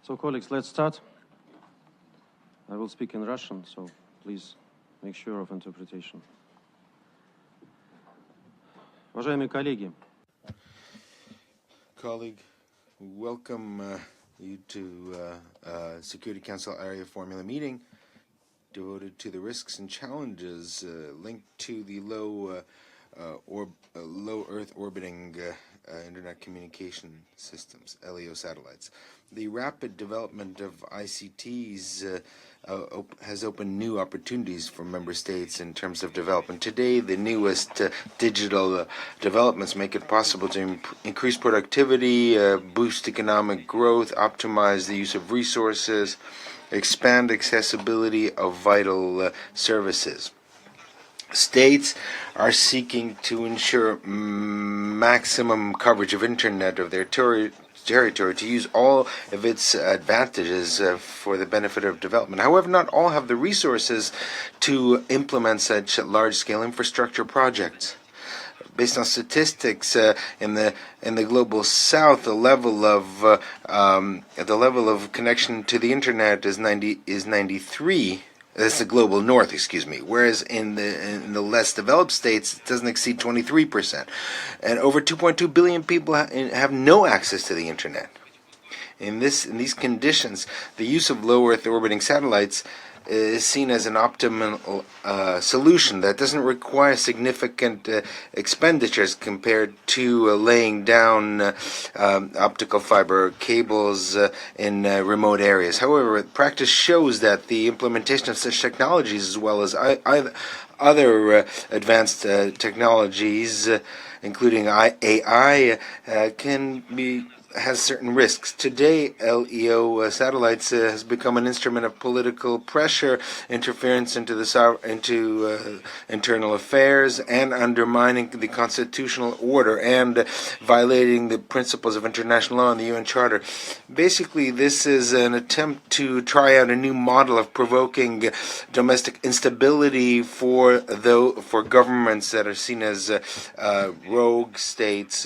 So, colleagues, let's start. I will speak in Russian, so please make sure of interpretation. Уважаемые коллеги. Colleague, welcome you to Security Council Arria-Formula meeting devoted to the risks and challenges linked to the low Earth orbiting internet communication systems, LEO satellites. The rapid development of ICTs has opened new opportunities for member states in terms of development. Today, the newest digital developments make it possible to increase productivity, boost economic growth, optimize the use of resources, expand accessibility of vital services. States are seeking to ensure maximum coverage of internet of their territory to use all of its advantages for the benefit of development. However, not all have the resources to implement such large-scale infrastructure projects. Based on statistics in the global south, the level of connection to the internet is 93. That's the global north, whereas in the less developed states, it doesn't exceed 23%. And over 2.2 billion people have no access to the internet. In these conditions, the use of low Earth orbiting satellites is seen as an optimal solution that doesn't require significant expenditures compared to laying down optical fiber cables in remote areas. However, practice shows that the implementation of such technologies, as well as other advanced technologies, including AI, has certain risks. Today, LEO satellites has become an instrument of political pressure, interference into internal affairs, and undermining the constitutional order and violating the principles of international law and the UN Charter. Basically, this is an attempt to try out a new model of provoking domestic instability for governments that are seen as rogue states.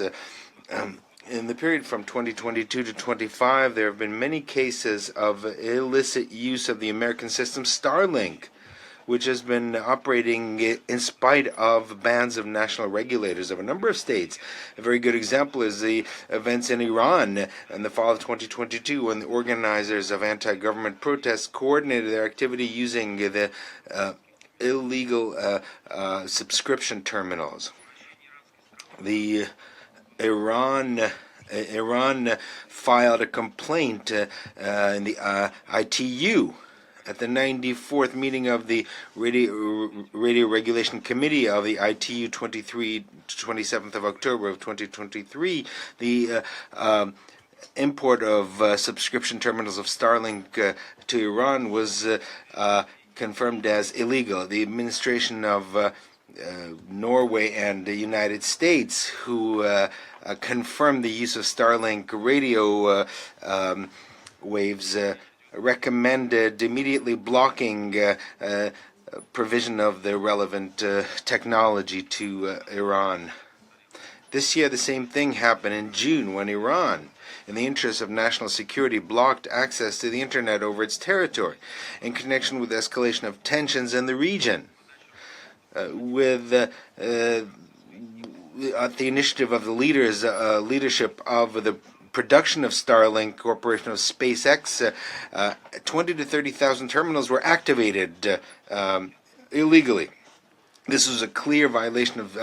In the period from 2022 to 25, there have been many cases of illicit use of the American system Starlink, which has been operating in spite of bans of national regulators of a number of states. A very good example is the events in Iran in the fall of 2022, when the organizers of anti-government protests coordinated their activity using the illegal subscription terminals. The Iran filed a complaint in the ITU at the 94th meeting of the Radio Regulation Committee of the ITU 27th of October of 2023. The import of subscription terminals of Starlink to Iran was confirmed as illegal. The administration of Norway and the United States, who confirmed the use of Starlink radio waves, recommended immediately blocking provision of the relevant technology to Iran. This year, the same thing happened in June when Iran, in the interest of national security, blocked access to the internet over its territory in connection with the escalation of tensions in the region. At the initiative of the leadership of the production of Starlink Corporation of SpaceX, 20 to 30,000 terminals were activated illegally. This was a clear violation of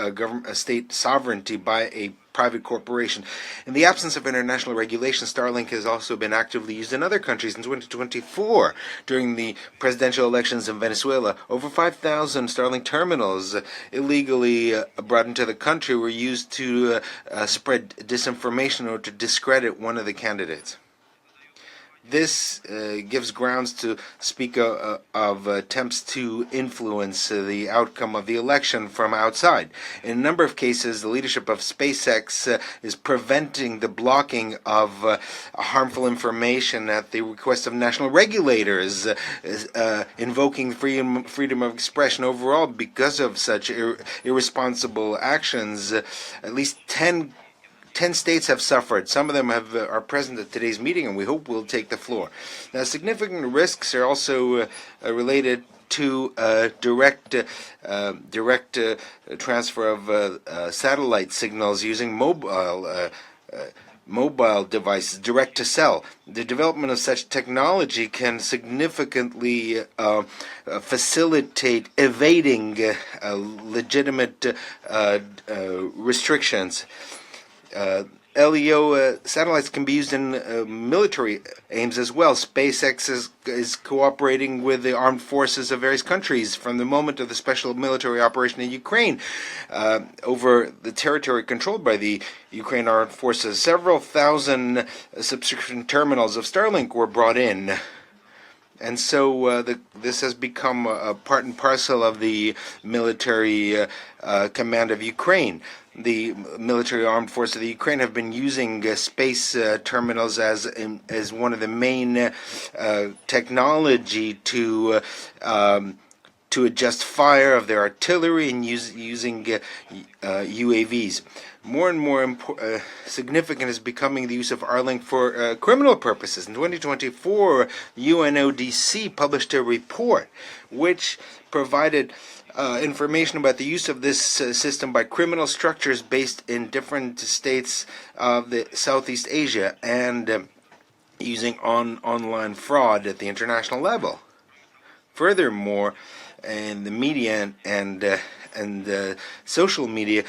state sovereignty by a private corporation. In the absence of international regulation, Starlink has also been actively used in other countries. In 2024, during the presidential elections in Venezuela, over 5,000 Starlink terminals illegally brought into the country were used to spread disinformation or to discredit one of the candidates. This gives grounds to speak of attempts to influence the outcome of the election from outside. In a number of cases, the leadership of SpaceX is preventing the blocking of harmful information at the request of national regulators, invoking freedom of expression overall. Because of such irresponsible actions, at least 10 10 states have suffered. Some of them are present at today's meeting, and we hope will take the floor. Now, significant risks are also related to direct transfer of satellite signals using mobile devices, direct to cell. The development of such technology can significantly facilitate evading legitimate restrictions. LEO satellites can be used in military aims as well. SpaceX is cooperating with the armed forces of various countries from the moment of the special military operation in Ukraine over the territory controlled by the Ukraine armed forces. Several thousand subscription terminals of Starlink were brought in. And so this has become a part and parcel of the military command of Ukraine. The military armed forces of the Ukraine have been using space terminals as one of the main technology to adjust fire of their artillery and using UAVs. More and more significant is becoming the use of Starlink for criminal purposes. In 2024, UNODC published a report which provided information about the use of this system by criminal structures based in different states of the Southeast Asia and using online fraud at the international level. Furthermore, in the media and social media,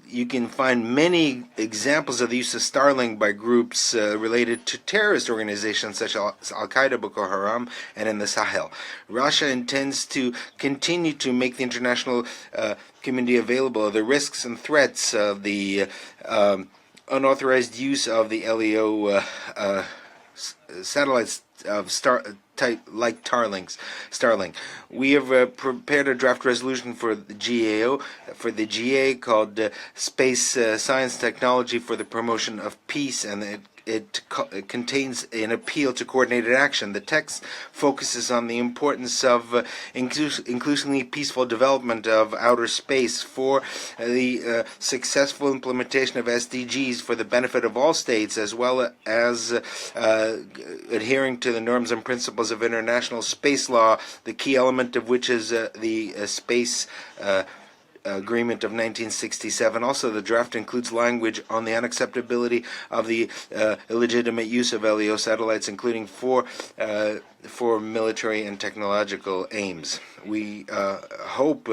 you can find many examples of the use of Starlink by groups related to terrorist organizations such as Al-Qaeda, Boko Haram, and in the Sahel. Russia intends to continue to make the international community available of the risks and threats of the unauthorized use of the LEO satellites of type like Starlink. We have prepared a draft resolution for the GA called Space Science Technology for the Promotion of Peace, and it contains an appeal to coordinated action. The text focuses on the importance of inclusively peaceful development of outer space for the successful implementation of SDGs for the benefit of all states, as well as adhering to the norms and principles of international space law, the key element of which is the Space Agreement of 1967. Also, the draft includes language on the unacceptability of the illegitimate use of LEO satellites, including for military and technological aims. We hope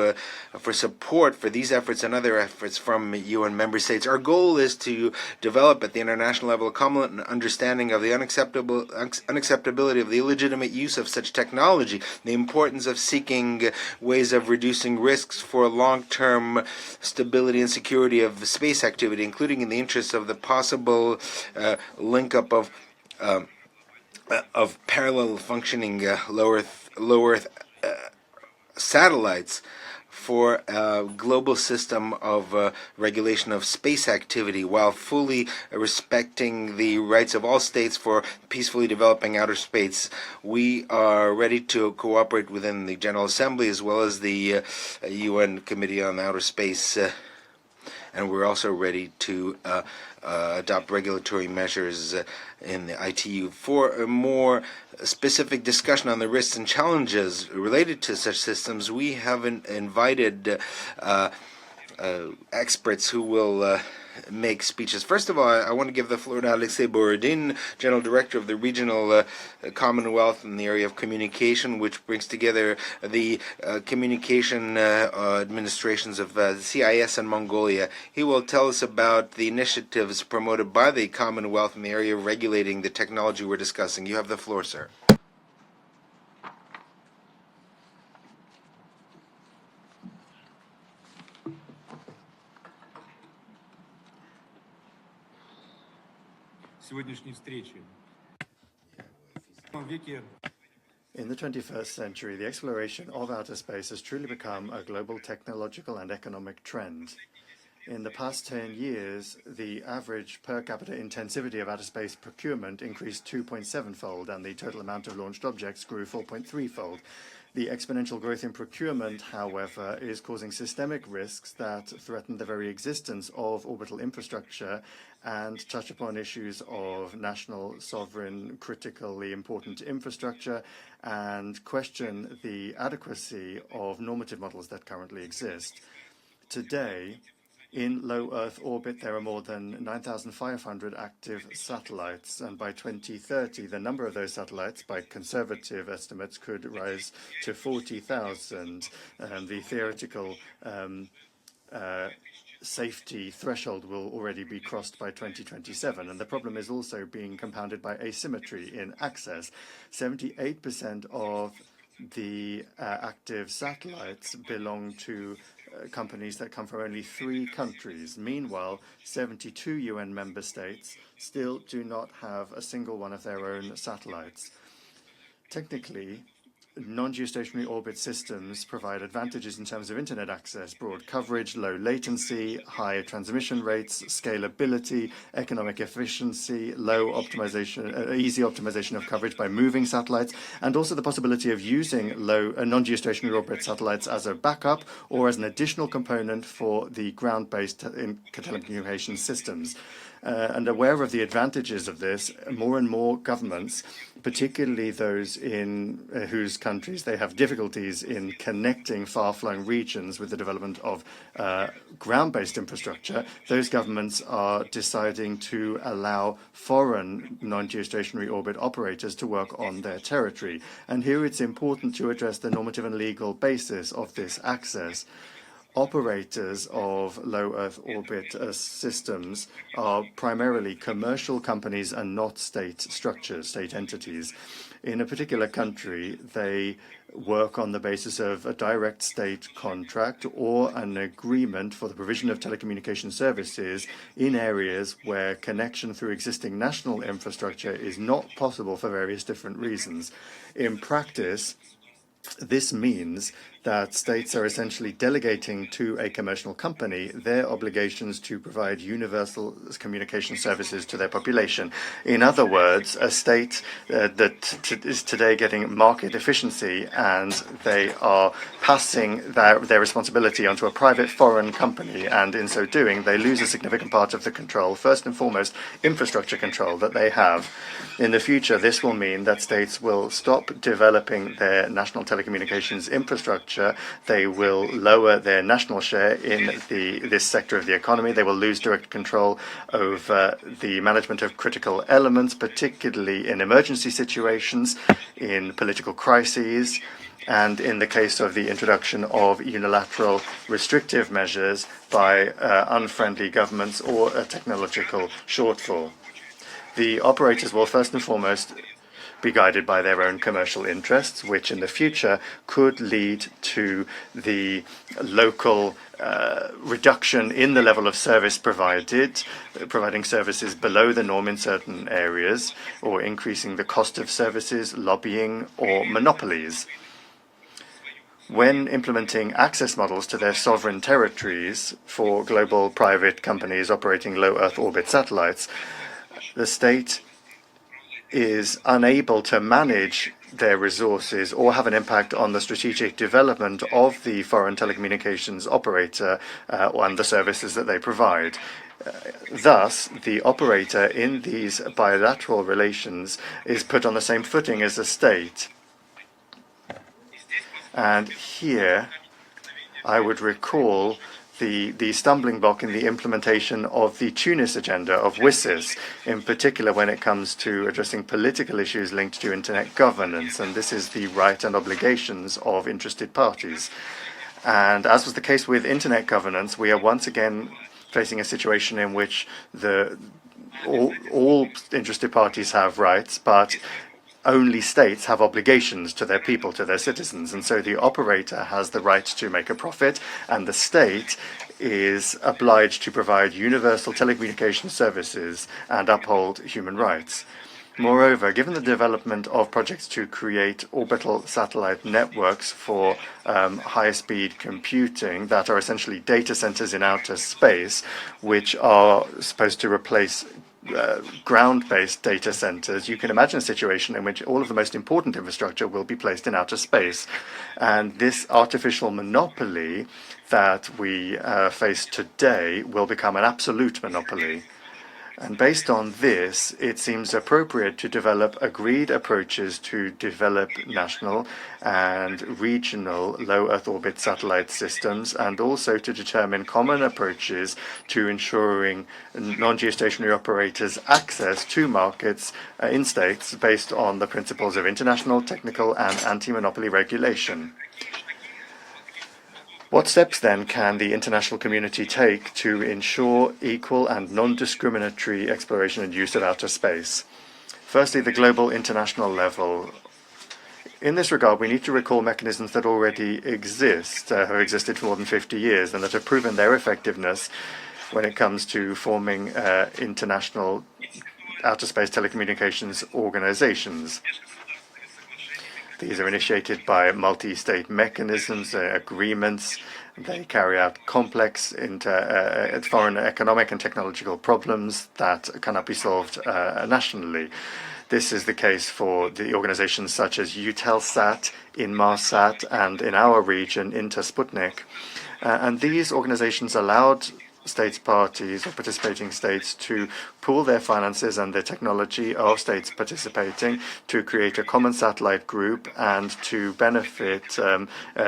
for support for these efforts and other efforts from UN member states. Our goal is to develop at the international level a common understanding of the unacceptability of the illegitimate use of such technology, the importance of seeking ways of reducing risks for long-term stability and security of space activity, including in the interests of the possible link-up of parallel functioning low Earth satellites for a global system of regulation of space activity, while fully respecting the rights of all states for peacefully developing outer space. We are ready to cooperate within the General Assembly as well as the UN Committee on Outer Space, and we're also ready to adopt regulatory measures in the ITU. For a more specific discussion on the risks and challenges related to such systems, we have invited experts who will make speeches. First of all, I want to give the floor to Alexei Borodin, General Director of the Regional Commonwealth in the area of communication, which brings together the communication administrations of CIS and Mongolia. He will tell us about the initiatives promoted by the Commonwealth in the area of regulating the technology we're discussing. You have the floor, sir. In the 21st century, the exploration of outer space has truly become a global technological and economic trend. In the past 10 years, the average per capita intensivity of outer space procurement increased 2.7-fold, and the total amount of launched objects grew 4.3-fold. The exponential growth in procurement, however, is causing systemic risks that threaten the very existence of orbital infrastructure and touch upon issues of national sovereign, critically important infrastructure, and question the adequacy of normative models that currently exist. Today, in low Earth orbit, there are more than 9,500 active satellites, and by 2030, the number of those satellites, by conservative estimates, could rise to 40,000. The theoretical safety threshold will already be crossed by 2027, and the problem is also being compounded by asymmetry in access. 78% of the active satellites belong to companies that come from only 3 countries. Meanwhile, 72 UN member states still do not have a single one of their own satellites. Technically, non-geostationary orbit systems provide advantages in terms of internet access, broad coverage, low latency, high transmission rates, scalability, economic efficiency, low optimization, easy optimization of coverage by moving satellites, and also the possibility of using non-geostationary orbit satellites as a backup or as an additional component for the ground-based telecommunications systems. And aware of the advantages of this, more and more governments, particularly those in whose countries they have difficulties in connecting far-flung regions with the development of ground-based infrastructure, those governments are deciding to allow foreign non-geostationary orbit operators to work on their territory. And here it's important to address the normative and legal basis of this access. Operators of low Earth orbit systems are primarily commercial companies and not state structures, state entities. In a particular country, they work on the basis of a direct state contract or an agreement for the provision of telecommunication services in areas where connection through existing national infrastructure is not possible for various different reasons. In practice, this means that states are essentially delegating to a commercial company their obligations to provide universal communication services to their population. In other words, a state that is today getting market efficiency and they are passing their responsibility onto a private foreign company, and in so doing, they lose a significant part of the control, first and foremost, infrastructure control that they have. In the future, this will mean that states will stop developing their national telecommunications infrastructure. They will lower their national share in this sector of the economy. They will lose direct control over the management of critical elements, particularly in emergency situations, in political crises, and in the case of the introduction of unilateral restrictive measures by unfriendly governments or a technological shortfall. The operators will first and foremost be guided by their own commercial interests, which in the future could lead to the local reduction in the level of service provided, providing services below the norm in certain areas, or increasing the cost of services, lobbying, or monopolies. When implementing access models to their sovereign territories for global private companies operating low Earth orbit satellites, the state is unable to manage their resources or have an impact on the strategic development of the foreign telecommunications operator and the services that they provide. Thus, the operator in these bilateral relations is put on the same footing as the state. And here, I would recall the stumbling block in the implementation of the Tunis agenda of WSIS, in particular when it comes to addressing political issues linked to internet governance, and this is the right and obligations of interested parties. And as was the case with internet governance, we are once again facing a situation in which all interested parties have rights, but only states have obligations to their people, to their citizens, and so the operator has the right to make a profit, and the state is obliged to provide universal telecommunication services and uphold human rights. Moreover, given the development of projects to create orbital satellite networks for high-speed computing that are essentially data centers in outer space, which are supposed to replace ground-based data centers, you can imagine a situation in which all of the most important infrastructure will be placed in outer space. And this artificial monopoly that we face today will become an absolute monopoly. And based on this, it seems appropriate to develop agreed approaches to develop national and regional low Earth orbit satellite systems, and also to determine common approaches to ensuring non-geostationary operators access to markets in states based on the principles of international, technical, and anti-monopoly regulation. What steps, then, can the international community take to ensure equal and non-discriminatory exploration and use of outer space? Firstly, the global international level. In this regard, we need to recall mechanisms that already exist, have existed for more than 50 years, and that have proven their effectiveness when it comes to forming international outer space telecommunications organizations. These are initiated by multi-state mechanisms, agreements. They carry out complex foreign economic and technological problems that cannot be solved nationally. This is the case for the organizations such as Eutelsat, Inmarsat, and in our region, Intersputnik. And these organizations allowed states parties or participating states to pool their finances and the technology of states participating to create a common satellite group and to benefit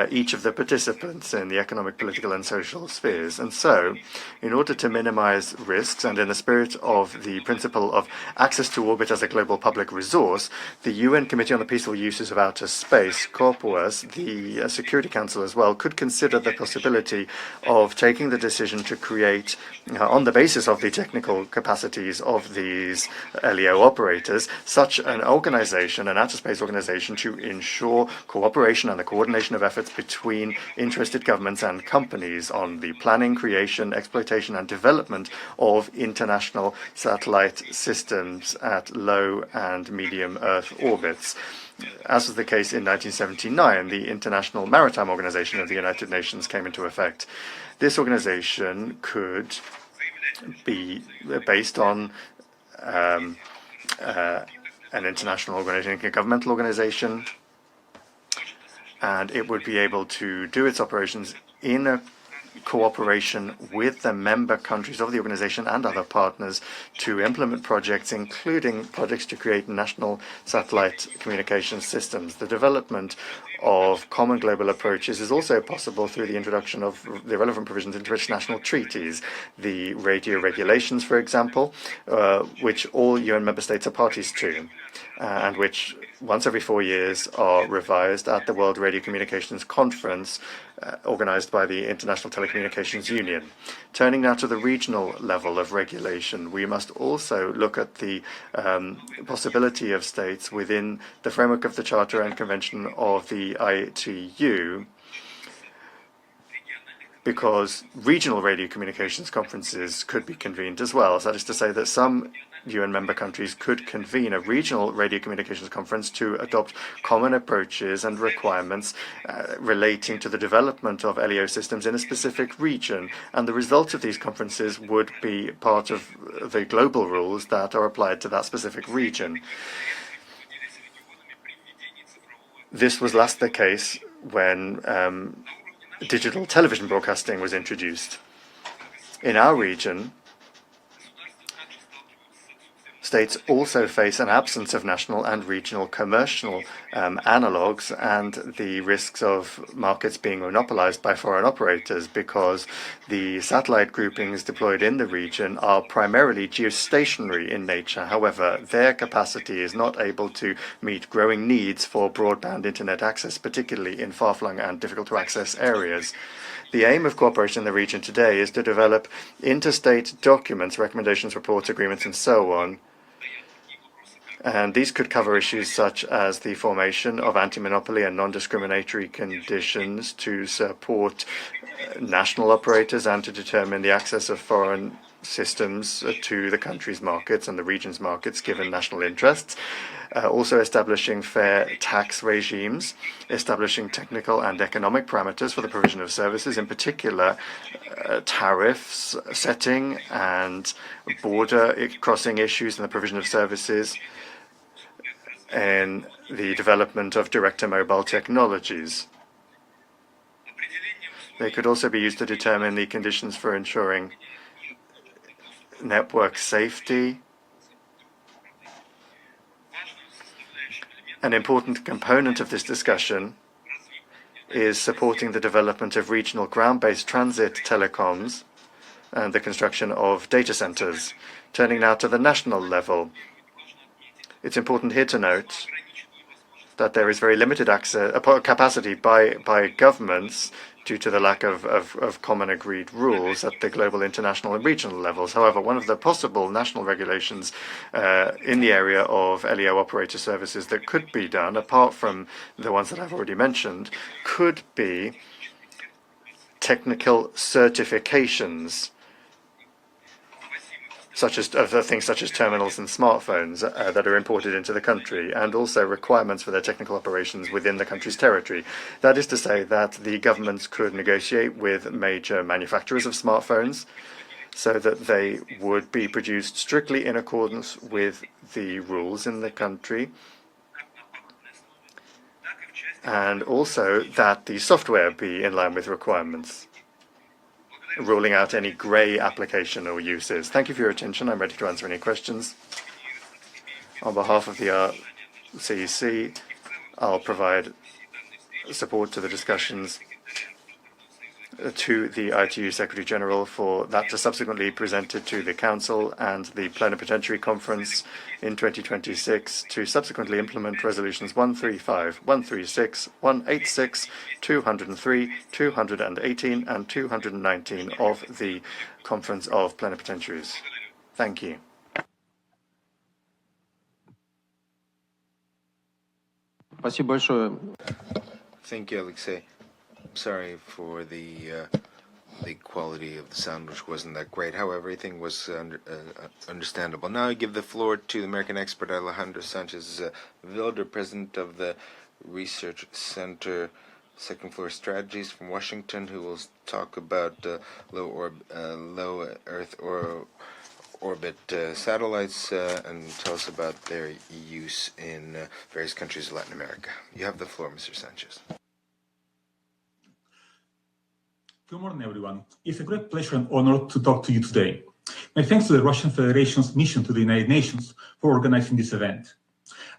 each of the participants in the economic, political, and social spheres. And so, in order to minimize risks and in the spirit of the principle of access to orbit as a global public resource, the UN Committee on the Peaceful Uses of Outer Space, COPUOS, the Security Council as well, could consider the possibility of taking the decision to create, on the basis of the technical capacities of these LEO operators, such an organization, an outer space organization, to ensure cooperation and the coordination of efforts between interested governments and companies on the planning, creation, exploitation, and development of international satellite systems at low and medium Earth orbits. As was the case in 1979, the International Maritime Organization of the United Nations came into effect. This organization could be based on an international organization, a governmental organization, and it would be able to do its operations in a cooperation with the member countries of the organization and other partners to implement projects, including projects to create national satellite communication systems. The development of common global approaches is also possible through the introduction of the relevant provisions into international treaties, the radio regulations, for example, which all UN member states are parties to, and which once every 4 years are revised at the World Radio Communications Conference organized by the International Telecommunications Union. Turning now to the regional level of regulation, we must also look at the possibility of states within the framework of the Charter and Convention of the ITU, because regional radio communications conferences could be convened as well. So that is to say that some UN member countries could convene a regional radio communications conference to adopt common approaches and requirements relating to the development of LEO systems in a specific region. And the results of these conferences would be part of the global rules that are applied to that specific region. This was last the case when digital television broadcasting was introduced. In our region, states also face an absence of national and regional commercial analogues and the risks of markets being monopolized by foreign operators, because the satellite groupings deployed in the region are primarily geostationary in nature. However, their capacity is not able to meet growing needs for broadband internet access, particularly in far-flung and difficult-to-access areas. The aim of cooperation in the region today is to develop interstate documents, recommendations, reports, agreements, and so on. And these could cover issues such as the formation of anti-monopoly and non-discriminatory conditions to support national operators and to determine the access of foreign systems to the country's markets and the region's markets given national interests, also establishing fair tax regimes, establishing technical and economic parameters for the provision of services, in particular tariffs setting and border crossing issues in the provision of services, and the development of direct-to-mobile technologies. They could also be used to determine the conditions for ensuring network safety. An important component of this discussion is supporting the development of regional ground-based transit telecoms and the construction of data centers. Turning now to the national level, it's important here to note that there is very limited capacity by governments due to the lack of common agreed rules at the global, international, and regional levels. However, one of the possible national regulations in the area of LEO operator services that could be done, apart from the ones that I've already mentioned, could be technical certifications, such as things such as terminals and smartphones that are imported into the country, and also requirements for their technical operations within the country's territory. That is to say that the governments could negotiate with major manufacturers of smartphones so that they would be produced strictly in accordance with the rules in the country, and also that the software be in line with requirements, ruling out any grey application or uses. Thank you for your attention. I'm ready to answer any questions. On behalf of the RCEC, I'll provide support to the discussions to the ITU Secretary General for that to subsequently be presented to the Council and the Plenipotentiary Conference in 2026 to subsequently implement resolutions 135, 136, 186, 203, 218, and 219 of the Conference of Plenipotentiaries. Thank you. Спасибо большое. Thank you, Alexei. Sorry for the quality of the sound, which wasn't that great. However, everything was understandable. Now I give the floor to the American expert Alejandro Sanchez-Wilder, president of the Research Center Second Floor Strategies from Washington, who will talk about low Earth orbit satellites and tell us about their use in various countries of Latin America. You have the floor, Mr. Sanchez. Good morning, everyone. It's a great pleasure and honor to talk to you today. My thanks to the Russian Federation's mission to the United Nations for organizing this event.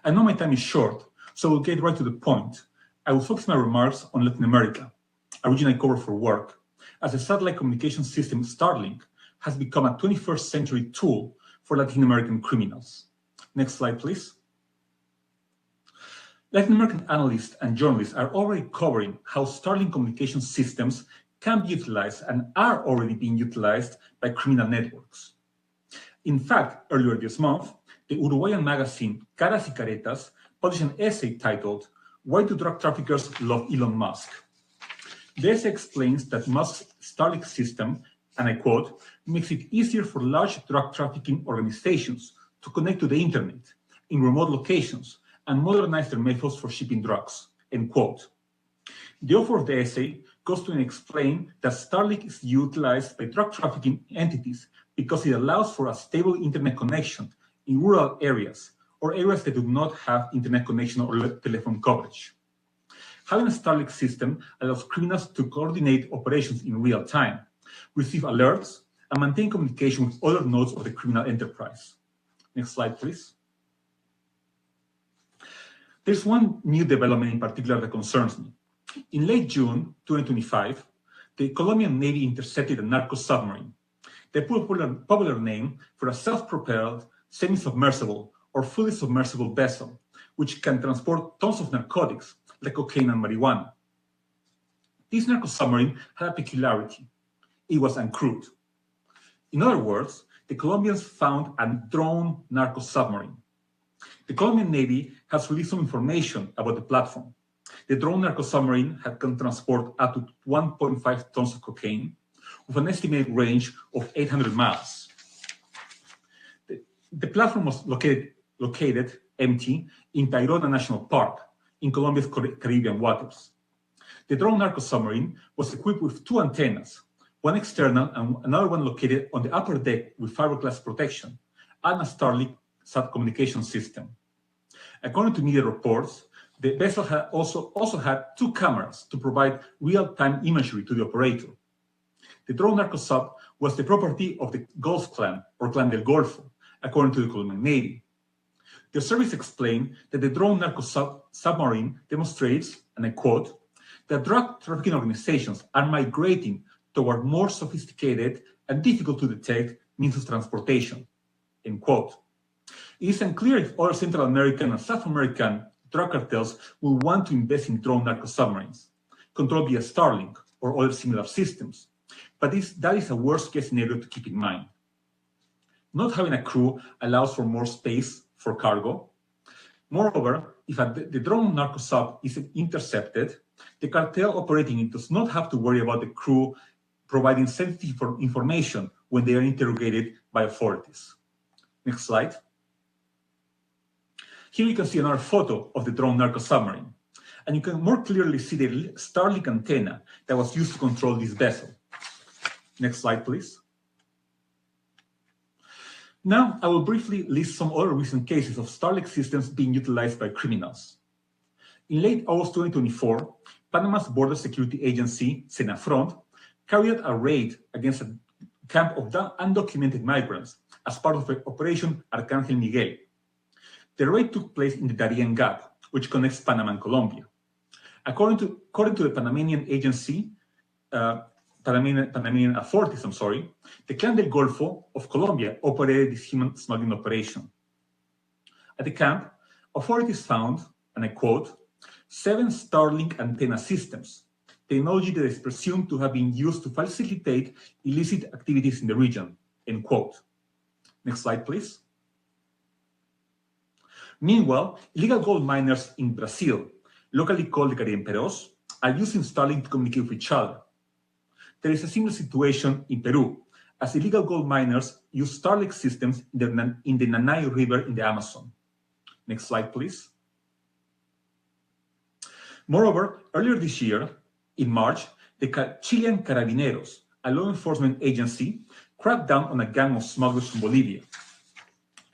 I know my time is short, so we'll get right to the point. I will focus my remarks on Latin America, a region I cover for work, as the satellite communication system Starlink has become a 21st century tool for Latin American criminals. Next slide, please. Latin American analysts and journalists are already covering how Starlink communication systems can be utilized and are already being utilized by criminal networks. In fact, earlier this month, the Uruguayan magazine Caras y Caretas published an essay titled "Why Do Drug Traffickers Love Elon Musk?" The essay explains that Musk's Starlink system, and I quote, makes it easier for large drug trafficking organizations to connect to the internet in remote locations and modernize their methods for shipping drugs, end quote. The author of the essay goes to explain that Starlink is utilized by drug trafficking entities because it allows for a stable internet connection in rural areas or areas that do not have internet connection or telephone coverage. Having a Starlink system allows criminals to coordinate operations in real time, receive alerts, and maintain communication with other nodes of the criminal enterprise. Next slide, please. There's one new development in particular that concerns me. In late June 2025, the Colombian Navy intercepted a narco submarine, the popular name for a self-propelled, semi-submersible, or fully submersible vessel, which can transport tons of narcotics like cocaine and marijuana. This narco submarine had a peculiarity. It was uncrewed. In other words, the Colombians found a drone narco submarine. The Colombian Navy has released some information about the platform. The drone narco submarine can transport up to 1.5 tons of cocaine with an estimated range of 800 miles. The platform was located empty in Tayrona National Park in Colombia's Caribbean waters. The drone narco submarine was equipped with two antennas, one external and another one located on the upper deck with fiberglass protection, and a Starlink sat communication system. According to media reports, the vessel had also had two cameras to provide real-time imagery to the operator. The drone narco sub was the property of the Gulf Clan, or Clan del Golfo, according to the Colombian Navy. The service explained that the drone narco submarine demonstrates, and I quote, that drug trafficking organizations are migrating toward more sophisticated and difficult to detect means of transportation, end quote. It is unclear if other Central American and South American drug cartels will want to invest in drone narco submarines, controlled via Starlink or other similar systems, but that is a worst-case scenario to keep in mind. Not having a crew allows for more space for cargo. Moreover, if the drone narco sub is intercepted, the cartel operating it does not have to worry about the crew providing sensitive information when they are interrogated by authorities. Next slide. Here you can see another photo of the drone narco submarine, and you can more clearly see the Starlink antenna that was used to control this vessel. Next slide, please. Now, I will briefly list some other recent cases of Starlink systems being utilized by criminals. In late August 2024, Panama's border security agency, Senafront, carried out a raid against a camp of undocumented migrants as part of Operation Arcángel Miguel. The raid took place in the Darien Gap, which connects Panama and Colombia. According to the Panamanian agency, Panamanian authorities, the Clan del Golfo of Colombia operated this human smuggling operation. At the camp, authorities found, and I quote, 7 Starlink antenna systems, technology that is presumed to have been used to facilitate illicit activities in the region, end quote. Next slide, please. Meanwhile, illegal gold miners in Brazil, locally called the garimperos, are using Starlink to communicate with each other. There is a similar situation in Peru, as illegal gold miners use Starlink systems in the Nanay River in the Amazon. Next slide, please. Moreover, earlier this year, in March, the Chilean Carabineros, a law enforcement agency, cracked down on a gang of smugglers from Bolivia.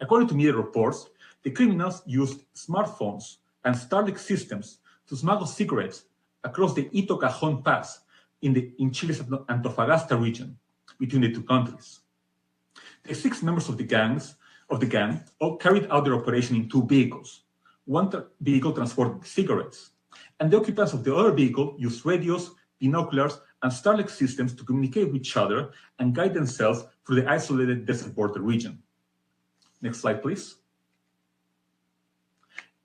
According to media reports, the criminals used smartphones and Starlink systems to smuggle cigarettes across the Ito Cajon Pass in Chile's Antofagasta region between the two countries. The 6 members of the gang all carried out their operation in 2 vehicles. One vehicle transported cigarettes, and the occupants of the other vehicle used radios, binoculars, and Starlink systems to communicate with each other and guide themselves through the isolated desert border region. Next slide, please.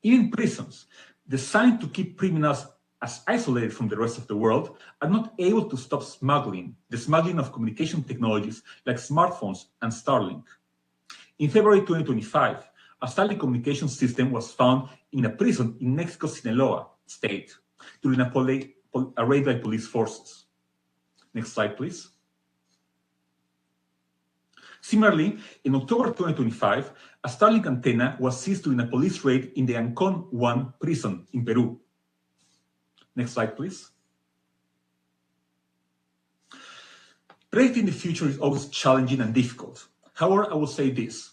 Even prisons, designed to keep criminals as isolated from the rest of the world, are not able to stop the smuggling of communication technologies like smartphones and Starlink. In February 2025, a Starlink communication system was found in a prison in Mexico's Sinaloa state during a raid by police forces. Next slide, please. Similarly, in October 2025, a Starlink antenna was seized during a police raid in the Ancon 1 prison in Peru. Next slide, please. Predicting the future is always challenging and difficult. However, I will say this.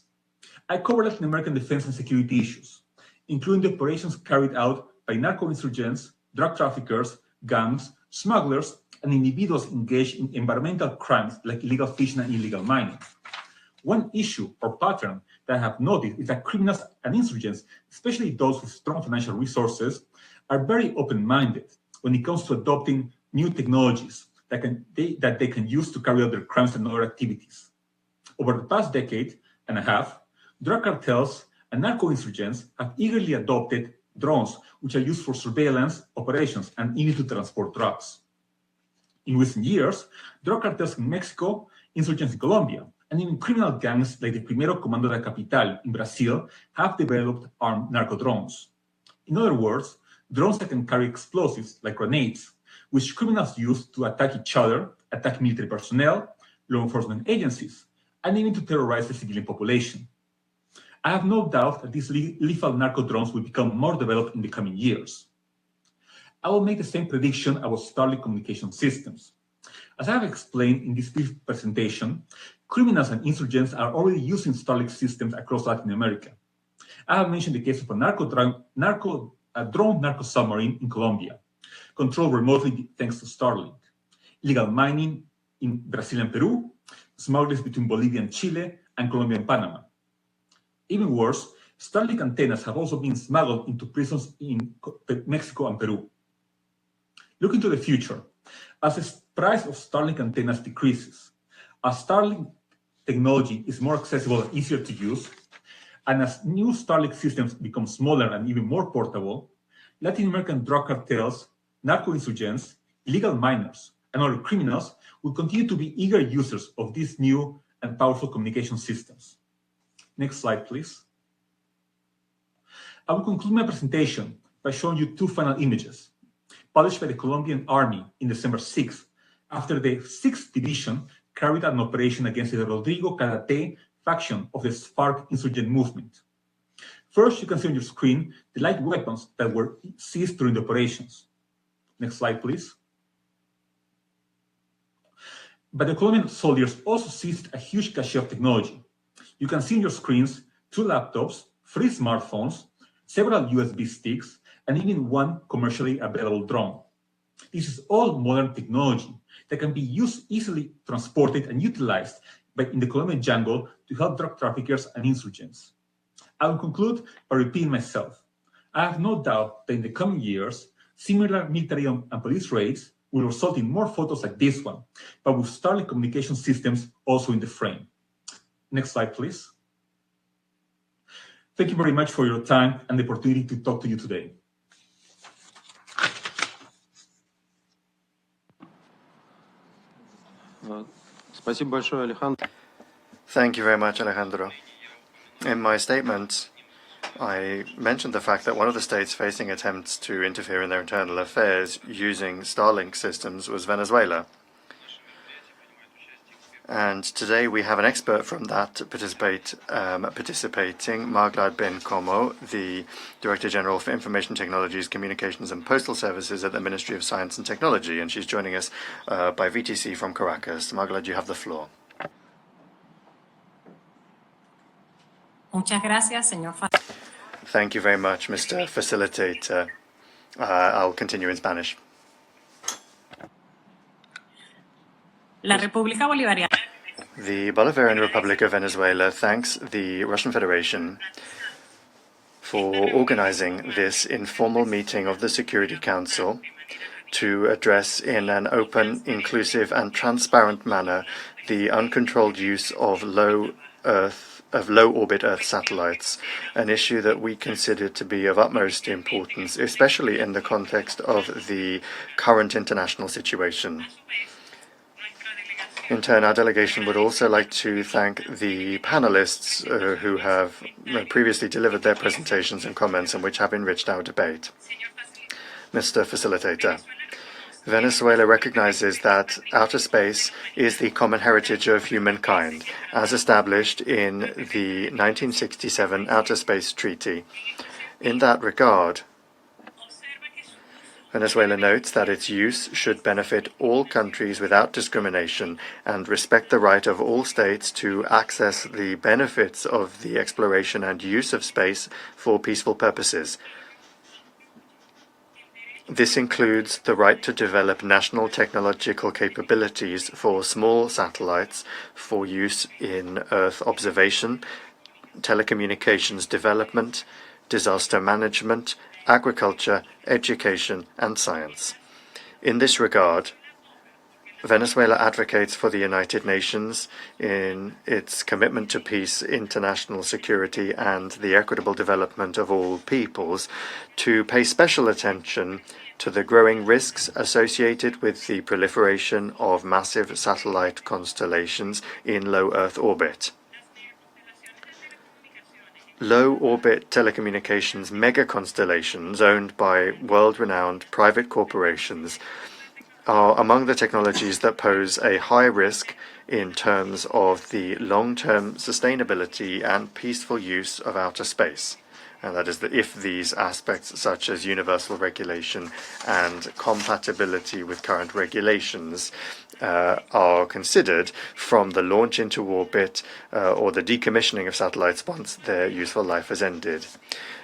I cover Latin American defense and security issues, including the operations carried out by narco-insurgents, drug traffickers, gangs, smugglers, and individuals engaged in environmental crimes like illegal fishing and illegal mining. One issue or pattern that I have noticed is that criminals and insurgents, especially those with strong financial resources, are very open-minded when it comes to adopting new technologies that they can use to carry out their crimes and other activities. Over the past decade and a half, drug cartels and narco-insurgents have eagerly adopted drones, which are used for surveillance operations and even to transport drugs. In recent years, drug cartels in Mexico, insurgents in Colombia, and even criminal gangs like the Primero Comando da Capital in Brazil have developed armed narco drones. In other words, drones that can carry explosives like grenades, which criminals use to attack each other, attack military personnel, law enforcement agencies, and even to terrorize the civilian population. I have no doubt that these lethal narco drones will become more developed in the coming years. I will make the same prediction about Starlink communication systems. As I have explained in this brief presentation, criminals and insurgents are already using Starlink systems across Latin America. I have mentioned the case of a drone narco submarine in Colombia, controlled remotely thanks to Starlink, illegal mining in Brazil and Peru, smugglers between Bolivia and Chile, and Colombia and Panama. Even worse, Starlink antennas have also been smuggled into prisons in Mexico and Peru. Looking to the future, as the price of Starlink antennas decreases, as Starlink technology is more accessible and easier to use, and as new Starlink systems become smaller and even more portable, Latin American drug cartels, narco-insurgents, illegal miners, and other criminals will continue to be eager users of these new and powerful communication systems. Next slide, please. I will conclude my presentation by showing you two final images, published by the Colombian Army in December 6th, after the 6th Division carried out an operation against the Rodrigo Karate faction of the FARC insurgent movement. First, you can see on your screen the light weapons that were seized during the operations. Next slide, please. But the Colombian soldiers also seized a huge cache of technology. You can see on your screens 2 laptops, 3 smartphones, several USB sticks, and even one commercially available drone. This is all modern technology that can be easily transported and utilized in the Colombian jungle to help drug traffickers and insurgents. I will conclude by repeating myself. I have no doubt that in the coming years, similar military and police raids will result in more photos like this one, but with Starlink communication systems also in the frame. Next slide, please. Thank you very much for your time and the opportunity to talk to you today. Спасибо большое, Алejandro. Thank you very much, Alejandro. In my statement, I mentioned the fact that one of the states facing attempts to interfere in their internal affairs using Starlink systems was Venezuela. And today we have an expert from that participating, Marglad Ben Como, the Director General for Information Technologies, Communications and Postal Services at the Ministry of Science and Technology, and she's joining us by VTC from Caracas. Marglad, you have the floor. Muchas gracias, señor. Thank you very much, Mr. Facilitator. I'll continue in Spanish. La República Bolivariana. The Bolivarian Republic of Venezuela thanks the Russian Federation for organizing this informal meeting of the Security Council to address in an open, inclusive, and transparent manner the uncontrolled use of low-orbit Earth satellites, an issue that we consider to be of utmost importance, especially in the context of the current international situation. In turn, our delegation would also like to thank the panelists who have previously delivered their presentations and comments and which have enriched our debate. Mr. Facilitator, Venezuela recognizes that outer space is the common heritage of humankind, as established in the 1967 Outer Space Treaty. In that regard, Venezuela notes that its use should benefit all countries without discrimination and respect the right of all states to access the benefits of the exploration and use of space for peaceful purposes. This includes the right to develop national technological capabilities for small satellites for use in Earth observation, telecommunications development, disaster management, agriculture, education, and science. In this regard, Venezuela advocates for the United Nations in its commitment to peace, international security, and the equitable development of all peoples to pay special attention to the growing risks associated with the proliferation of massive satellite constellations in low Earth orbit. Low-orbit telecommunications mega-constellations owned by world-renowned private corporations are among the technologies that pose a high risk in terms of the long-term sustainability and peaceful use of outer space. And that is that if these aspects such as universal regulation and compatibility with current regulations are considered from the launch into orbit or the decommissioning of satellites once their useful life has ended.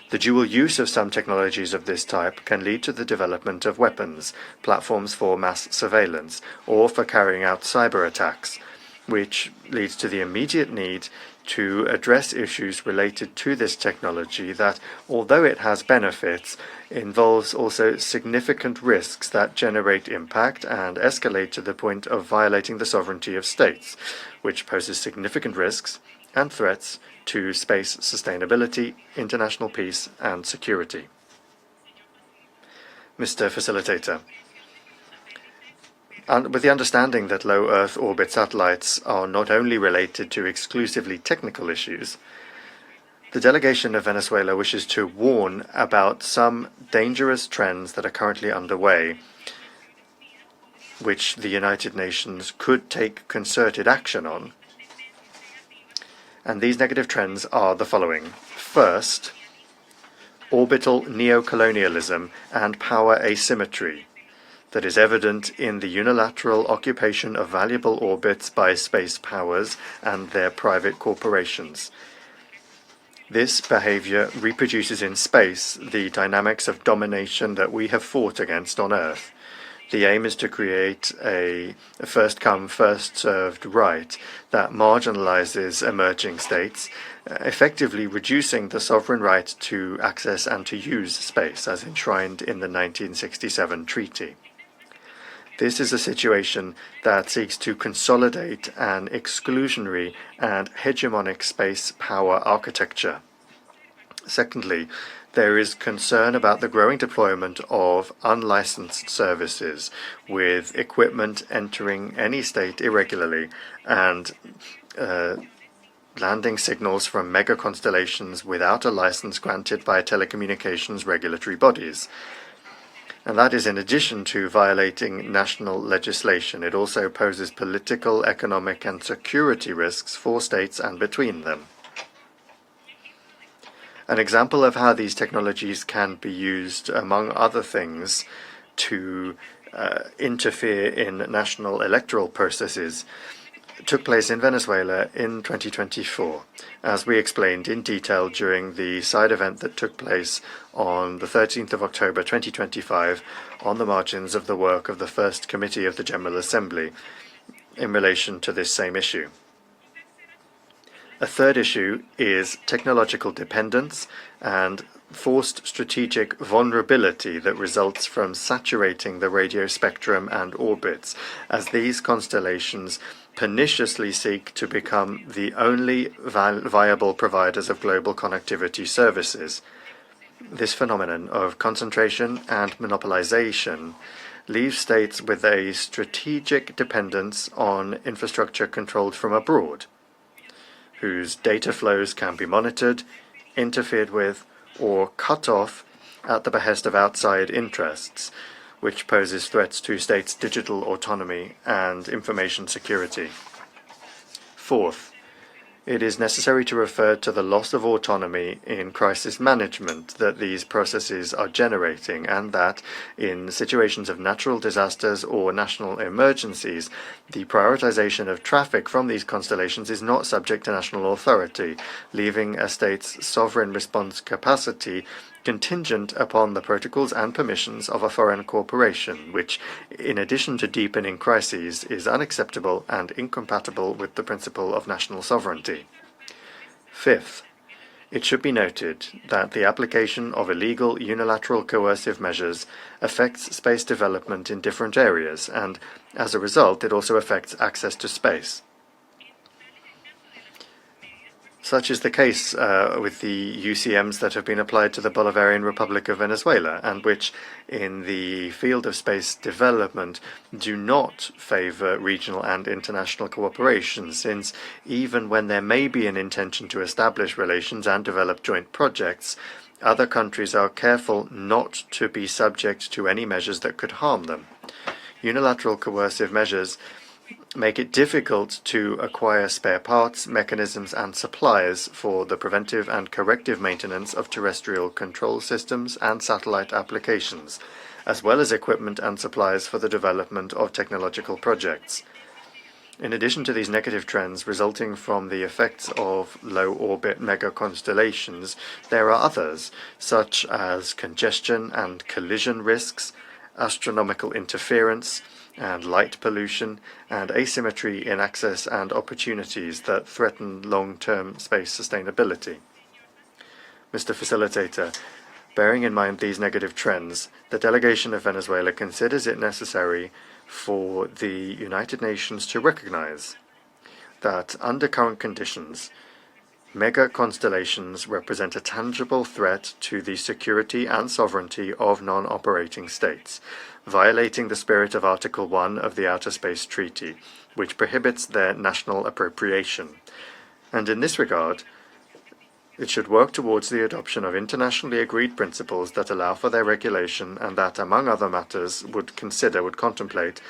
The dual use of some technologies of this type can lead to the development of weapons, platforms for mass surveillance, or for carrying out cyber attacks, which leads to the immediate need to address issues related to this technology that, although it has benefits, involves also significant risks that generate impact and escalate to the point of violating the sovereignty of states, which poses significant risks and threats to space sustainability, international peace and security. Mr. Facilitator, with the understanding that low Earth orbit satellites are not only related to exclusively technical issues, the delegation of Venezuela wishes to warn about some dangerous trends that are currently underway, which the United Nations could take concerted action on. And these negative trends are the following. First, orbital neocolonialism and power asymmetry that is evident in the unilateral occupation of valuable orbits by space powers and their private corporations. This behavior reproduces in space the dynamics of domination that we have fought against on Earth. The aim is to create a first-come, first-served right that marginalizes emerging states, effectively reducing the sovereign right to access and to use space, as enshrined in the 1967 treaty. This is a situation that seeks to consolidate an exclusionary and hegemonic space power architecture. Secondly, there is concern about the growing deployment of unlicensed services, with equipment entering any state irregularly and landing signals from mega constellations without a license granted by telecommunications regulatory bodies. And that is in addition to violating national legislation. It also poses political, economic, and security risks for states and between them. An example of how these technologies can be used, among other things, to interfere in national electoral processes took place in Venezuela in 2024, as we explained in detail during the side event that took place on the 13th of October 2025 on the margins of the work of the First Committee of the General Assembly in relation to this same issue. A third issue is technological dependence and forced strategic vulnerability that results from saturating the radio spectrum and orbits, as these constellations perniciously seek to become the only viable providers of global connectivity services. This phenomenon of concentration and monopolization leaves states with a strategic dependence on infrastructure controlled from abroad, whose data flows can be monitored, interfered with, or cut off at the behest of outside interests, which poses threats to states' digital autonomy and information security. Fourth, it is necessary to refer to the loss of autonomy in crisis management that these processes are generating, and that, in situations of natural disasters or national emergencies, the prioritization of traffic from these constellations is not subject to national authority, leaving a state's sovereign response capacity contingent upon the protocols and permissions of a foreign corporation, which, in addition to deepening crises, is unacceptable and incompatible with the principle of national sovereignty. Fifth, it should be noted that the application of illegal unilateral coercive measures affects space development in different areas, and as a result, it also affects access to space. Such is the case with the UCMs that have been applied to the Bolivarian Republic of Venezuela, and which, in the field of space development, do not favor regional and international cooperation, since even when there may be an intention to establish relations and develop joint projects, other countries are careful not to be subject to any measures that could harm them. Unilateral coercive measures make it difficult to acquire spare parts, mechanisms, and supplies for the preventive and corrective maintenance of terrestrial control systems and satellite applications, as well as equipment and supplies for the development of technological projects. In addition to these negative trends resulting from the effects of low-orbit mega-constellations, there are others, such as congestion and collision risks, astronomical interference, and light pollution, and asymmetry in access and opportunities that threaten long-term space sustainability. Mr. Facilitator, bearing in mind these negative trends, the delegation of Venezuela considers it necessary for the United Nations to recognize that under current conditions, mega-constellations represent a tangible threat to the security and sovereignty of non-operating states, violating the spirit of Article 1 of the Outer Space Treaty, which prohibits their national appropriation. And in this regard, it should work towards the adoption of internationally agreed principles that allow for their regulation and that, among other matters, would contemplate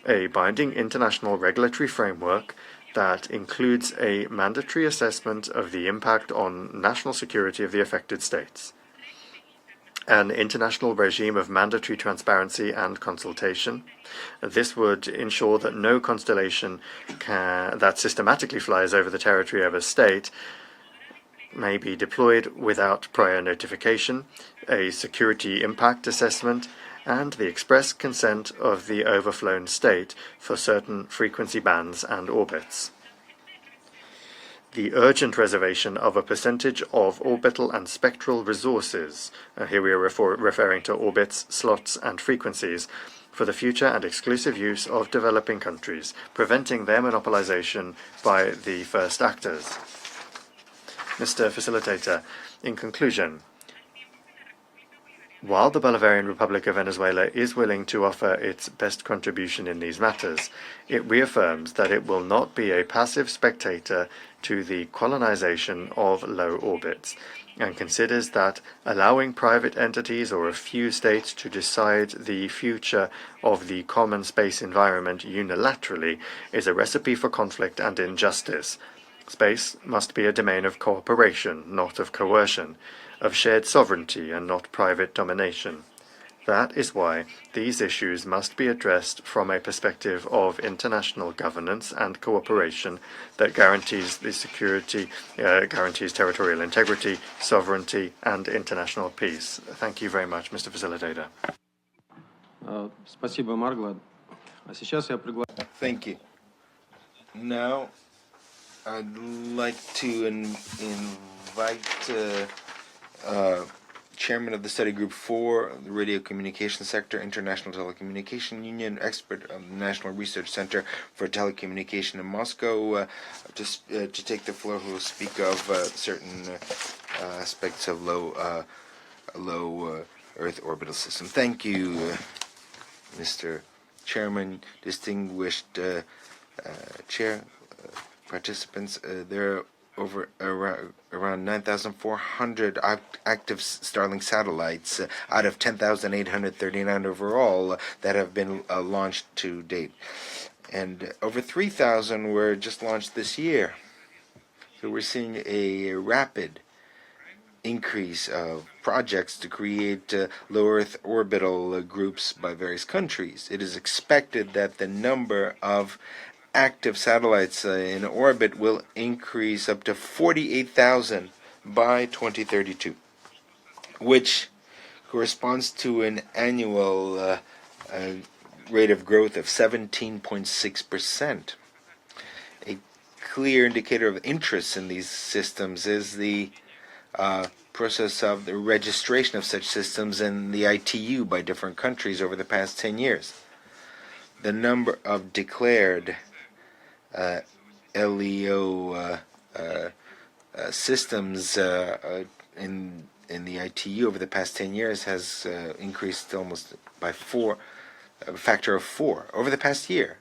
a binding international regulatory framework that includes a mandatory assessment of the impact on national security of the affected states, an international regime of mandatory transparency and consultation. This would ensure that no constellation that systematically flies over the territory of a state may be deployed without prior notification, a security impact assessment, and the express consent of the overflown state for certain frequency bands and orbits. The urgent reservation of a percentage of orbital and spectral resources, here we are referring to orbits, slots, and frequencies, for the future and exclusive use of developing countries, preventing their monopolization by the first actors. Mr. Facilitator, in conclusion, while the Bolivarian Republic of Venezuela is willing to offer its best contribution in these matters, it reaffirms that it will not be a passive spectator to the colonization of low orbits, and considers that allowing private entities or a few states to decide the future of the common space environment unilaterally is a recipe for conflict and injustice. Space must be a domain of cooperation, not of coercion, of shared sovereignty and not private domination. That is why these issues must be addressed from a perspective of international governance and cooperation that guarantees the security, guarantees territorial integrity, sovereignty, and international peace. Thank you very much, Mr. Facilitator. Спасибо, Маргла. А сейчас я приглашаю... Thank you. Now, I'd like to invite Chairman of the Study Group 4, the Radio Communication Sector, International Telecommunication Union, expert of the National Research Center for Telecommunication in Moscow, to take the floor, who will speak of certain aspects of low Earth orbital system. Thank you, Mr. Chairman, distinguished chair, participants. There are over around 9,400 active Starlink satellites out of 10,839 overall that have been launched to date. And over 3,000 were just launched this year. So we're seeing a rapid increase of projects to create low Earth orbital groups by various countries. It is expected that the number of active satellites in orbit will increase up to 48,000 by 2032, which corresponds to an annual rate of growth of 17.6%. A clear indicator of interest in these systems is the process of the registration of such systems in the ITU by different countries over the past 10 years. The number of declared LEO systems in the ITU over the past 10 years has increased almost by a factor of 4 over the past year.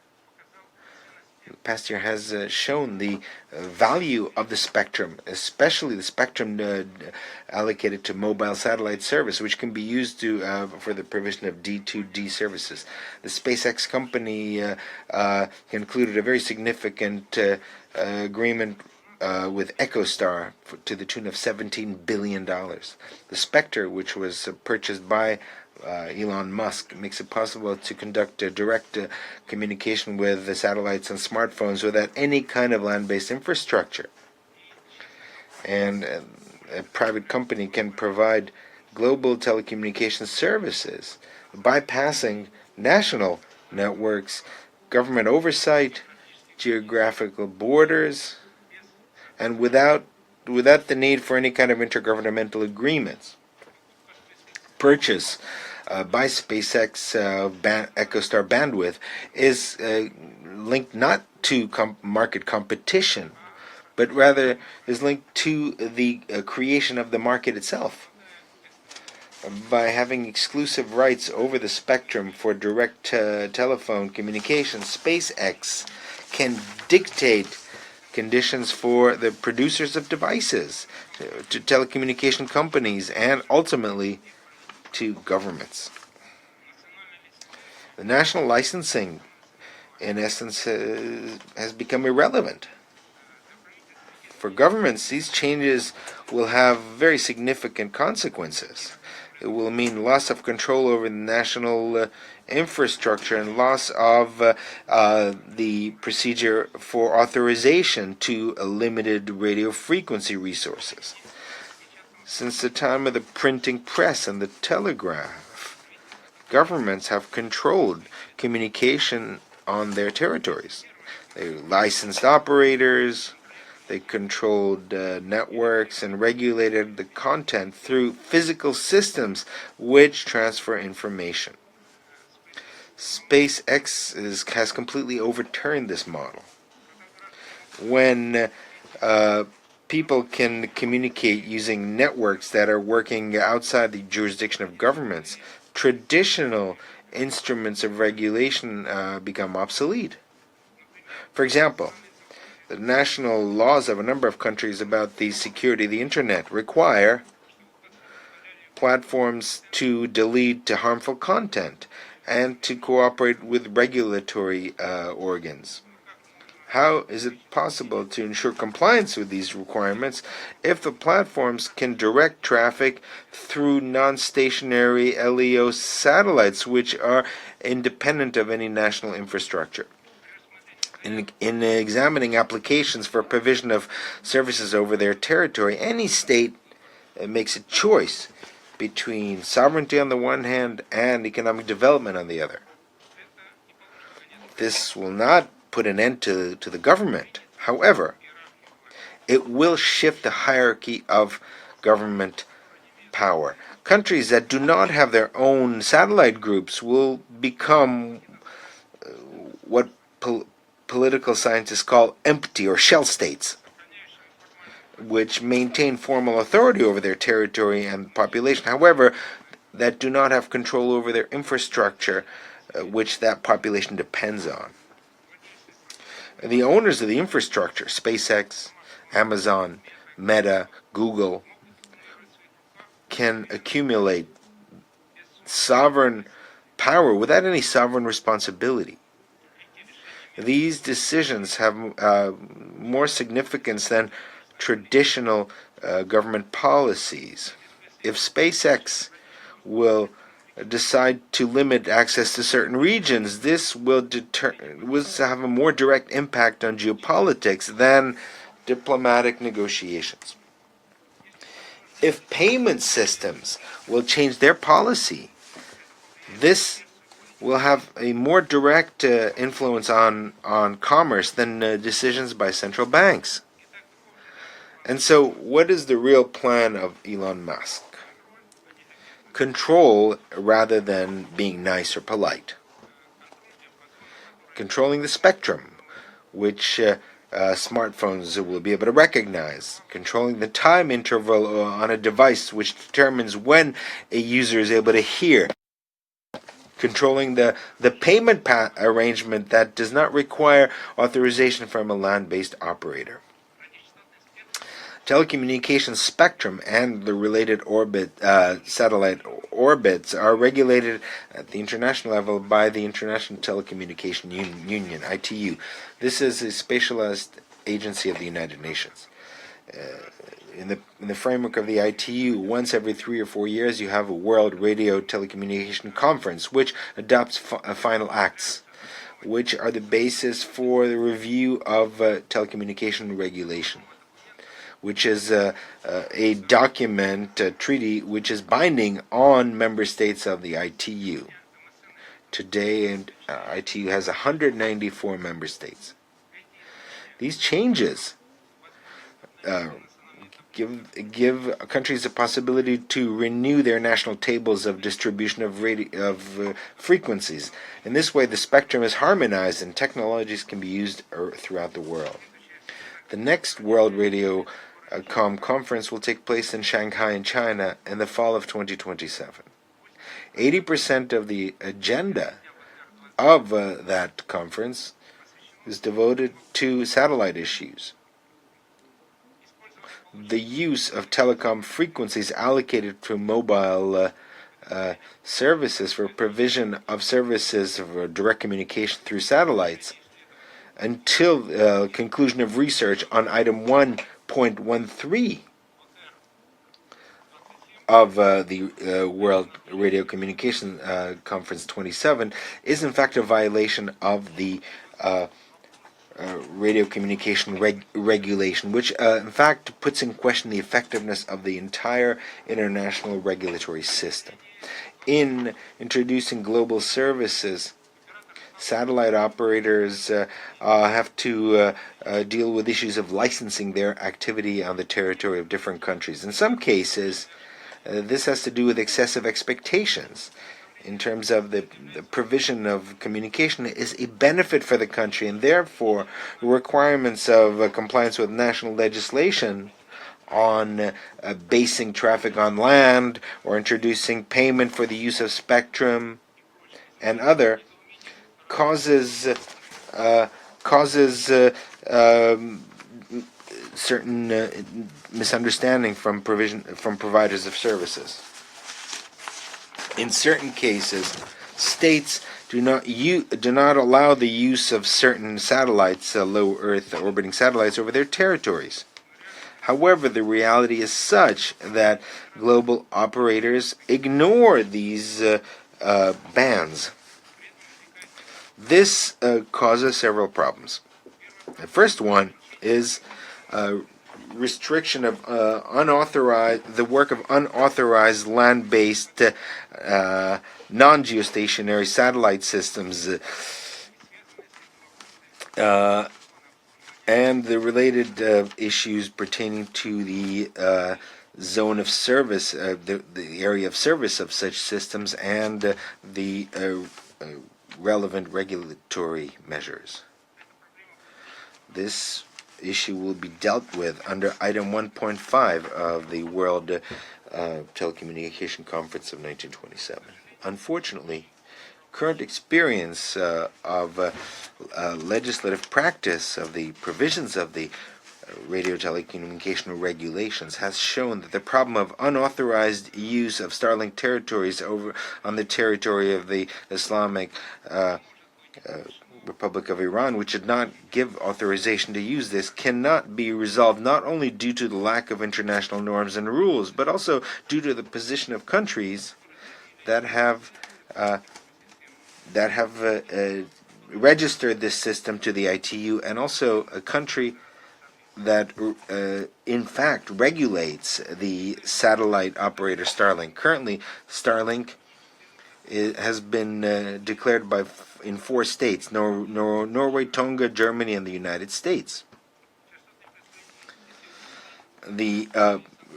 the past year has shown the value of the spectrum, especially the spectrum allocated to mobile satellite service, which can be used for the provision of D2D services. The SpaceX company concluded a very significant agreement with EchoStar to the tune of $17 billion. The Spectre, which was purchased by Elon Musk, makes it possible to conduct direct communication with the satellites and smartphones without any kind of land-based infrastructure. And a private company can provide global telecommunications services, bypassing national networks, government oversight, geographical borders, and without the need for any kind of intergovernmental agreements. Purchase by SpaceX EchoStar bandwidth is linked not to market competition, but rather is linked to the creation of the market itself. By having exclusive rights over the spectrum for direct telephone communication, SpaceX can dictate conditions for the producers of devices, to telecommunication companies, and ultimately to governments. The national licensing, in essence, has become irrelevant. For governments, these changes will have very significant consequences. It will mean loss of control over the national infrastructure and loss of the procedure for authorization to limited radio frequency resources. Since the time of the printing press and the telegraph, governments have controlled communication on their territories. They licensed operators, they controlled networks and regulated the content through physical systems which transfer information. SpaceX has completely overturned this model. When people can communicate using networks that are working outside the jurisdiction of governments, traditional instruments of regulation become obsolete. For example, the national laws of a number of countries about the security of the Internet require platforms to delete harmful content and to cooperate with regulatory organs. How is it possible to ensure compliance with these requirements if the platforms can direct traffic through non-stationary LEO satellites which are independent of any national infrastructure? In examining applications for provision of services over their territory, any state makes a choice between sovereignty on the one hand and economic development on the other. This will not put an end to the government. However, it will shift the hierarchy of government power. Countries that do not have their own satellite groups will become what political scientists call empty or shell states, which maintain formal authority over their territory and population, however, that do not have control over their infrastructure, which that population depends on. The owners of the infrastructure, SpaceX, Amazon, Meta, Google, can accumulate sovereign power without any sovereign responsibility. These decisions have more significance than traditional government policies. If SpaceX will decide to limit access to certain regions, this will have a more direct impact on geopolitics than diplomatic negotiations. If payment systems will change their policy, this will have a more direct influence on commerce than decisions by central banks. And so, what is the real plan of Elon Musk? Control rather than being nice or polite. Controlling the spectrum, which smartphones will be able to recognize. Controlling the time interval on a device, which determines when a user is able to hear controlling the payment arrangement that does not require authorization from a land-based operator. Telecommunications spectrum and the related satellite orbits are regulated at the international level by the International Telecommunication Union, ITU. This is a specialized agency of the United Nations. In the framework of the ITU, once every 3 or 4 years, you have a World Radio Telecommunication Conference, which adopts final acts, which are the basis for the review of telecommunication regulation, which is a document, a treaty, which is binding on member states of the ITU. Today, ITU has 194 member states. These changes give countries a possibility to renew their national tables of distribution of frequencies. In this way, the spectrum is harmonized and technologies can be used throughout the world. The next World Radio conference will take place in Shanghai in China in the fall of 2027. 80% of the agenda of that conference is devoted to satellite issues. The use of telecom frequencies allocated to mobile services for provision of services for direct communication through satellites until conclusion of research on item 1.13 of the World Radio Communication Conference 27 is in fact a violation of the radio communication regulation, which in fact puts in question the effectiveness of the entire international regulatory system. In introducing global services, satellite operators have to deal with issues of licensing their activity on the territory of different countries. In some cases, this has to do with excessive expectations. In terms of the provision of communication is a benefit for the country, and therefore requirements of compliance with national legislation on basing traffic on land or introducing payment for the use of spectrum and other causes certain misunderstanding from providers of services. In certain cases, states do not allow the use of certain satellites, low Earth orbiting satellites, over their territories. However, the reality is such that global operators ignore these bans. This causes several problems. The first one is restriction of the work of unauthorized land-based non-geostationary satellite systems and the related issues pertaining to the zone of service, the area of service of such systems, and the relevant regulatory measures. This issue will be dealt with under item 1.5 of the World Telecommunication Conference of 1927. Unfortunately, current experience of legislative practice of the provisions of the radio telecommunication regulations has shown that the problem of unauthorized use of Starlink territories on the territory of the Islamic Republic of Iran, which did not give authorization to use this, cannot be resolved not only due to the lack of international norms and rules, but also due to the position of countries that have registered this system to the ITU, and also a country that in fact regulates the satellite operator Starlink. Currently, Starlink has been declared in 4 states: Norway, Tonga, Germany, and the United States. The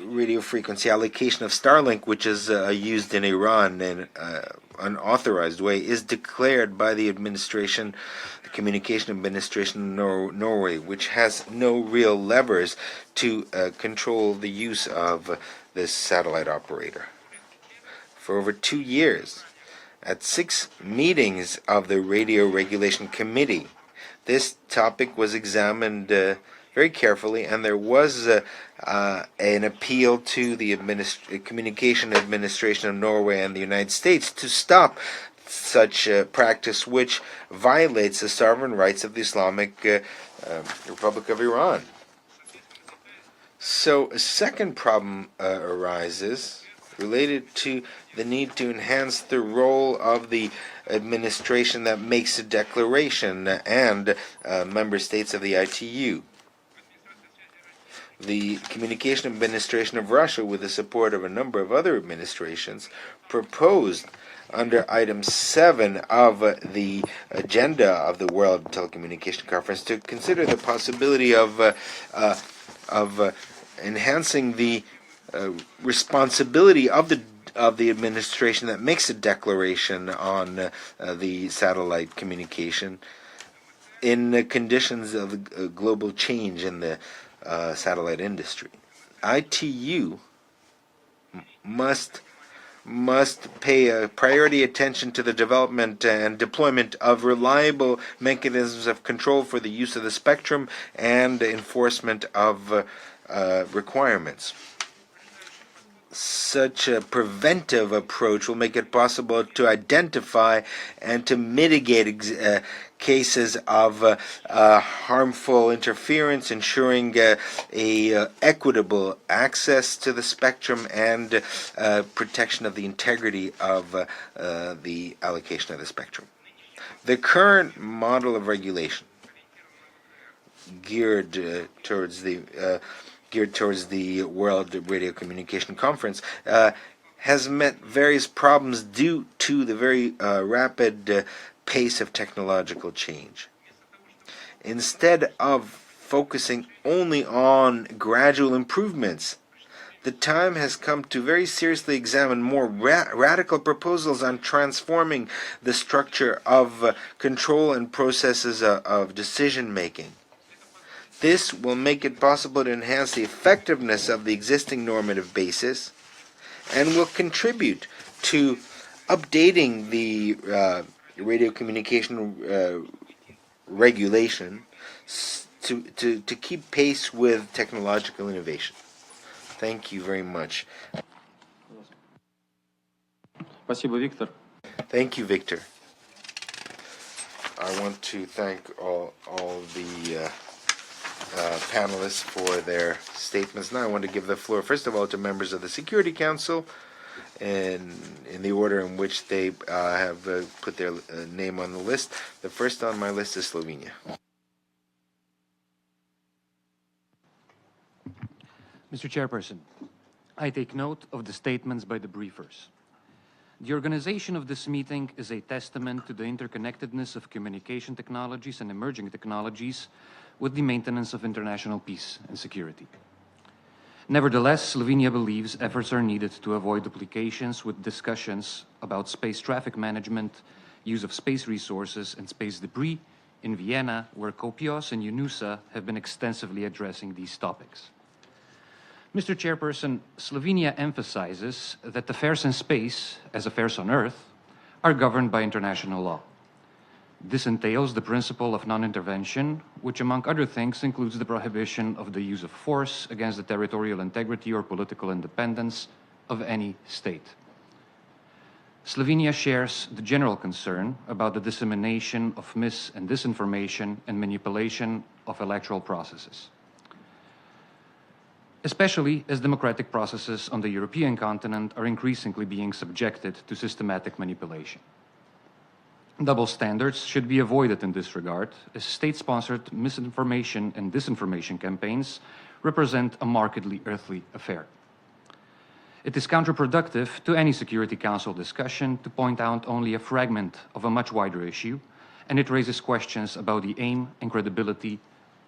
radio frequency allocation of Starlink, which is used in Iran in an unauthorized way, is declared by the Communication Administration in Norway, which has no real levers to control the use of this satellite operator. For over 2 years, at 6 meetings of the Radio Regulation Committee. This topic was examined very carefully, and there was an appeal to the Communication Administration of Norway and the United States to stop such practice which violates the sovereign rights of the Islamic Republic of Iran. So a second problem arises related to the need to enhance the role of the administration that makes a declaration and member states of the ITU. The Communication Administration of Russia, with the support of a number of other administrations, proposed under item 7 of the agenda of the World Telecommunication Conference to consider the possibility of enhancing the responsibility of the administration that makes a declaration on the satellite communication in conditions of global change in the satellite industry. ITU must pay a priority attention to the development and deployment of reliable mechanisms of control for the use of the spectrum and enforcement of requirements. Such a preventive approach will make it possible to identify and to mitigate cases of harmful interference, ensuring equitable access to the spectrum and protection of the integrity of the allocation of the spectrum. The current model of regulation geared towards the World Radio Communication Conference has met various problems due to the very rapid pace of technological change. Instead of focusing only on gradual improvements, the time has come to very seriously examine more radical proposals on transforming the structure of control and processes of decision-making. This will make it possible to enhance the effectiveness of the existing normative basis and will contribute to updating the radio communication regulation to keep pace with technological innovation. Thank you very much. Спасибо, Виктор. Thank you, Victor. I want to thank all the panelists for their statements. Now I want to give the floor, first of all, to members of the Security Council, in the order in which they have put their name on the list. The first on my list is Slovenia. Mr. Chairperson, I take note of the statements by the briefers. The organization of this meeting is a testament to the interconnectedness of communication technologies and emerging technologies with the maintenance of international peace and security. Nevertheless, Slovenia believes efforts are needed to avoid duplications with discussions about space traffic management, use of space resources, and space debris in Vienna, where Kopios and UNUSA have been extensively addressing these topics. Mr. Chairperson, Slovenia emphasizes that affairs in space, as affairs on Earth, are governed by international law. This entails the principle of non-intervention, which among other things includes the prohibition of the use of force against the territorial integrity or political independence of any state. Slovenia shares the general concern about the dissemination of mis- and disinformation and manipulation of electoral processes, especially as democratic processes on the European continent are increasingly being subjected to systematic manipulation. Double standards should be avoided in this regard, as state-sponsored misinformation and disinformation campaigns represent a markedly earthly affair. It is counterproductive to any Security Council discussion to point out only a fragment of a much wider issue, and it raises questions about the aim and credibility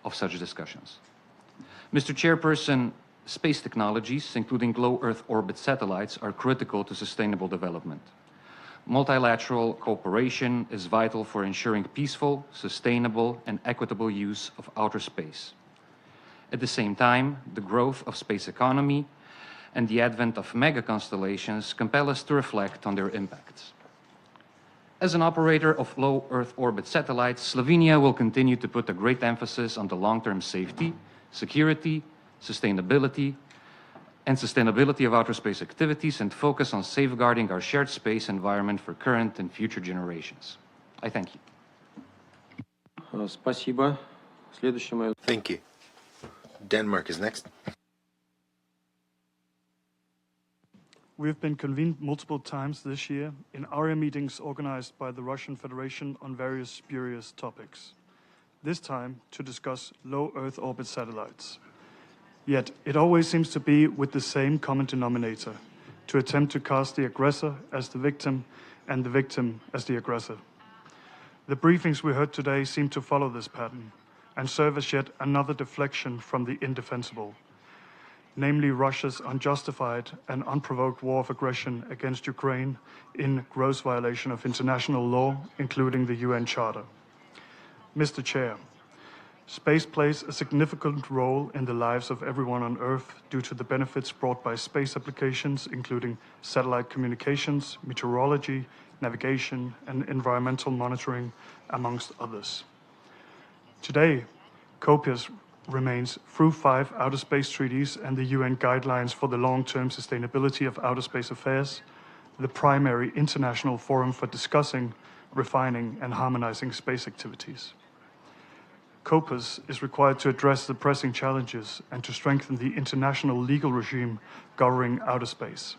of such discussions. Mr. Chairperson, space technologies, including low Earth orbit satellites, are critical to sustainable development. Multilateral cooperation is vital for ensuring peaceful, sustainable, and equitable use of outer space. At the same time, the growth of space economy and the advent of mega constellations compel us to reflect on their impacts. As an operator of low Earth orbit satellites, Slovenia will continue to put a great emphasis on the long-term safety, security, sustainability of outer space activities and focus on safeguarding our shared space environment for current and future generations. I thank you. Спасибо. Следующий мой... Thank you. Denmark is next. We have been convened multiple times this year in Arria meetings organized by the Russian Federation on various spurious topics, this time to discuss low Earth orbit satellites. Yet it always seems to be with the same common denominator, to attempt to cast the aggressor as the victim and the victim as the aggressor. The briefings we heard today seem to follow this pattern and serve as yet another deflection from the indefensible, namely Russia's unjustified and unprovoked war of aggression against Ukraine in gross violation of international law, including the UN Charter. Mr. Chair, space plays a significant role in the lives of everyone on Earth due to the benefits brought by space applications, including satellite communications, meteorology, navigation, and environmental monitoring, amongst others. Today, COPIAS remains, through 5 outer space treaties and the UN guidelines for the long-term sustainability of outer space affairs, the primary international forum for discussing, refining, and harmonizing space activities. COPIAS is required to address the pressing challenges and to strengthen the international legal regime governing outer space.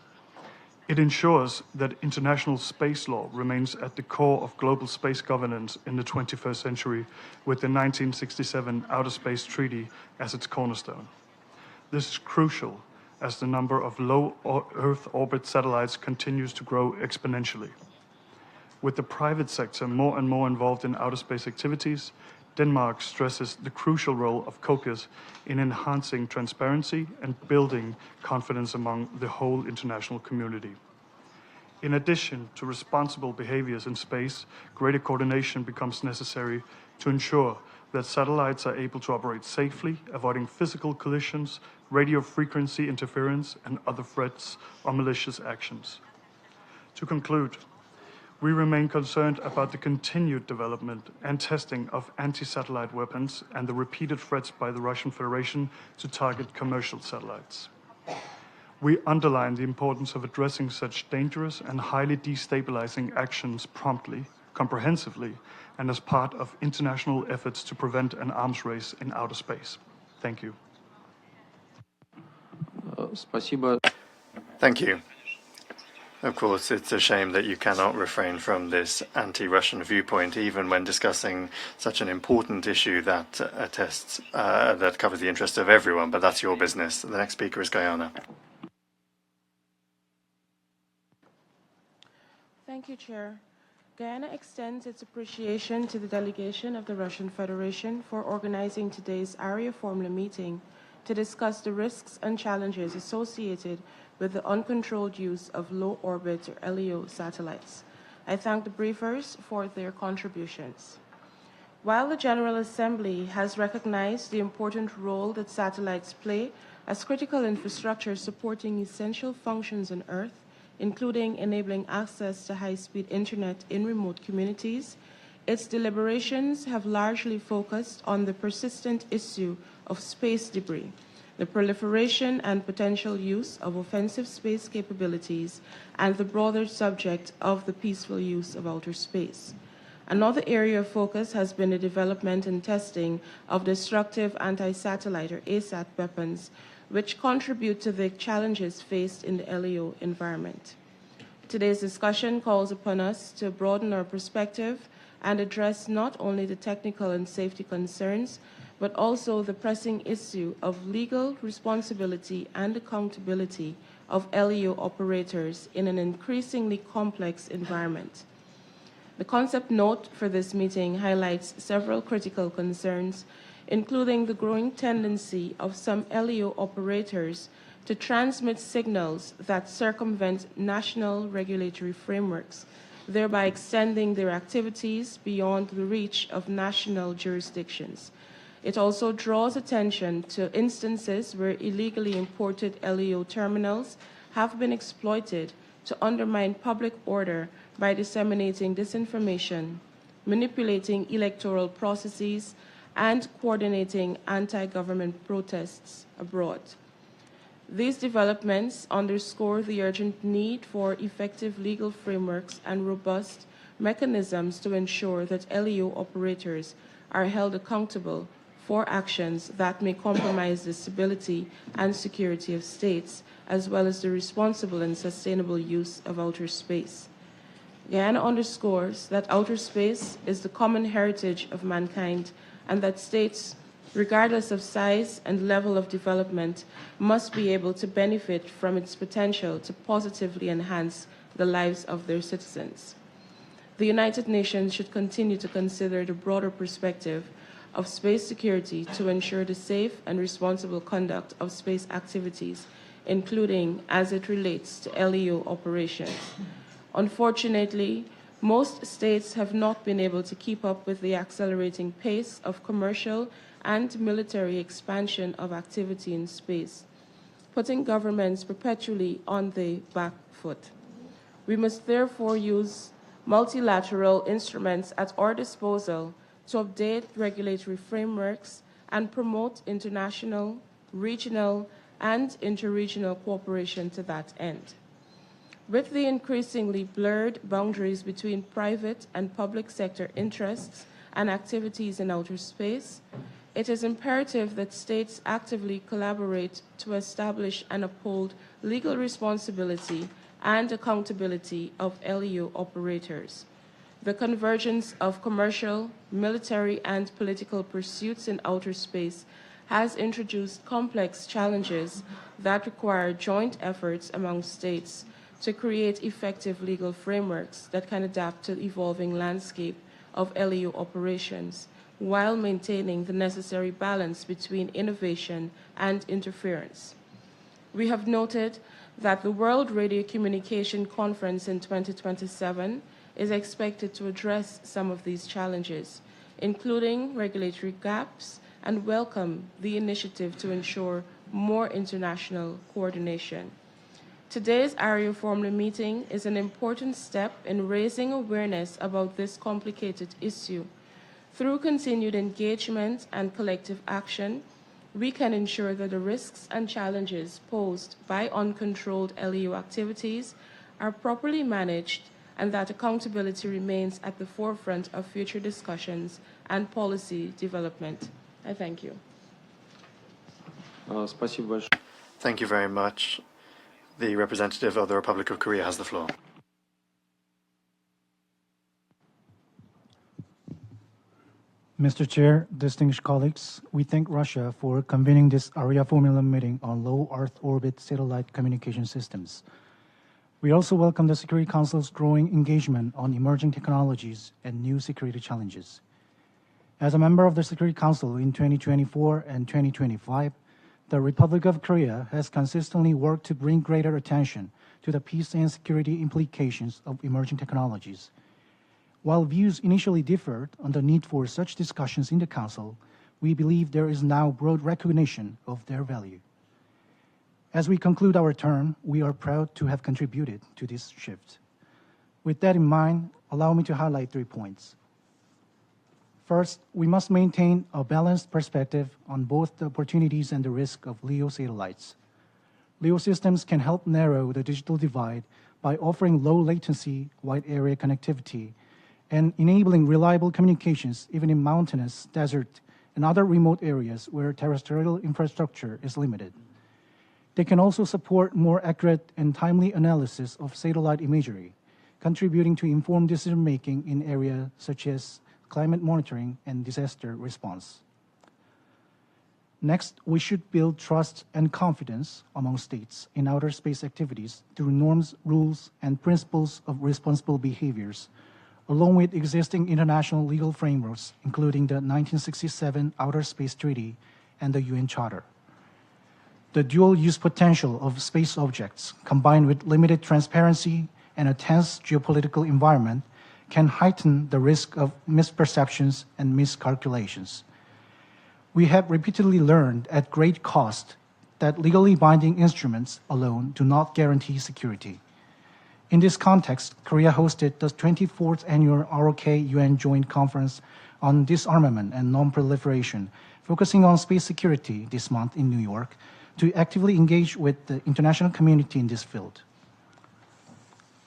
It ensures that international space law remains at the core of global space governance in the 21st century with the 1967 Outer Space Treaty as its cornerstone. This is crucial as the number of low Earth orbit satellites continues to grow exponentially. With the private sector more and more involved in outer space activities, Denmark stresses the crucial role of COPIAS in enhancing transparency and building confidence among the whole international community. In addition to responsible behaviors in space, greater coordination becomes necessary to ensure that satellites are able to operate safely, avoiding physical collisions, radio frequency interference, and other threats or malicious actions. To conclude, we remain concerned about the continued development and testing of anti-satellite weapons and the repeated threats by the Russian Federation to target commercial satellites. We underline the importance of addressing such dangerous and highly destabilizing actions promptly, comprehensively, and as part of international efforts to prevent an arms race in outer space. Thank you. Спасибо. Thank you. Of course, it's a shame that you cannot refrain from this anti-Russian viewpoint, even when discussing such an important issue that that covers the interests of everyone, but that's your business. The next speaker is Guyana. Thank you, Chair. Guyana extends its appreciation to the delegation of the Russian Federation for organizing today's Arria-Formula meeting to discuss the risks and challenges associated with the uncontrolled use of low-orbit or LEO satellites. I thank the briefers for their contributions. While the General Assembly has recognized the important role that satellites play as critical infrastructure supporting essential functions on Earth, including enabling access to high-speed internet in remote communities, its deliberations have largely focused on the persistent issue of space debris, the proliferation and potential use of offensive space capabilities, and the broader subject of the peaceful use of outer space. Another area of focus has been the development and testing of destructive anti-satellite or ASAT weapons, which contribute to the challenges faced in the LEO environment. Today's discussion calls upon us to broaden our perspective and address not only the technical and safety concerns, but also the pressing issue of legal responsibility and accountability of LEO operators in an increasingly complex environment. The concept note for this meeting highlights several critical concerns, including the growing tendency of some LEO operators to transmit signals that circumvent national regulatory frameworks, thereby extending their activities beyond the reach of national jurisdictions. It also draws attention to instances where illegally imported LEO terminals have been exploited to undermine public order by disseminating disinformation, manipulating electoral processes, and coordinating anti-government protests abroad. These developments underscore the urgent need for effective legal frameworks and robust mechanisms to ensure that LEO operators are held accountable for actions that may compromise the stability and security of states, as well as the responsible and sustainable use of outer space. Guyana underscores that outer space is the common heritage of mankind and that states, regardless of size and level of development, must be able to benefit from its potential to positively enhance the lives of their citizens. The United Nations should continue to consider the broader perspective of space security to ensure the safe and responsible conduct of space activities, including as it relates to LEO operations. Unfortunately, most states have not been able to keep up with the accelerating pace of commercial and military expansion of activity in space, putting governments perpetually on the back foot. We must therefore use multilateral instruments at our disposal to update regulatory frameworks and promote international, regional, and interregional cooperation to that end. With the increasingly blurred boundaries between private and public sector interests and activities in outer space, it is imperative that states actively collaborate to establish and uphold legal responsibility and accountability of LEO operators. The convergence of commercial, military, and political pursuits in outer space has introduced complex challenges that require joint efforts among states to create effective legal frameworks that can adapt to the evolving landscape of LEO operations while maintaining the necessary balance between innovation and interference. We have noted that the World Radio Communication Conference in 2027 is expected to address some of these challenges, including regulatory gaps, and welcome the initiative to ensure more international coordination. Today's Arria-Formula meeting is an important step in raising awareness about this complicated issue. Through continued engagement and collective action, we can ensure that the risks and challenges posed by uncontrolled LEO activities are properly managed and that accountability remains at the forefront of future discussions and policy development. I thank you. Спасибо большое. Thank you very much. The representative of the Republic of Korea has the floor. Mr. Chair, distinguished colleagues, we thank Russia for convening this Arria-Formula meeting on low Earth orbit satellite communication systems. We also welcome the Security Council's growing engagement on emerging technologies and new security challenges. As a member of the Security Council in 2024 and 2025, the Republic of Korea has consistently worked to bring greater attention to the peace and security implications of emerging technologies. While views initially differed on the need for such discussions in the Council, we believe there is now broad recognition of their value. As we conclude our term, we are proud to have contributed to this shift. With that in mind, allow me to highlight 3 points. First, we must maintain a balanced perspective on both the opportunities and the risk of LEO satellites. LEO systems can help narrow the digital divide by offering low latency, wide area connectivity, and enabling reliable communications even in mountainous, desert, and other remote areas where terrestrial infrastructure is limited. They can also support more accurate and timely analysis of satellite imagery, contributing to informed decision-making in areas such as climate monitoring and disaster response. Next, we should build trust and confidence among states in outer space activities through norms, rules, and principles of responsible behaviors, along with existing international legal frameworks, including the 1967 Outer Space Treaty and the UN Charter. The dual-use potential of space objects, combined with limited transparency and a tense geopolitical environment, can heighten the risk of misperceptions and miscalculations. We have repeatedly learned at great cost that legally binding instruments alone do not guarantee security. In this context, Korea hosted the 24th annual ROK UN Joint Conference on Disarmament and Non-Proliferation, focusing on space security this month in New York, to actively engage with the international community in this field.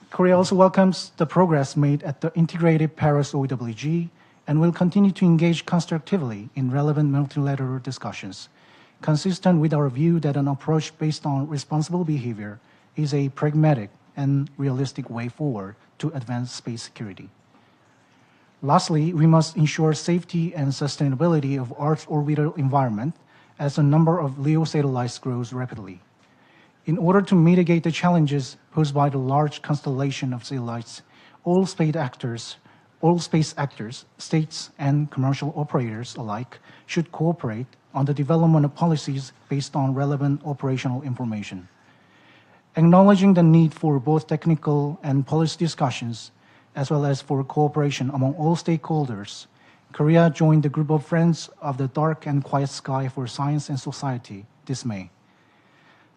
Korea also welcomes the progress made at the Integrated Paris OEWG and will continue to engage constructively in relevant multilateral discussions, consistent with our view that an approach based on responsible behavior is a pragmatic and realistic way forward to advance space security. Lastly, we must ensure safety and sustainability of Earth's orbital environment as the number of LEO satellites grows rapidly. In order to mitigate the challenges posed by the large constellation of satellites, all space actors, states and commercial operators alike, should cooperate on the development of policies based on relevant operational information. Acknowledging the need for both technical and policy discussions, as well as for cooperation among all stakeholders, Korea joined the group of Friends of the Dark and Quiet Sky for Science and Society this May.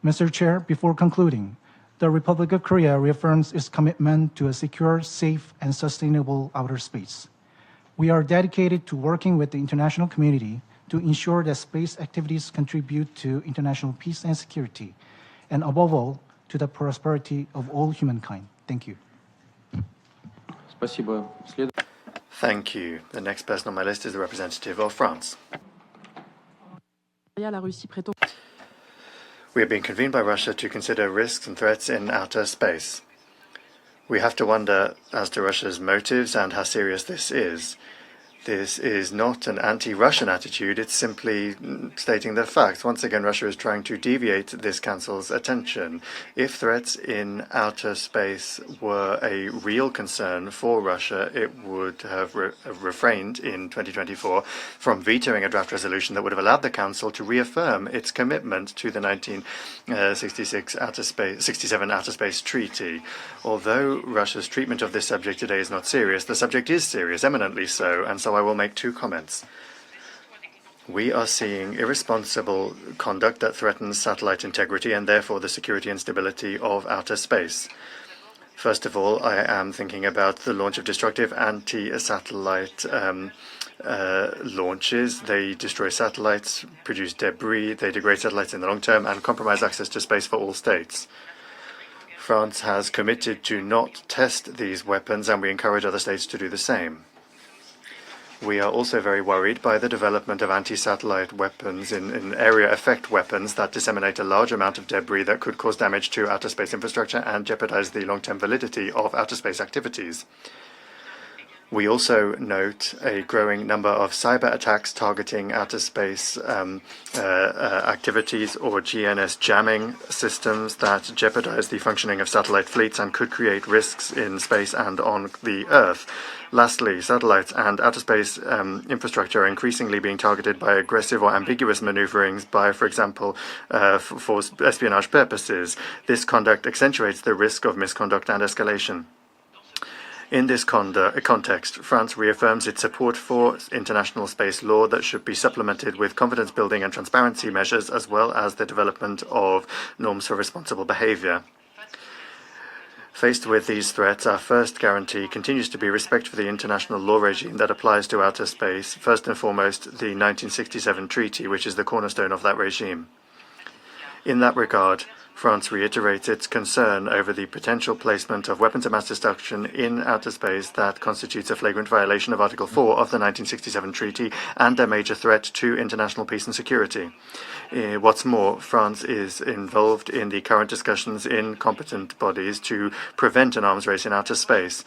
Mr. Chair, before concluding, the Republic of Korea reaffirms its commitment to a secure, safe, and sustainable outer space. We are dedicated to working with the international community to ensure that space activities contribute to international peace and security, and above all, to the prosperity of all humankind. Thank you. Спасибо. Thank you. The next person on my list is the representative of France. We have been convened by Russia to consider risks and threats in outer space. We have to wonder as to Russia's motives and how serious this is. This is not an anti-Russian attitude, it's simply stating the facts. Once again, Russia is trying to deviate this Council's attention. If threats in outer space were a real concern for Russia, it would have refrained in 2024 from vetoing a draft resolution that would have allowed the Council to reaffirm its commitment to the 1967 Outer Space Treaty. Although Russia's treatment of this subject today is not serious, the subject is serious, eminently so, and so I will make two comments. We are seeing irresponsible conduct that threatens satellite integrity and therefore the security and stability of outer space. First of all, I am thinking about the launch of destructive anti-satellite launches. They destroy satellites, produce debris, they degrade satellites in the long term, and compromise access to space for all states. France has committed to not test these weapons, and we encourage other states to do the same. We are also very worried by the development of anti-satellite weapons in area effect weapons that disseminate a large amount of debris that could cause damage to outer space infrastructure and jeopardize the long-term validity of outer space activities. We also note a growing number of cyber attacks targeting outer space activities or GNS jamming systems that jeopardize the functioning of satellite fleets and could create risks in space and on the Earth. Lastly, satellites and outer space infrastructure are increasingly being targeted by aggressive or ambiguous maneuverings by, for example, for espionage purposes. This conduct accentuates the risk of misconduct and escalation. In this context, France reaffirms its support for international space law that should be supplemented with confidence-building and transparency measures, as well as the development of norms for responsible behavior. Faced with these threats, our first guarantee continues to be respect for the international law regime that applies to outer space, first and foremost the 1967 treaty, which is the cornerstone of that regime. In that regard, France reiterates its concern over the potential placement of weapons of mass destruction in outer space that constitutes a flagrant violation of Article 4 of the 1967 treaty and a major threat to international peace and security. What's more, France is involved in the current discussions in competent bodies to prevent an arms race in outer space.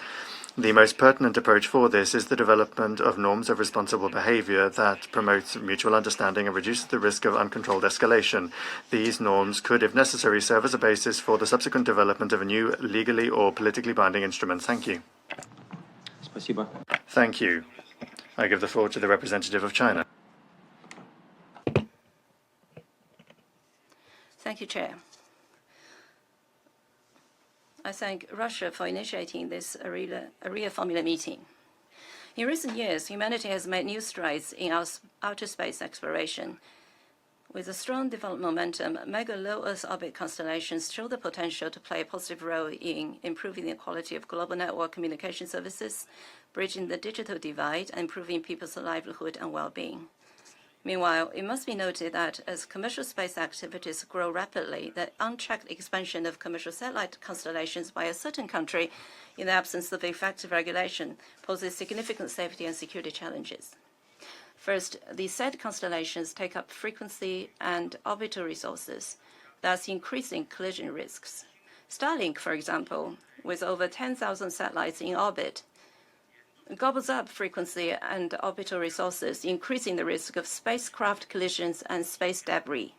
The most pertinent approach for this is the development of norms of responsible behavior that promotes mutual understanding and reduces the risk of uncontrolled escalation. These norms could, if necessary, serve as a basis for the subsequent development of a new legally or politically binding instrument. Thank you. Спасибо. Thank you. I give the floor to the representative of China. Thank you, Chair. I thank Russia for initiating this Arria-Formula meeting. In recent years, humanity has made new strides in our outer space exploration. With a strong development momentum, mega low Earth orbit constellations show the potential to play a positive role in improving the quality of global network communication services, bridging the digital divide, and improving people's livelihood and well-being. Meanwhile, it must be noted that as commercial space activities grow rapidly, the unchecked expansion of commercial satellite constellations by a certain country in the absence of effective regulation poses significant safety and security challenges. First, these said constellations take up frequency and orbital resources, thus increasing collision risks. Starlink, for example, with over 10,000 satellites in orbit, gobbles up frequency and orbital resources, increasing the risk of spacecraft collisions and space debris.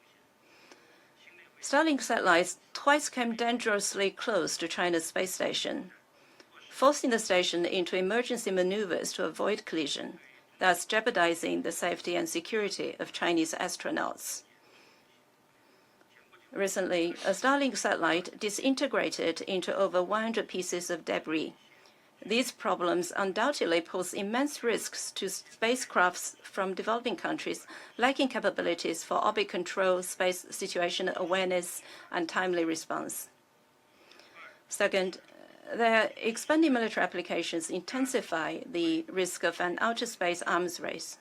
Starlink satellites twice came dangerously close to China's space station, forcing the station into emergency maneuvers to avoid collision, thus jeopardizing the safety and security of Chinese astronauts. Recently, a Starlink satellite disintegrated into over 100 pieces of debris. These problems undoubtedly pose immense risks to spacecrafts from developing countries lacking capabilities for orbit control, space situation awareness, and timely response. Second, their expanding military applications intensify the risk of an outer space arms race.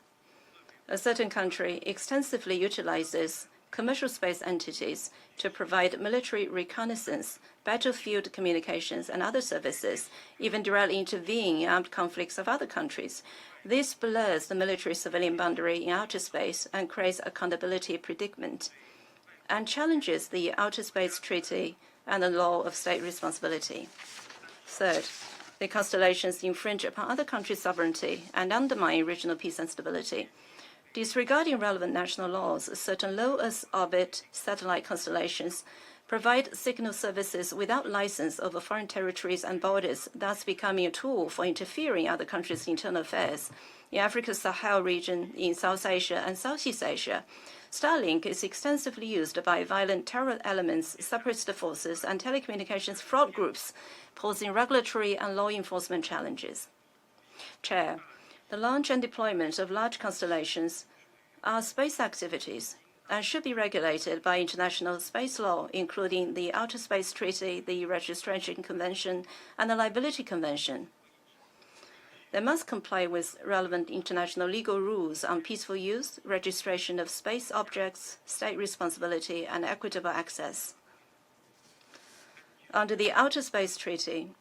A certain country extensively utilizes commercial space entities to provide military reconnaissance, battlefield communications, and other services, even directly intervene in armed conflicts of other countries. This blurs the military-civilian boundary in outer space and creates accountability predicament, and challenges the Outer Space Treaty and the law of state responsibility. Third, the constellations infringe upon other countries' sovereignty and undermine regional peace and stability. Disregarding relevant national laws, certain low Earth orbit satellite constellations provide signal services without license over foreign territories and borders, thus becoming a tool for interfering in other countries' internal affairs. In Africa's Sahel region, in South Asia and Southeast Asia, Starlink is extensively used by violent terror elements, separatist forces, and telecommunications fraud groups, posing regulatory and law enforcement challenges. Chair, the launch and deployment of large constellations are space activities and should be regulated by international space law, including the Outer Space Treaty, the Registration Convention, and the Liability Convention. They must comply with relevant international legal rules on peaceful use, registration of space objects, state responsibility, and equitable access. Under the Outer Space Treaty,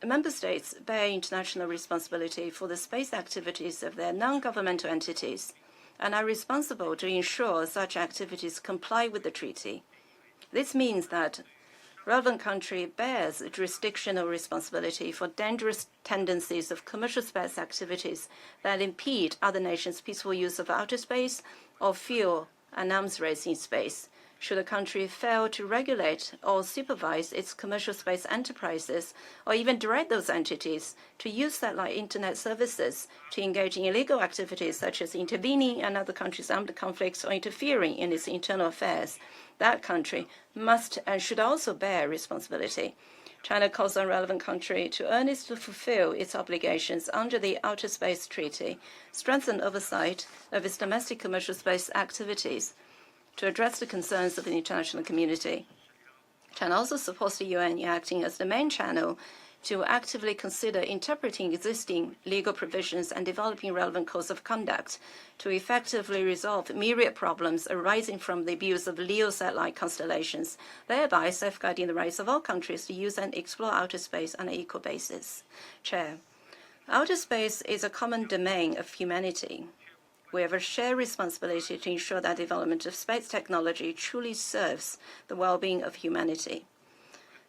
Member States bear international responsibility for the space activities of their non-governmental entities and are responsible to ensure such activities comply with the treaty. This means that relevant country bears jurisdictional responsibility for dangerous tendencies of commercial space activities that impede other nations' peaceful use of outer space or fuel an arms race in space. Should a country fail to regulate or supervise its commercial space enterprises, or even direct those entities to use satellite internet services to engage in illegal activities such as intervening in other countries' armed conflicts or interfering in its internal affairs, that country must and should also bear responsibility. China calls on relevant country to earnestly fulfill its obligations under the Outer Space Treaty, strengthen oversight of its domestic commercial space activities, to address the concerns of the international community. China also supports the UN in acting as the main channel to actively consider interpreting existing legal provisions and developing relevant codes of conduct to effectively resolve myriad problems arising from the abuse of LEO satellite constellations, thereby safeguarding the rights of all countries to use and explore outer space on an equal basis. Chair, outer space is a common domain of humanity. We have a shared responsibility to ensure that development of space technology truly serves the well-being of humanity.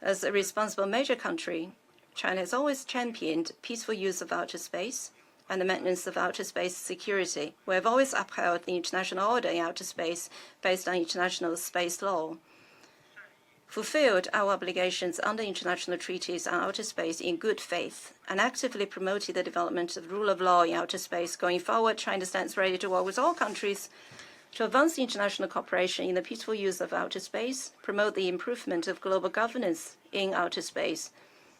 As a responsible major country, China has always championed peaceful use of outer space and the maintenance of outer space security. We have always upheld the international order in outer space based on international space law, fulfilled our obligations under international treaties on outer space in good faith, and actively promoted the development of the rule of law in outer space. Going forward, China stands ready to work with all countries to advance international cooperation in the peaceful use of outer space, promote the improvement of global governance in outer space,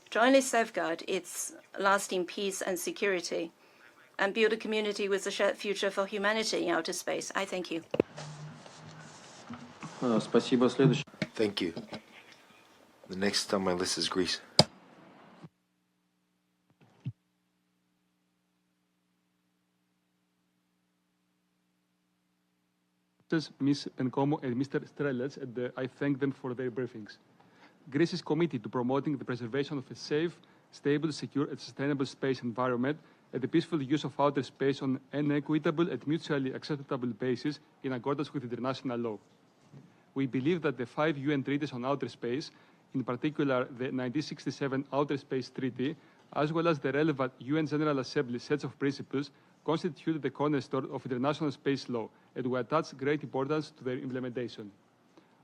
jointly safeguard its lasting peace and security, and build a community with a shared future for humanity in outer space. I thank you. Спасибо. Следующий. Thank you. The next on my list is Greece. Ms. Encomo and Mr. Strelets, and I thank them for their briefings. Greece is committed to promoting the preservation of a safe, stable, secure, and sustainable space environment and the peaceful use of outer space on an equitable and mutually acceptable basis in accordance with international law. We believe that the 5 UN treaties on outer space, in particular the 1967 Outer Space Treaty, as well as the relevant UN General Assembly sets of principles, constitute the cornerstone of international space law, and we attach great importance to their implementation.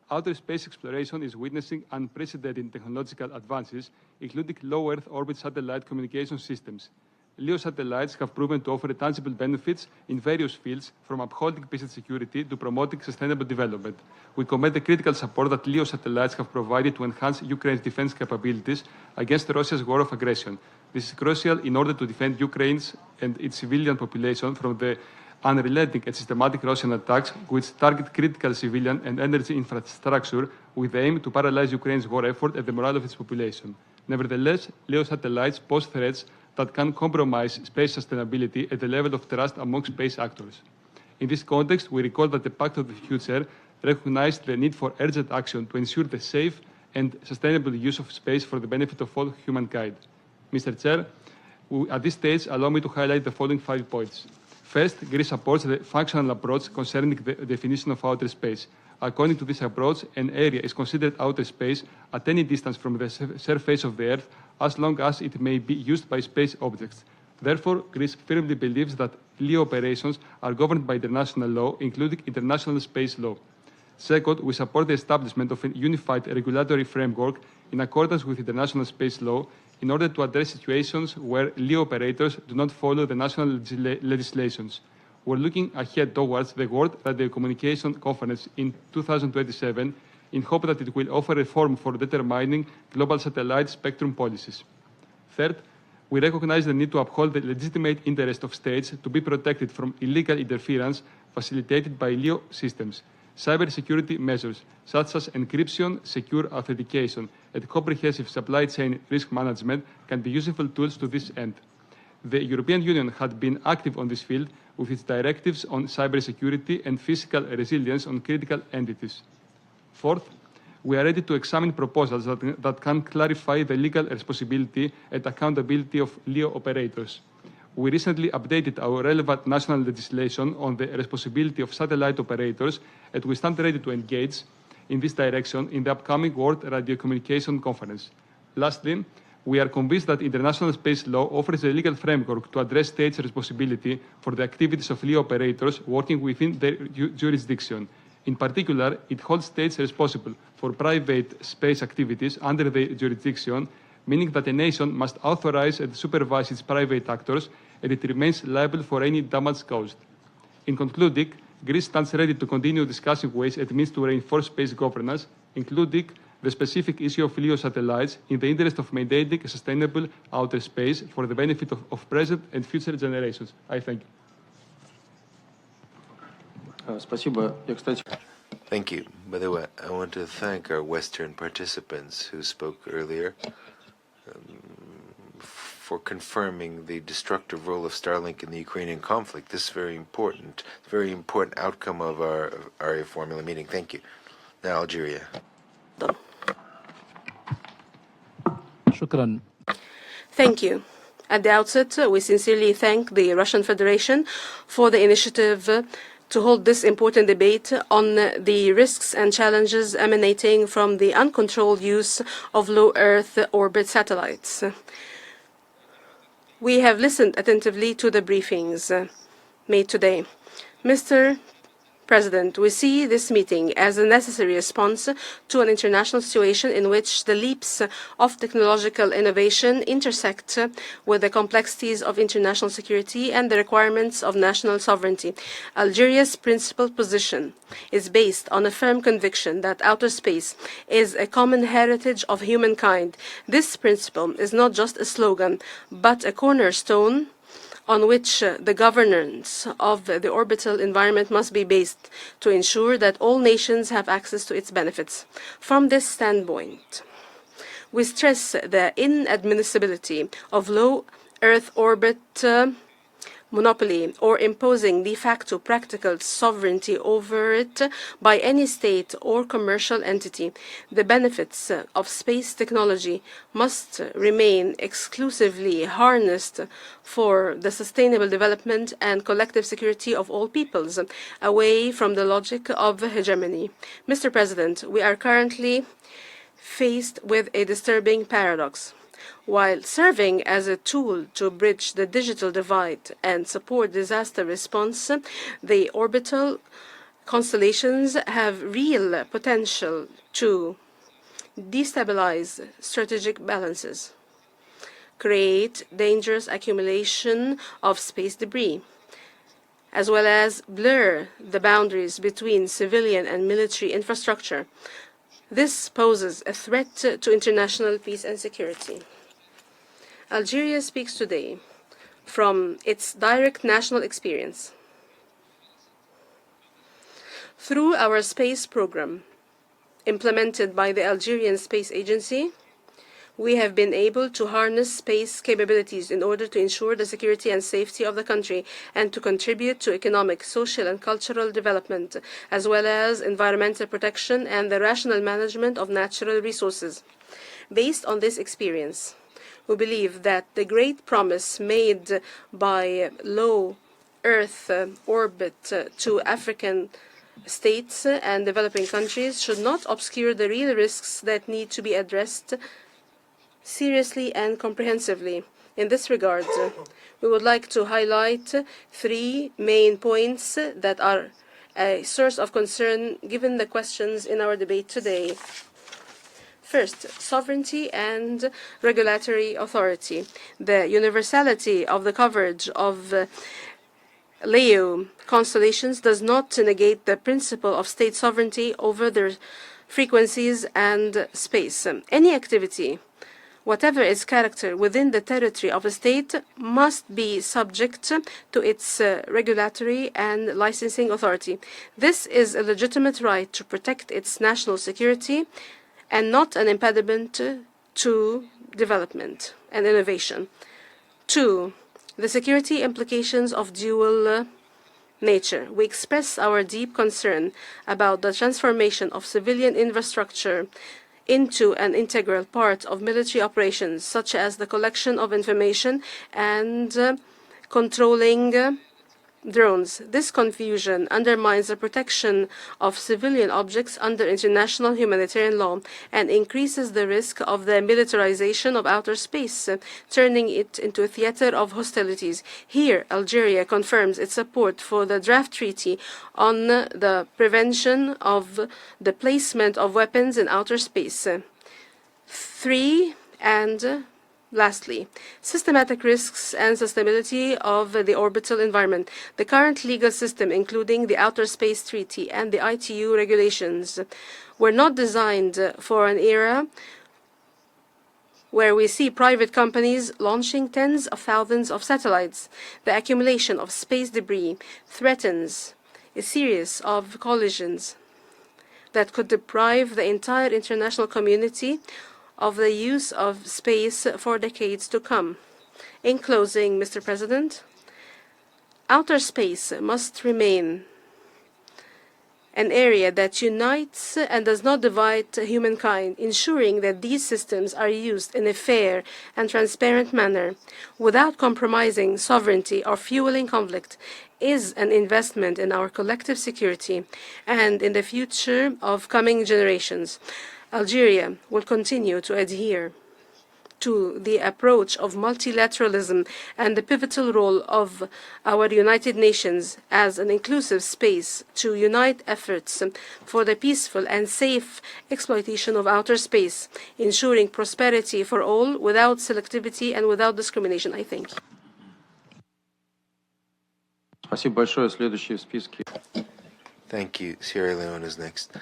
Outer space exploration is witnessing unprecedented technological advances, including low Earth orbit satellite communication systems. LEO satellites have proven to offer tangible benefits in various fields, from upholding peace and security to promoting sustainable development. We commend the critical support that LEO satellites have provided to enhance Ukraine's defense capabilities against Russia's war of aggression. This is crucial in order to defend Ukraine's and its civilian population from the unrelenting and systematic Russian attacks which target critical civilian and energy infrastructure with the aim to paralyze Ukraine's war effort and the morale of its population. Nevertheless, LEO satellites pose threats that can compromise space sustainability at the level of trust among space actors. In this context, we recall that the Pact of the Future recognized the need for urgent action to ensure the safe and sustainable use of space for the benefit of all humankind. Mr. Chair, at this stage, allow me to highlight the following 5 points. First, Greece supports the functional approach concerning the definition of outer space. According to this approach, an area is considered outer space at any distance from the surface of the Earth, as long as it may be used by space objects. Therefore, Greece firmly believes that LEO operations are governed by international law, including international space law. Second, we support the establishment of a unified regulatory framework in accordance with international space law in order to address situations where LEO operators do not follow the national legislations. We're looking ahead towards the World Radio Communication Conference in 2027 in hope that it will offer a forum for determining global satellite spectrum policies. Third, we recognize the need to uphold the legitimate interest of states to be protected from illegal interference facilitated by LEO systems. Cybersecurity measures, such as encryption, secure authentication, and comprehensive supply chain risk management can be useful tools to this end. The European Union had been active on this field with its directives on cybersecurity and physical resilience on critical entities. Fourth, we are ready to examine proposals that can clarify the legal responsibility and accountability of LEO operators. We recently updated our relevant national legislation on the responsibility of satellite operators, and we stand ready to engage in this direction in the upcoming World Radio Communication Conference. Lastly, we are convinced that international space law offers a legal framework to address states' responsibility for the activities of LEO operators working within their jurisdiction. In particular, it holds states responsible for private space activities under their jurisdiction, meaning that a nation must authorize and supervise its private actors, and it remains liable for any damage caused. In concluding, Greece stands ready to continue discussing ways and means to reinforce space governance, including the specific issue of LEO satellites, in the interest of maintaining a sustainable outer space for the benefit of present and future generations. I thank you. Спасибо. Я, кстати... Thank you. By the way, I want to thank our Western participants who spoke earlier for confirming the destructive role of Starlink in the Ukrainian conflict. This is very important outcome of our Arria-Formula meeting. Thank you. Now, Algeria. Thank you. At the outset, we sincerely thank the Russian Federation for the initiative to hold this important debate on the risks and challenges emanating from the uncontrolled use of low Earth orbit satellites. We have listened attentively to the briefings made today. Mr. President, we see this meeting as a necessary response to an international situation in which the leaps of technological innovation intersect with the complexities of international security and the requirements of national sovereignty. Algeria's principal position is based on a firm conviction that outer space is a common heritage of humankind. This principle is not just a slogan, but a cornerstone on which the governance of the orbital environment must be based to ensure that all nations have access to its benefits. From this standpoint, we stress the inadmissibility of low Earth orbit monopoly or imposing de facto practical sovereignty over it by any state or commercial entity. The benefits of space technology must remain exclusively harnessed for the sustainable development and collective security of all peoples, away from the logic of hegemony. Mr. President, we are currently faced with a disturbing paradox. While serving as a tool to bridge the digital divide and support disaster response, the orbital constellations have real potential to destabilize strategic balances, create dangerous accumulation of space debris, as well as blur the boundaries between civilian and military infrastructure. This poses a threat to international peace and security. Algeria speaks today from its direct national experience. Through our space program, implemented by the Algerian Space Agency, we have been able to harness space capabilities in order to ensure the security and safety of the country and to contribute to economic, social, and cultural development, as well as environmental protection and the rational management of natural resources. Based on this experience, we believe that the great promise made by low Earth orbit to African states and developing countries should not obscure the real risks that need to be addressed seriously and comprehensively. In this regard, we would like to highlight three main points that are a source of concern given the questions in our debate today. First, sovereignty and regulatory authority. The universality of the coverage of LEO constellations does not negate the principle of state sovereignty over their frequencies and space. Any activity, whatever its character within the territory of a state, must be subject to its regulatory and licensing authority. This is a legitimate right to protect its national security and not an impediment to development and innovation. Two, the security implications of dual nature. We express our deep concern about the transformation of civilian infrastructure into an integral part of military operations, such as the collection of information and controlling drones. This confusion undermines the protection of civilian objects under international humanitarian law and increases the risk of the militarization of outer space, turning it into a theater of hostilities. Here, Algeria confirms its support for the draft treaty on the prevention of the placement of weapons in outer space. Three, and lastly, systematic risks and sustainability of the orbital environment. The current legal system, including the Outer Space Treaty and the ITU regulations, were not designed for an era where we see private companies launching tens of thousands of satellites. The accumulation of space debris threatens a series of collisions that could deprive the entire international community of the use of space for decades to come. In closing, Mr. President, outer space must remain an area that unites and does not divide humankind, ensuring that these systems are used in a fair and transparent manner without compromising sovereignty or fueling conflict is an investment in our collective security and in the future of coming generations. Algeria will continue to adhere to the approach of multilateralism and the pivotal role of our United Nations as an inclusive space to unite efforts for the peaceful and safe exploitation of outer space, ensuring prosperity for all without selectivity and without discrimination. I thank you. Спасибо большое. Следующий в списке. Thank you. Sierra Leone is next.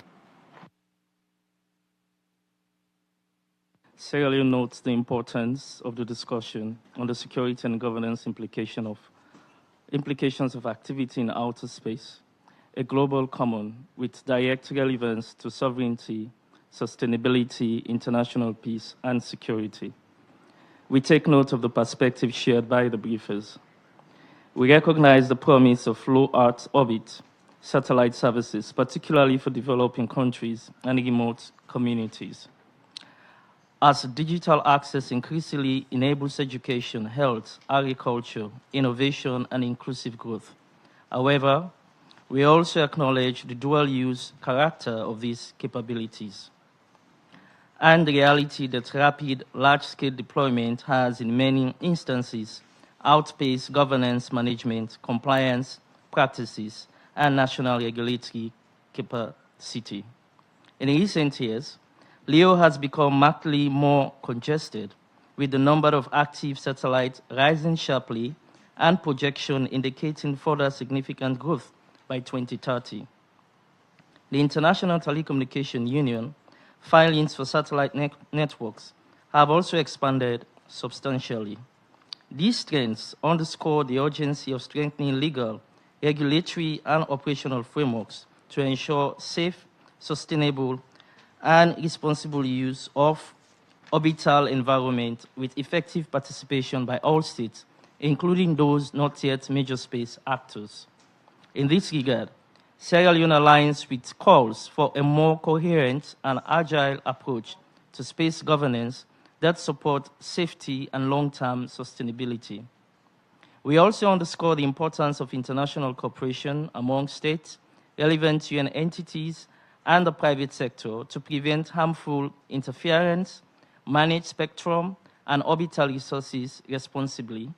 Sierra Leone notes the importance of the discussion on the security and governance implications of activity in outer space, a global common with direct relevance to sovereignty, sustainability, international peace, and security. We take note of the perspective shared by the briefers. We recognize the promise of low Earth orbit satellite services, particularly for developing countries and remote communities. As digital access increasingly enables education, health, agriculture, innovation, and inclusive growth. However, we also acknowledge the dual-use character of these capabilities and the reality that rapid, large-scale deployment has, in many instances, outpaced governance management, compliance practices, and national regulatory capacity. In recent years, LEO has become markedly more congested, with the number of active satellites rising sharply and projection indicating further significant growth by 2030. The International Telecommunication Union filings for satellite networks have also expanded substantially. These trends underscore the urgency of strengthening legal, regulatory, and operational frameworks to ensure safe, sustainable, and responsible use of orbital environment with effective participation by all states, including those not yet major space actors. In this regard, Sierra Leone aligns with calls for a more coherent and agile approach to space governance that support safety and long-term sustainability. We also underscore the importance of international cooperation among states, relevant UN entities, and the private sector to prevent harmful interference, manage spectrum and orbital resources responsibly,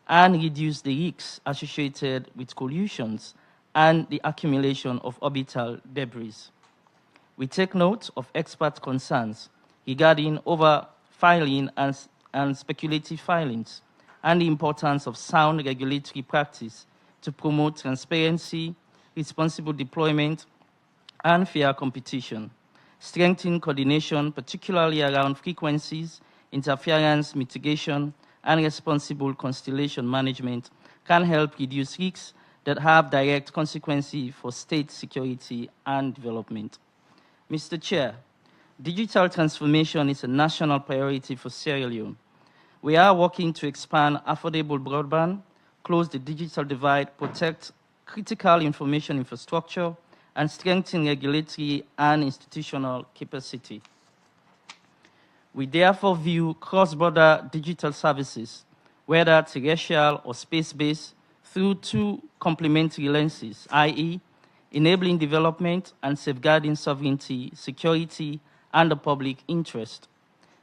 and reduce the risks associated with collisions and the accumulation of orbital debris. We take note of expert concerns regarding overfiling and speculative filings and the importance of sound regulatory practice to promote transparency, responsible deployment, and fair competition. Strengthen coordination, particularly around frequencies, interference mitigation, and responsible constellation management, can help reduce risks that have direct consequences for state security and development. Mr. Chair, digital transformation is a national priority for Sierra Leone. We are working to expand affordable broadband, close the digital divide, protect critical information infrastructure, and strengthen regulatory and institutional capacity. We therefore view cross-border digital services, whether terrestrial or space-based, through two complementary lenses, i.e., enabling development and safeguarding sovereignty, security, and the public interest.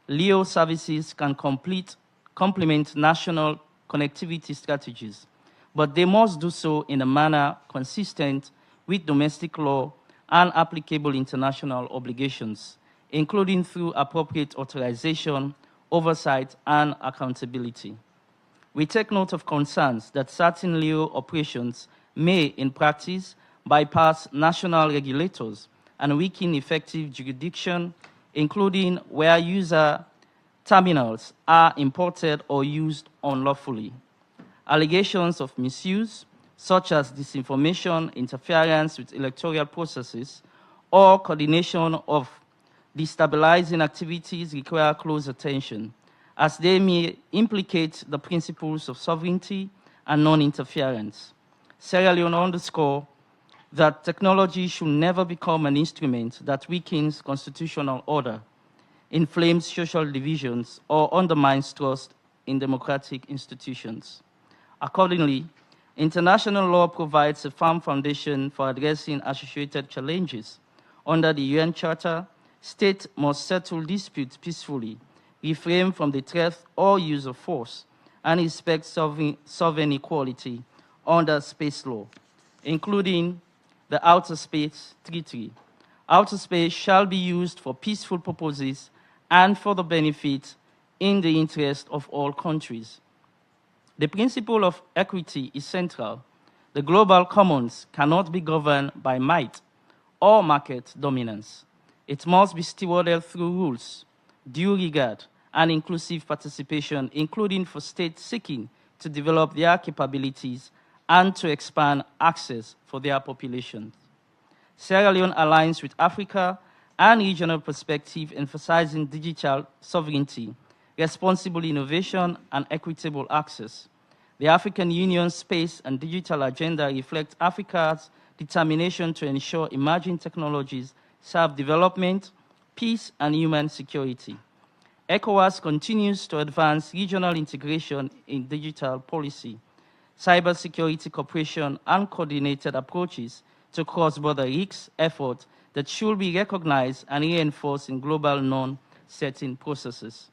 LEO services can complement national connectivity strategies, but they must do so in a manner consistent with domestic law and applicable international obligations, including through appropriate authorization, oversight, and accountability. We take note of concerns that certain LEO operations may, in practice, bypass national regulators and weaken effective jurisdiction, including where user terminals are imported or used unlawfully. Allegations of misuse, such as disinformation, interference with electoral processes, or coordination of destabilizing activities require close attention, as they may implicate the principles of sovereignty and non-interference. Sierra Leone underscores that technology should never become an instrument that weakens constitutional order, inflames social divisions, or undermines trust in democratic institutions. Accordingly, international law provides a firm foundation for addressing associated challenges. Under the UN Charter, states must settle disputes peacefully, refrain from the threat or use of force, and respect sovereign equality under space law, including the Outer Space Treaty. Outer space shall be used for peaceful purposes and for the benefit in the interest of all countries. The principle of equity is central. The global commons cannot be governed by might or market dominance. It must be stewarded through rules, due regard, and inclusive participation, including for states seeking to develop their capabilities and to expand access for their populations. Sierra Leone aligns with Africa and regional perspective, emphasizing digital sovereignty, responsible innovation, and equitable access. The African Union's space and digital agenda reflect Africa's determination to ensure emerging technologies serve development, peace, and human security. ECOWAS continues to advance regional integration in digital policy, cybersecurity cooperation, and coordinated approaches to cross-border risks efforts that should be recognized and reinforced in global norm-setting processes.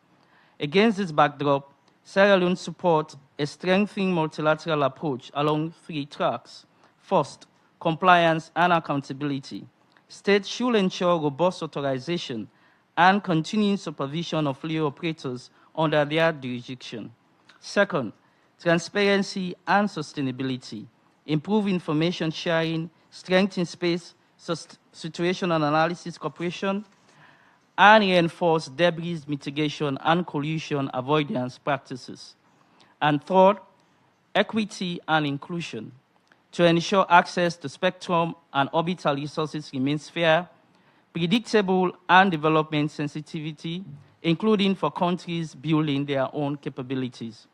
Against this backdrop, Sierra Leone supports a strengthening multilateral approach along 3 tracks. First, compliance and accountability. States should ensure robust authorization and continuing supervision of LEO operators under their jurisdiction. Second, transparency and sustainability. Improve information sharing, strengthen space, situational analysis cooperation, and reinforce debris mitigation and collusion avoidance practices. And third, equity and inclusion. To ensure access to spectrum and orbital resources remains fair, predictable, and development sensitivity, including for countries building their own capabilities.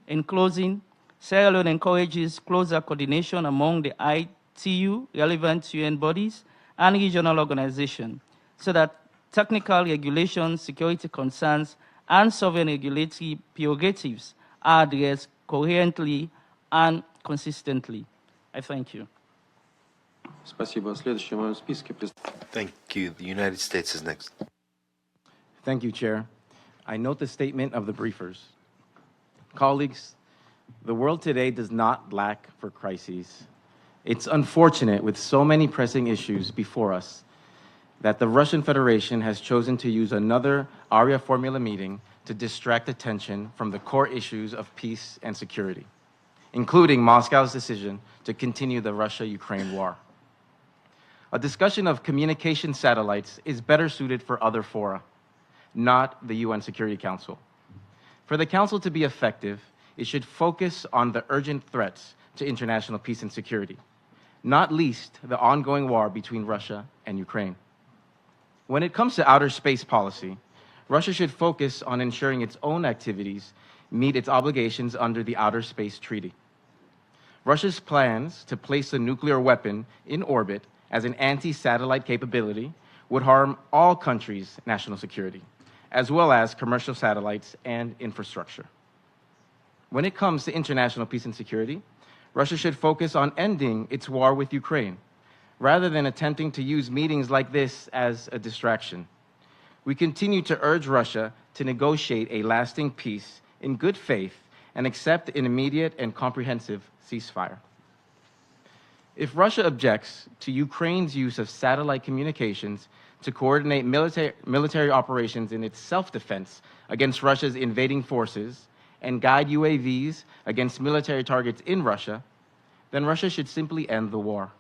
In closing, Sierra Leone encourages closer coordination among the ITU, relevant UN bodies, and regional organizations so that technical regulations, security concerns, and sovereign regulatory prerogatives are addressed coherently and consistently. I thank you. Thank you. The United States is next. Thank you, Chair. I note the statement of the briefers. Colleagues, the world today does not lack for crises. It's unfortunate, with so many pressing issues before us, that the Russian Federation has chosen to use another Arria-Formula meeting to distract attention from the core issues of peace and security, including Moscow's decision to continue the Russia-Ukraine war. A discussion of communication satellites is better suited for other fora, not the UN Security Council. For the Council to be effective, it should focus on the urgent threats to international peace and security, not least the ongoing war between Russia and Ukraine. When it comes to outer space policy, Russia should focus on ensuring its own activities meet its obligations under the Outer Space Treaty. Russia's plans to place a nuclear weapon in orbit as an anti-satellite capability would harm all countries' national security, as well as commercial satellites and infrastructure. When it comes to international peace and security, Russia should focus on ending its war with Ukraine, rather than attempting to use meetings like this as a distraction. We continue to urge Russia to negotiate a lasting peace in good faith and accept an immediate and comprehensive ceasefire. If Russia objects to Ukraine's use of satellite communications to coordinate military operations in its self-defense against Russia's invading forces and guide UAVs against military targets in Russia, then Russia should simply end the war.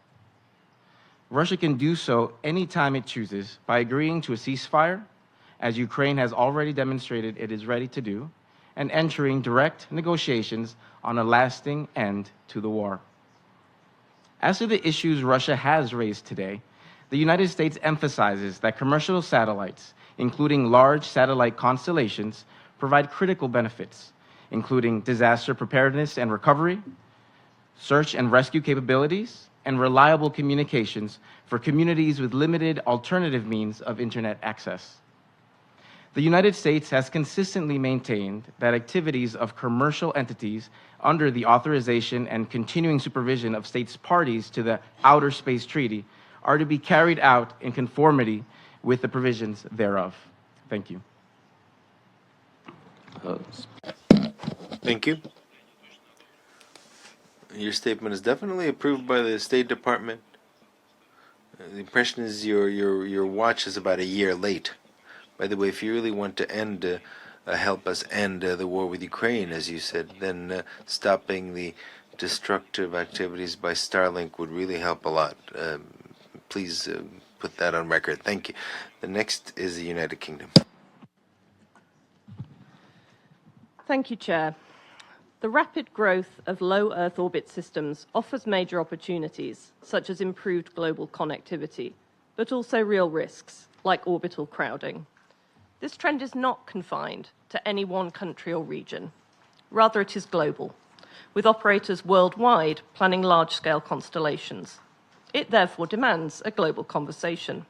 Russia can do so anytime it chooses by agreeing to a ceasefire, as Ukraine has already demonstrated it is ready to do, and entering direct negotiations on a lasting end to the war. As to the issues Russia has raised today, the United States emphasizes that commercial satellites, including large satellite constellations, provide critical benefits, including disaster preparedness and recovery, search and rescue capabilities, and reliable communications for communities with limited alternative means of internet access. The United States has consistently maintained that activities of commercial entities under the authorization and continuing supervision of states parties to the Outer Space Treaty are to be carried out in conformity with the provisions thereof. Thank you. Thank you. Your statement is definitely approved by the State Department. The impression is your watch is about a year late. By the way, if you really want to help us end the war with Ukraine, as you said, then stopping the destructive activities by Starlink would really help a lot. Please put that on record. Thank you. The next is the United Kingdom. Thank you, Chair. The rapid growth of low Earth orbit systems offers major opportunities, such as improved global connectivity, but also real risks, like orbital crowding. This trend is not confined to any one country or region. Rather, it is global, with operators worldwide planning large-scale constellations. It therefore demands a global conversation.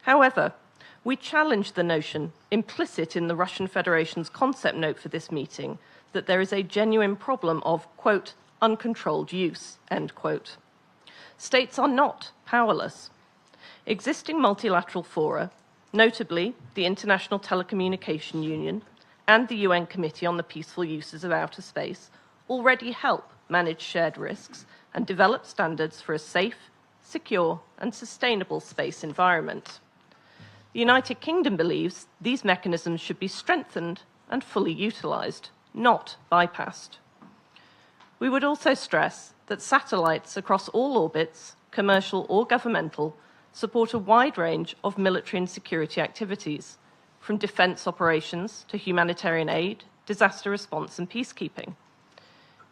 However, we challenge the notion implicit in the Russian Federation's concept note for this meeting that there is a genuine problem of, quote, uncontrolled use, end quote. States are not powerless. Existing multilateral fora, notably the International Telecommunication Union and the UN Committee on the Peaceful Uses of Outer Space, already help manage shared risks and develop standards for a safe, secure, and sustainable space environment. The United Kingdom believes these mechanisms should be strengthened and fully utilised, not bypassed. We would also stress that satellites across all orbits, commercial or governmental, support a wide range of military and security activities, from defence operations to humanitarian aid, disaster response and peacekeeping.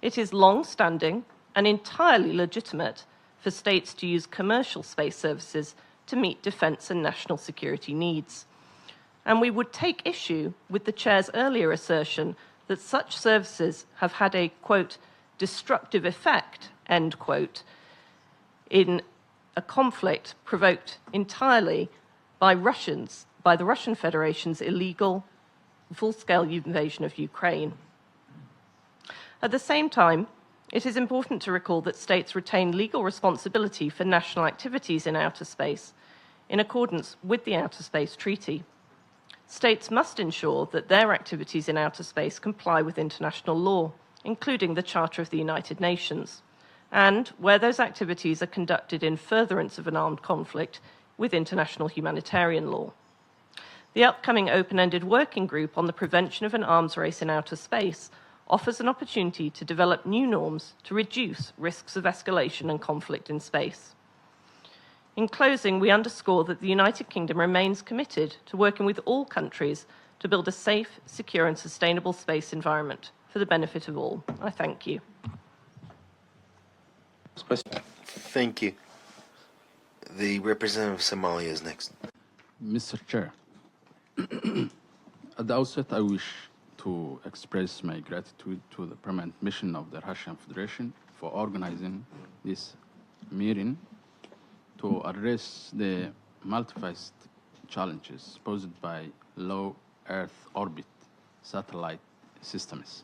It is long-standing and entirely legitimate for states to use commercial space services to meet defence and national security needs. And we would take issue with the Chair's earlier assertion that such services have had a, quote, destructive effect, end quote, in a conflict provoked entirely by the Russian Federation's illegal, full-scale invasion of Ukraine. At the same time, it is important to recall that states retain legal responsibility for national activities in outer space in accordance with the Outer Space Treaty. States must ensure that their activities in outer space comply with international law, including the Charter of the United Nations, and where those activities are conducted in furtherance of an armed conflict, with international humanitarian law. The upcoming open-ended working group on the prevention of an arms race in outer space offers an opportunity to develop new norms to reduce risks of escalation and conflict in space. In closing, we underscore that the United Kingdom remains committed to working with all countries to build a safe, secure and sustainable space environment for the benefit of all. I thank you. Thank you. The representative of Somalia is next. Mr. Chair, at the outset, I wish to express my gratitude to the permanent mission of the Russian Federation for organizing this meeting to address the multifaceted challenges posed by low Earth orbit satellite systems.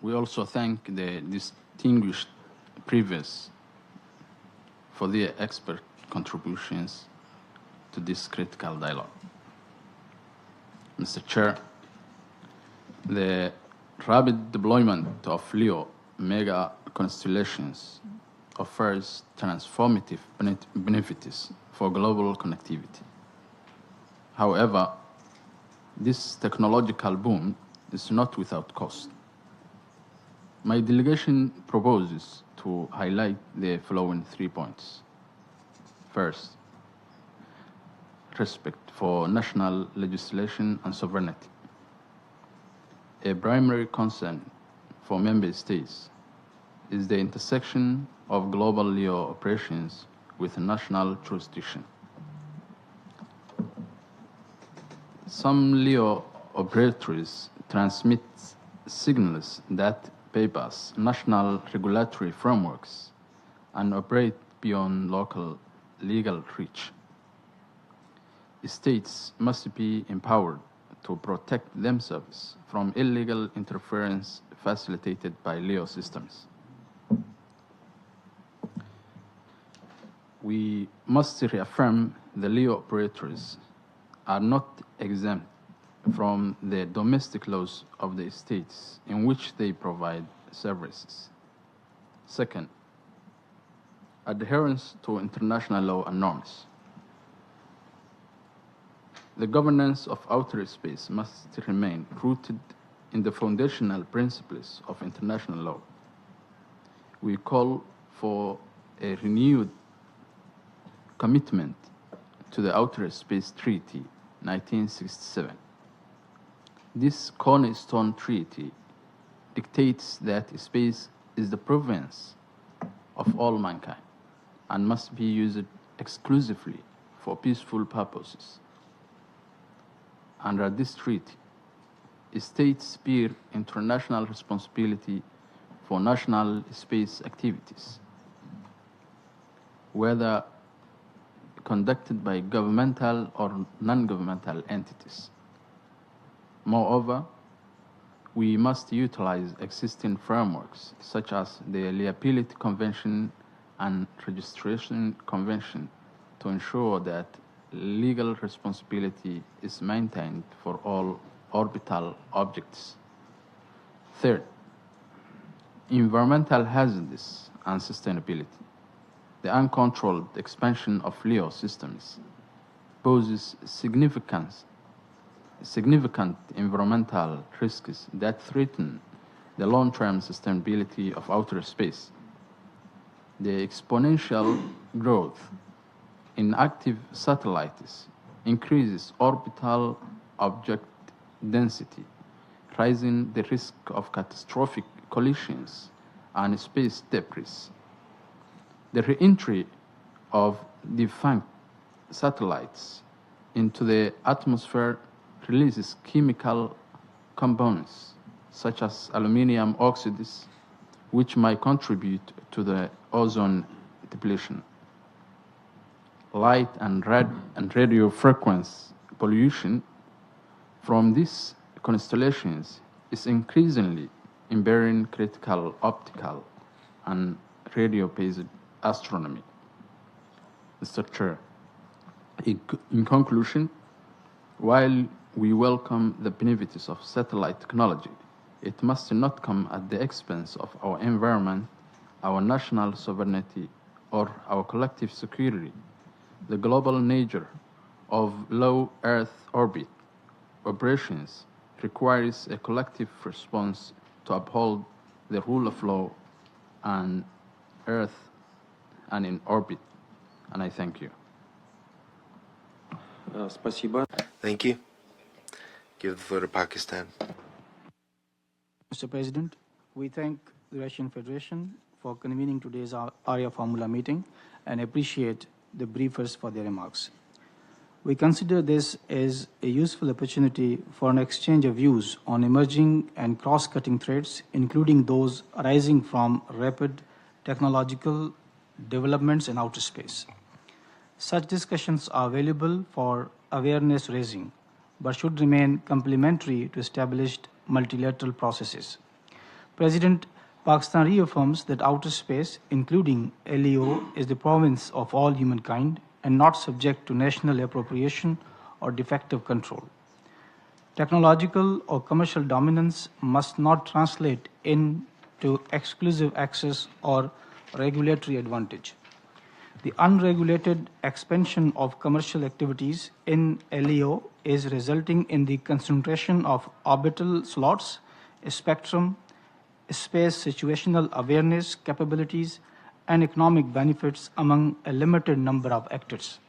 We also thank the distinguished previous for their expert contributions to this critical dialogue. Mr. Chair, the rapid deployment of LEO mega constellations offers transformative benefits for global connectivity. However, this technological boom is not without cost. My delegation proposes to highlight the following 3 points. First, respect for national legislation and sovereignty. A primary concern for member states is the intersection of global LEO operations with national jurisdiction. Some LEO operators transmit signals that bypass national regulatory frameworks and operate beyond local legal reach. States must be empowered to protect themselves from illegal interference facilitated by LEO systems. We must reaffirm the LEO operators are not exempt from the domestic laws of the states in which they provide services. Second, adherence to international law and norms. The governance of outer space must remain rooted in the foundational principles of international law. We call for a renewed commitment to the Outer Space Treaty 1967 This cornerstone treaty dictates that space is the province of all mankind and must be used exclusively for peaceful purposes. Under this treaty, states bear international responsibility for national space activities, whether conducted by governmental or non-governmental entities. Moreover, we must utilize existing frameworks such as the Liability Convention and Registration Convention to ensure that legal responsibility is maintained for all orbital objects. Third, environmental hazards and sustainability. The uncontrolled expansion of LEO systems poses significant environmental risks that threaten the long-term sustainability of outer space. The exponential growth in active satellites increases orbital object density, raising the risk of catastrophic collisions and space debris. The re-entry of defunct satellites into the atmosphere releases chemical components such as aluminum oxides, which might contribute to the ozone depletion. Light and radio frequency pollution from these constellations is increasingly impairing critical optical and radio-based astronomy. Mr. Chair, in conclusion, while we welcome the benefits of satellite technology, it must not come at the expense of our environment, our national sovereignty, or our collective security. The global nature of low Earth orbit operations requires a collective response to uphold the rule of law on Earth and in orbit. And I thank you. Спасибо. Thank you. Give the floor to Pakistan. Mr. President, we thank the Russian Federation for convening today's Arria-Formula meeting and appreciate the briefers for their remarks. We consider this as a useful opportunity for an exchange of views on emerging and cross-cutting threats, including those arising from rapid technological developments in outer space. Such discussions are available for awareness raising, but should remain complementary to established multilateral processes. President, Pakistan reaffirms that outer space, including LEO, is the province of all humankind and not subject to national appropriation or defective control. Technological or commercial dominance must not translate into exclusive access or regulatory advantage. The unregulated expansion of commercial activities in LEO is resulting in the concentration of orbital slots, spectrum, space situational awareness capabilities, and economic benefits among a limited number of actors.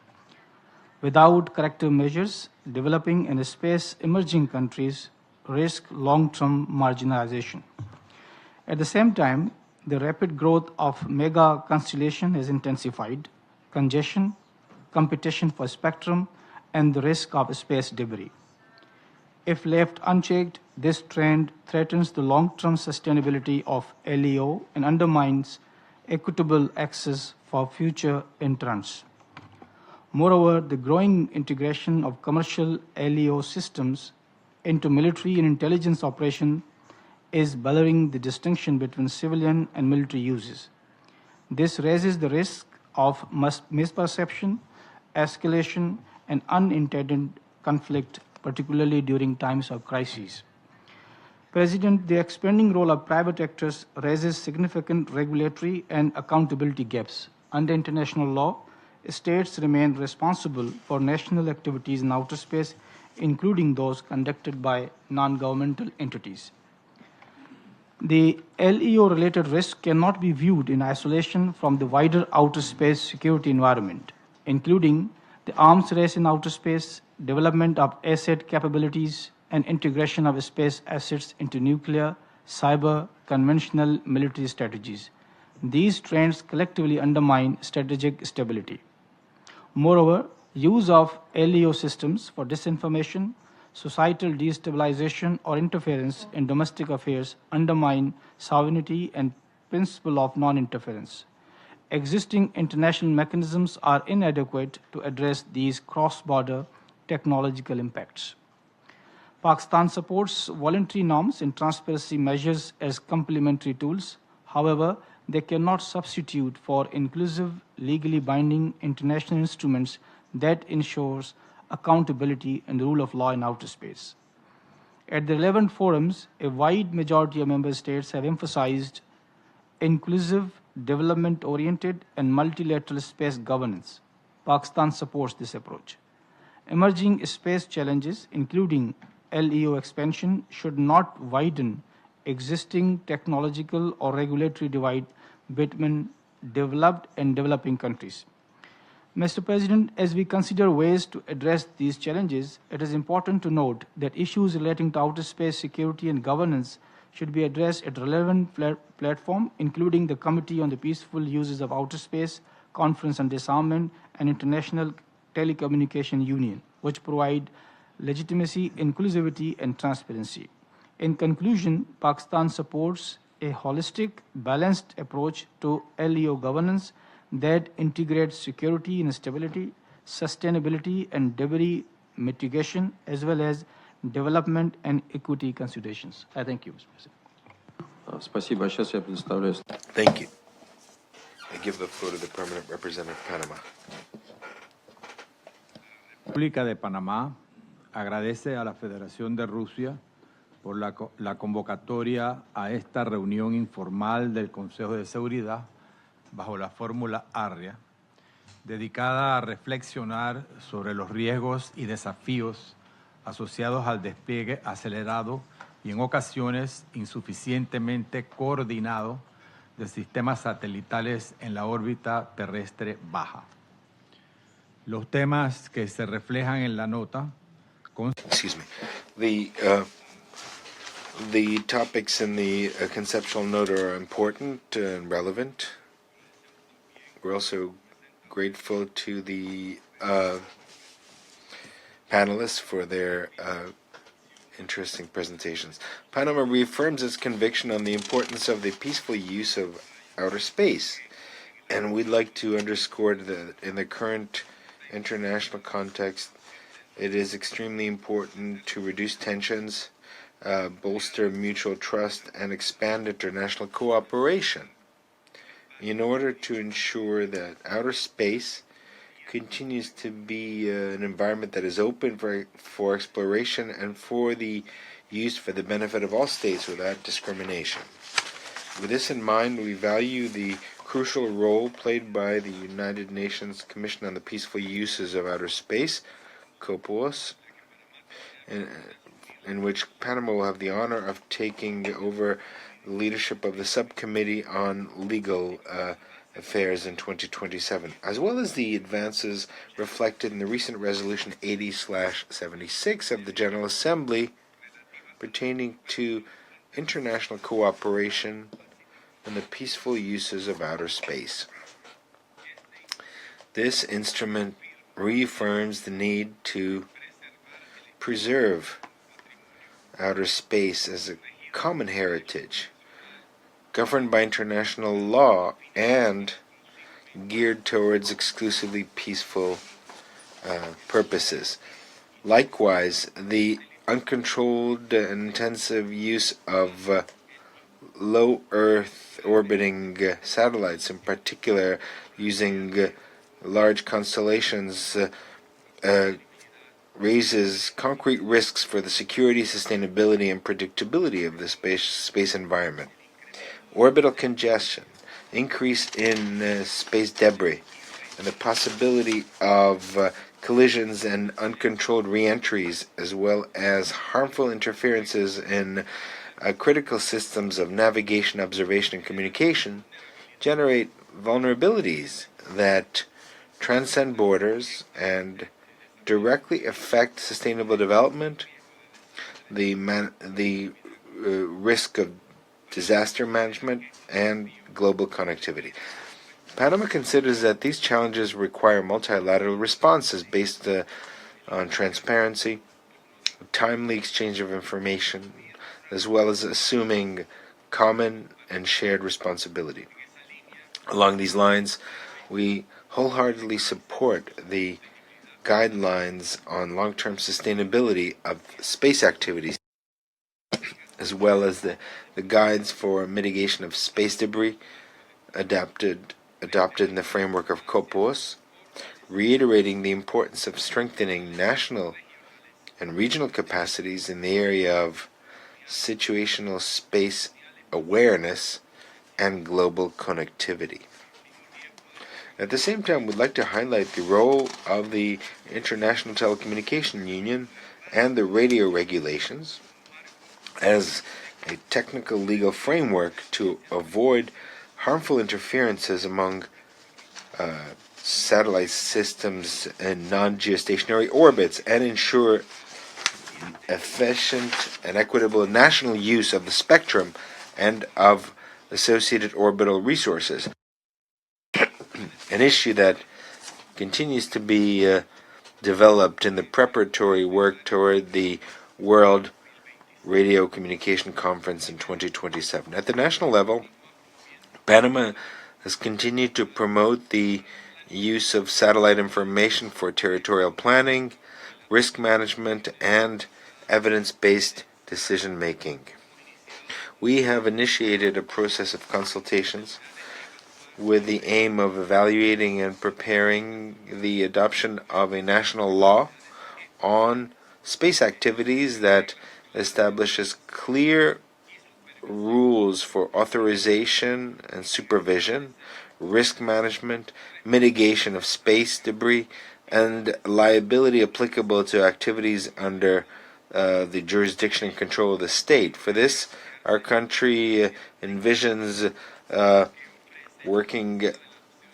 Without corrective measures, developing and space emerging countries risk long-term marginalization. At the same time, the rapid growth of mega constellation has intensified congestion, competition for spectrum, and the risk of space debris. If left unchecked, this trend threatens the long-term sustainability of LEO and undermines equitable access for future entrants. Moreover, the growing integration of commercial LEO systems into military and intelligence operations is blurring the distinction between civilian and military uses. This raises the risk of misperception, escalation, and unintended conflict, particularly during times of crises. President, the expanding role of private actors raises significant regulatory and accountability gaps. Under international law, states remain responsible for national activities in outer space, including those conducted by non-governmental entities. The LEO-related risk cannot be viewed in isolation from the wider outer space security environment, including the arms race in outer space, development of asset capabilities, and integration of space assets into nuclear, cyber, conventional military strategies. These trends collectively undermine strategic stability. Moreover, use of LEO systems for disinformation, societal destabilization, or interference in domestic affairs undermine sovereignty and principle of non-interference. Existing international mechanisms are inadequate to address these cross-border technological impacts. Pakistan supports voluntary norms and transparency measures as complementary tools. However, they cannot substitute for inclusive, legally binding international instruments that ensures accountability and the rule of law in outer space. At the relevant forums, a wide majority of member states have emphasized inclusive, development-oriented, and multilateral space governance. Pakistan supports this approach. Emerging space challenges, including LEO expansion, should not widen existing technological or regulatory divide between developed and developing countries. Mr. President, as we consider ways to address these challenges, it is important to note that issues relating to outer space security and governance should be addressed at relevant platform, including the Committee on the Peaceful Uses of Outer Space, Conference on Disarmament, and International Telecommunication Union, which provide legitimacy, inclusivity, and transparency. In conclusion, Pakistan supports a holistic, balanced approach to LEO governance that integrates security and stability, sustainability and debris mitigation, as well as development and equity considerations. I thank you, Mr. President. Спасибо. Сейчас я предоставляю. Thank you. I give the floor to the permanent representative of Panama. La República de Panamá agradece a la Federación de Rusia por la convocatoria a esta reunión informal del Consejo de Seguridad bajo la fórmula Arria, dedicada a reflexionar sobre los riesgos y desafíos asociados al despliegue acelerado y en ocasiones insuficientemente coordinado de sistemas satelitales en la órbita terrestre baja. Los temas que se reflejan en la nota Excuse me. The topics in the conceptual note are important and relevant. We're also grateful to the panelists for their interesting presentations. Panama reaffirms its conviction on the importance of the peaceful use of outer space, and we'd like to underscore that in the current international context, it is extremely important to reduce tensions, bolster mutual trust, and expand international cooperation in order to ensure that outer space continues to be an environment that is open for exploration and for the use for the benefit of all states without discrimination. With this in mind, we value the crucial role played by the United Nations Commission on the Peaceful Uses of Outer Space, COPUOS, in which Panama will have the honor of taking over the leadership of the subcommittee on legal affairs in 2027, as well as the advances reflected in the recent resolution 80/76 of the General Assembly pertaining to international cooperation and the peaceful uses of outer space. This instrument reaffirms the need to preserve outer space as a common heritage, governed by international law and geared towards exclusively peaceful purposes. Likewise, the uncontrolled and intensive use of low Earth orbiting satellites, in particular using large constellations, raises concrete risks for the security, sustainability, and predictability of the space environment. Orbital congestion, increase in space debris, and the possibility of collisions and uncontrolled re-entries, as well as harmful interferences in critical systems of navigation, observation, and communication, generate vulnerabilities that transcend borders and directly affect sustainable development, the risk of disaster management, and global connectivity. Panama considers that these challenges require multilateral responses based on transparency, timely exchange of information, as well as assuming common and shared responsibility. Along these lines, we wholeheartedly support the guidelines on long-term sustainability of space activities, as well as the guides for mitigation of space debris adopted in the framework of COPOS, reiterating the importance of strengthening national and regional capacities in the area of situational space awareness and global connectivity. At the same time, we'd like to highlight the role of the International Telecommunication Union and the radio regulations as a technical legal framework to avoid harmful interferences among satellite systems in non-geostationary orbits and ensure efficient and equitable national use of the spectrum and of associated orbital resources. An issue that continues to be developed in the preparatory work toward the World Radio Communication Conference in 2027. At the national level, Panama has continued to promote the use of satellite information for territorial planning, risk management, and evidence-based decision-making. We have initiated a process of consultations with the aim of evaluating and preparing the adoption of a national law on space activities that establishes clear rules for authorization and supervision, risk management, mitigation of space debris, and liability applicable to activities under the jurisdiction and control of the state. For this, our country envisions working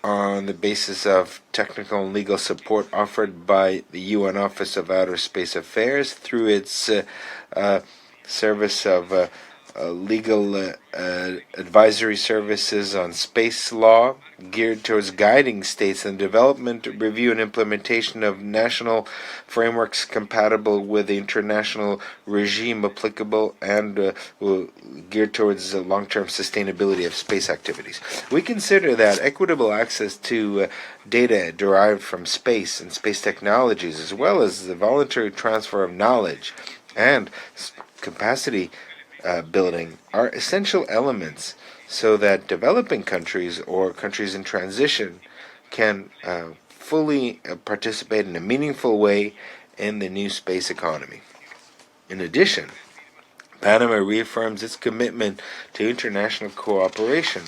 on the basis of technical and legal support offered by the UN Office of Outer Space Affairs through its service of legal advisory services on space law, geared towards guiding states in development, review, and implementation of national frameworks compatible with the international regime applicable, and geared towards the long-term sustainability of space activities. We consider that equitable access to data derived from space and space technologies, as well as the voluntary transfer of knowledge and capacity building, are essential elements so that developing countries or countries in transition can fully participate in a meaningful way in the new space economy. In addition, Panama reaffirms its commitment to international cooperation,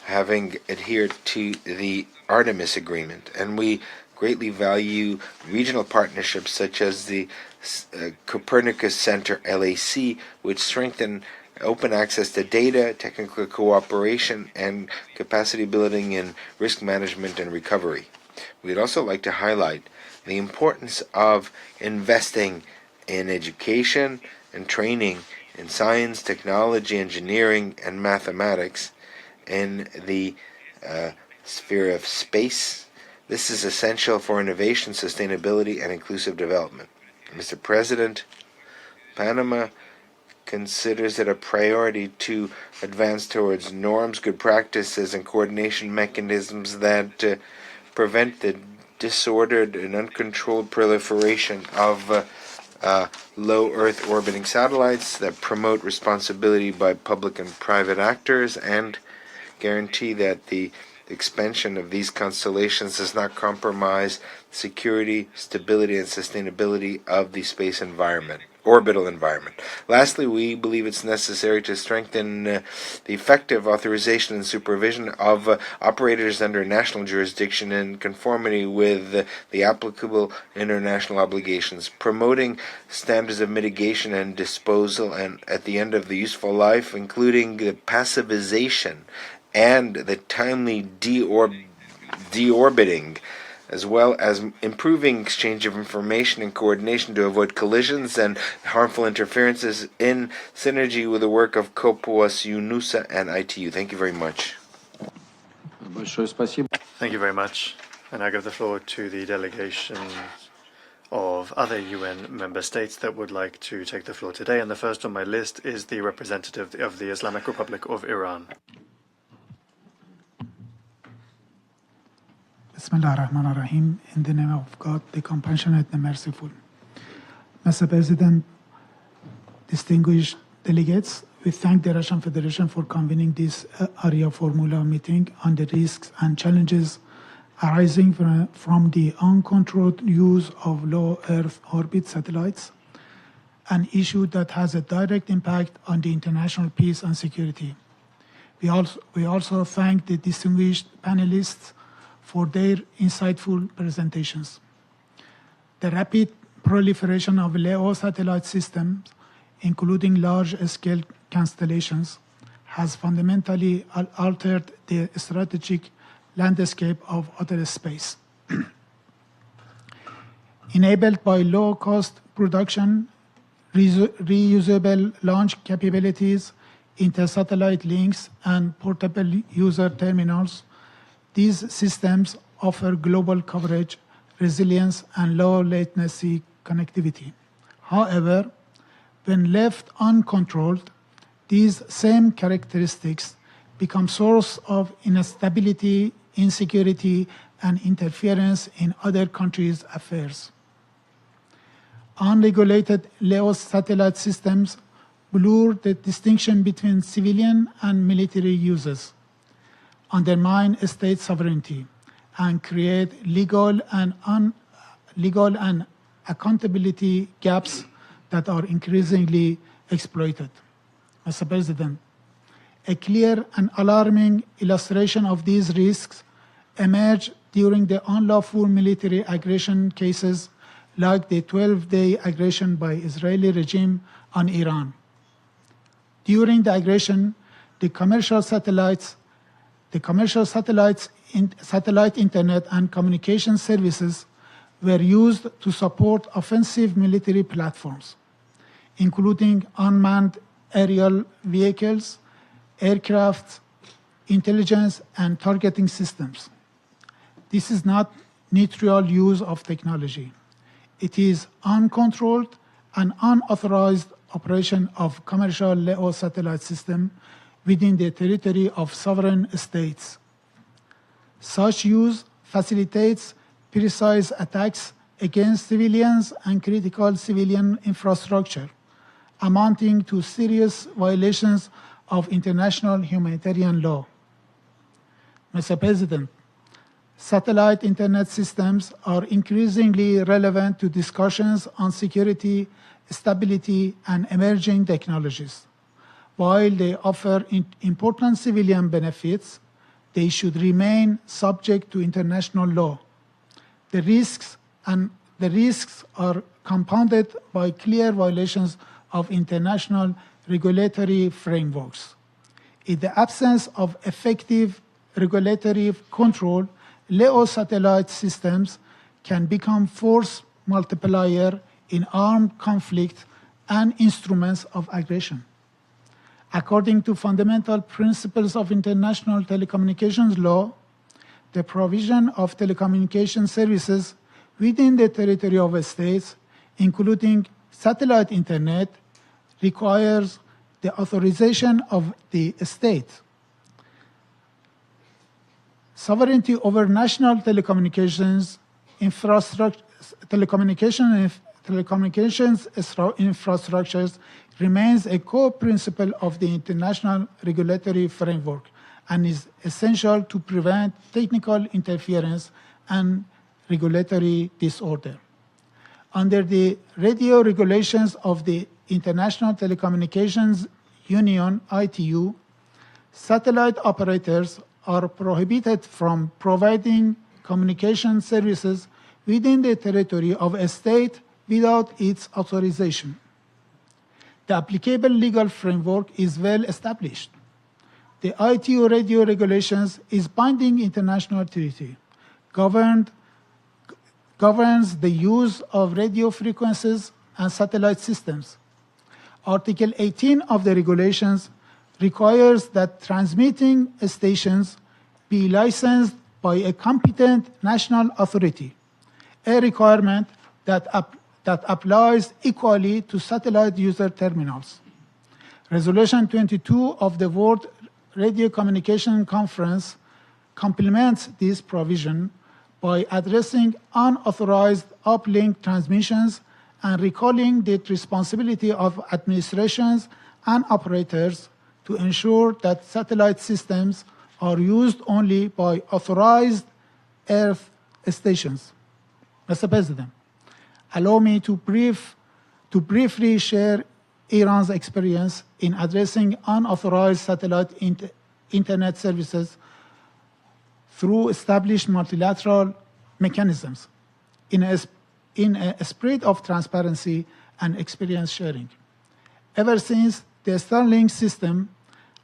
having adhered to the Artemis Agreement, and we greatly value regional partnerships such as the Copernicus Center LAC, which strengthen open access to data, technical cooperation, and capacity building in risk management and recovery. We'd also like to highlight the importance of investing in education and training in science, technology, engineering, and mathematics in the sphere of space. This is essential for innovation, sustainability, and inclusive development. Mr. President, Panama considers it a priority to advance towards norms, good practices, and coordination mechanisms that prevent the disordered and uncontrolled proliferation of low Earth orbiting satellites, that promote responsibility by public and private actors, and guarantee that the expansion of these constellations does not compromise security, stability, and sustainability of the space environment, orbital environment. Lastly, we believe it's necessary to strengthen the effective authorization and supervision of operators under national jurisdiction in conformity with the applicable international obligations, promoting standards of mitigation and disposal, and at the end of the useful life, including the passivization and the timely deorbiting as well as improving exchange of information and coordination to avoid collisions and harmful interferences in synergy with the work of COPOAS, UNUSA, and ITU. Thank you very much. Thank you very much. And I give the floor to the delegation of other UN member states that would like to take the floor today. And the first on my list is the representative of the Islamic Republic of Iran. Bismillah ar-Rahman ar-Rahim. In the name of God, the compassionate and merciful. Mr. President, distinguished delegates, we thank the Russian Federation for convening this Arria-Formula meeting on the risks and challenges arising from the uncontrolled use of low Earth orbit satellites, an issue that has a direct impact on the international peace and security. We also thank the distinguished panelists for their insightful presentations. The rapid proliferation of LEO satellite systems, including large-scale constellations, has fundamentally altered the strategic landscape of outer space. Enabled by low-cost production, reusable launch capabilities, inter-satellite links, and portable user terminals, these systems offer global coverage, resilience, and low latency connectivity. However, when left uncontrolled, these same characteristics become source of instability, insecurity, and interference in other countries' affairs. Unregulated LEO satellite systems blur the distinction between civilian and military uses, undermine state sovereignty, and create legal and accountability gaps that are increasingly exploited. Mr. President, a clear and alarming illustration of these risks emerged during the unlawful military aggression cases like the 12-day aggression by Israeli regime on Iran. During the aggression, satellite internet and communication services were used to support offensive military platforms, including unmanned aerial vehicles, aircraft, intelligence, and targeting systems. This is not neutral use of technology. It is uncontrolled and unauthorized operation of commercial LEO satellite system within the territory of sovereign states. Such use facilitates precise attacks against civilians and critical civilian infrastructure, amounting to serious violations of international humanitarian law. Mr. President, satellite internet systems are increasingly relevant to discussions on security, stability, and emerging technologies. While they offer important civilian benefits, they should remain subject to international law. The risks are compounded by clear violations of international regulatory frameworks. In the absence of effective regulatory control, LEO satellite systems can become force multiplier in armed conflict and instruments of aggression. According to fundamental principles of international telecommunications law, the provision of telecommunication services within the territory of states, including satellite internet, requires the authorization of the state. Sovereignty over national telecommunications infrastructures remains a core principle of the international regulatory framework and is essential to prevent technical interference and regulatory disorder. Under the radio regulations of the International Telecommunications Union, ITU, satellite operators are prohibited from providing communication services within the territory of a state without its authorization. The applicable legal framework is well established. The ITU radio regulations is binding international treaty, governed governs the use of radio frequencies and satellite systems. Article 18 of the regulations requires that transmitting stations be licensed by a competent national authority, a requirement that applies equally to satellite user terminals. Resolution 22 of the World Radio Communication Conference complements this provision by addressing unauthorized uplink transmissions and recalling the responsibility of administrations and operators to ensure that satellite systems are used only by authorized Earth stations. Mr. President, allow me to briefly share Iran's experience in addressing unauthorized satellite internet services through established multilateral mechanisms in a spirit of transparency and experience sharing. Ever since, the Starlink system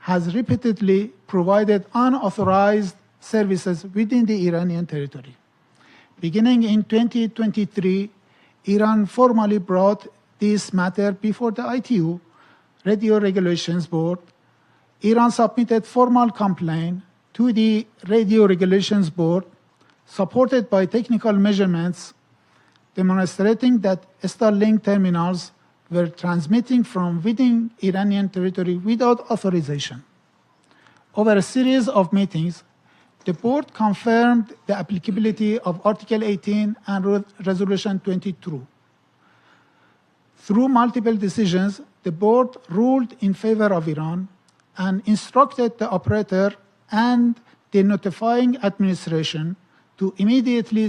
has repeatedly provided unauthorized services within the Iranian territory. Beginning in 2023, Iran formally brought this matter before the ITU, Radio Regulations Board. Iran submitted formal complaint to the Radio Regulations Board, supported by technical measurements demonstrating that Starlink terminals were transmitting from within Iranian territory without authorization. Over a series of meetings, the board confirmed the applicability of Article 18 and Resolution 22. Through multiple decisions, the board ruled in favor of Iran and instructed the operator and the notifying administration to immediately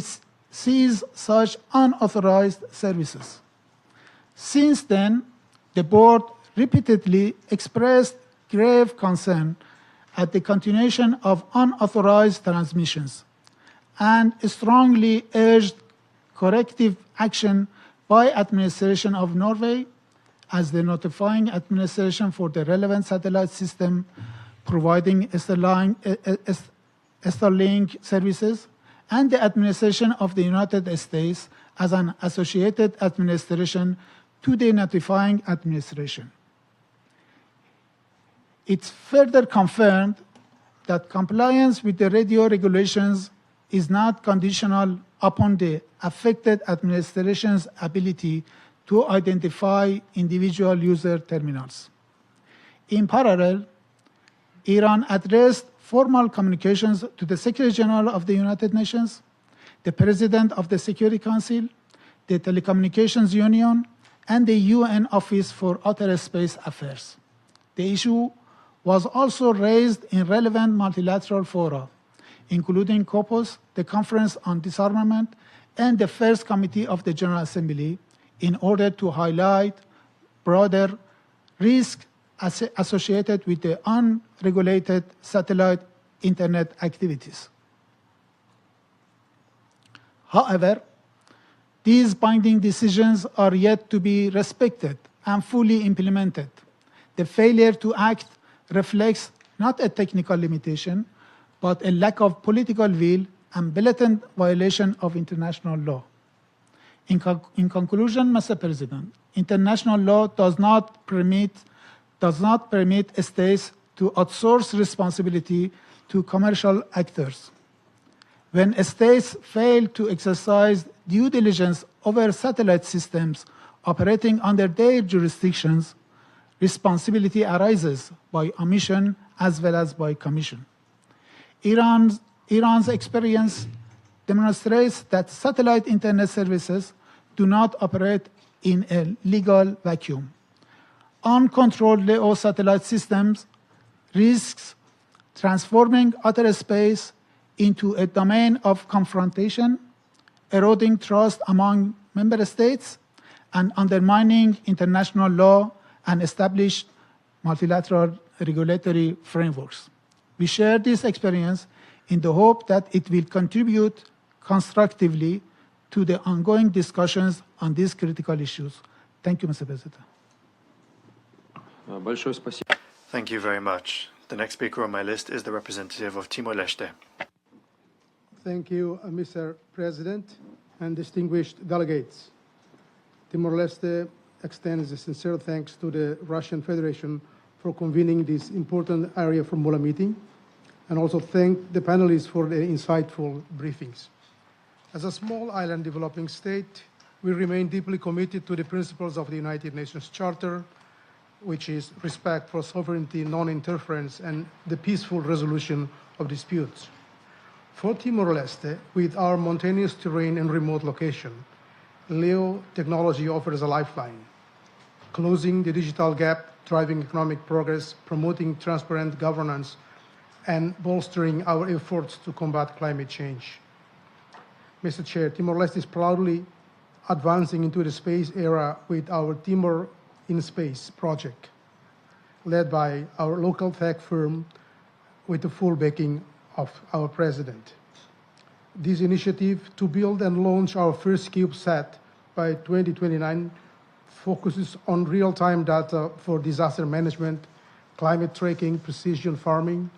cease such unauthorized services. Since then, the board repeatedly expressed grave concern at the continuation of unauthorized transmissions and strongly urged corrective action by administration of Norway as the notifying administration for the relevant satellite system providing Starlink services, and the administration of the United States as an associated administration to the notifying administration. It's further confirmed that compliance with the radio regulations is not conditional upon the affected administration's ability to identify individual user terminals. In parallel, Iran addressed formal communications to the Secretary General of the United Nations, the President of the Security Council, the Telecommunications Union, and the UN Office for Outer Space Affairs. The issue was also raised in relevant multilateral fora, including COPOS, the Conference on Disarmament, and the First Committee of the General Assembly, in order to highlight broader risks associated with the unregulated satellite internet activities. However, these binding decisions are yet to be respected and fully implemented. The failure to act reflects not a technical limitation, but a lack of political will and blatant violation of international law. In conclusion, Mr. President, international law does not permit states to outsource responsibility to commercial actors. When states fail to exercise due diligence over satellite systems operating under their jurisdictions, responsibility arises by omission as well as by commission. Iran's experience demonstrates that satellite internet services do not operate in a legal vacuum. Uncontrolled LEO satellite systems risks transforming outer space into a domain of confrontation, eroding trust among member states, and undermining international law and established multilateral regulatory frameworks. We share this experience in the hope that it will contribute constructively to the ongoing discussions on these critical issues. Thank you, Mr. President. Thank you very much. The next speaker on my list is the representative of Timor-Leste. Thank you, Mr. President. and distinguished delegates. Timor-Leste extends a sincere thanks to the Russian Federation for convening this important Arria-Formula meeting, and also thank the panelists for their insightful briefings. As a small island developing state, we remain deeply committed to the principles of the United Nations Charter, which is respect for sovereignty, non-interference, and the peaceful resolution of disputes. For Timor-Leste, with our mountainous terrain and remote location, LEO technology offers a lifeline, closing the digital gap, driving economic progress, promoting transparent governance, and bolstering our efforts to combat climate change. Mr. Chair, Timor-Leste is proudly advancing into the space era with our Timor in Space project, led by our local tech firm with the full backing of our president. This initiative to build and launch our first CubeSat by 2029 focuses on real-time data for disaster management, climate tracking, precision farming,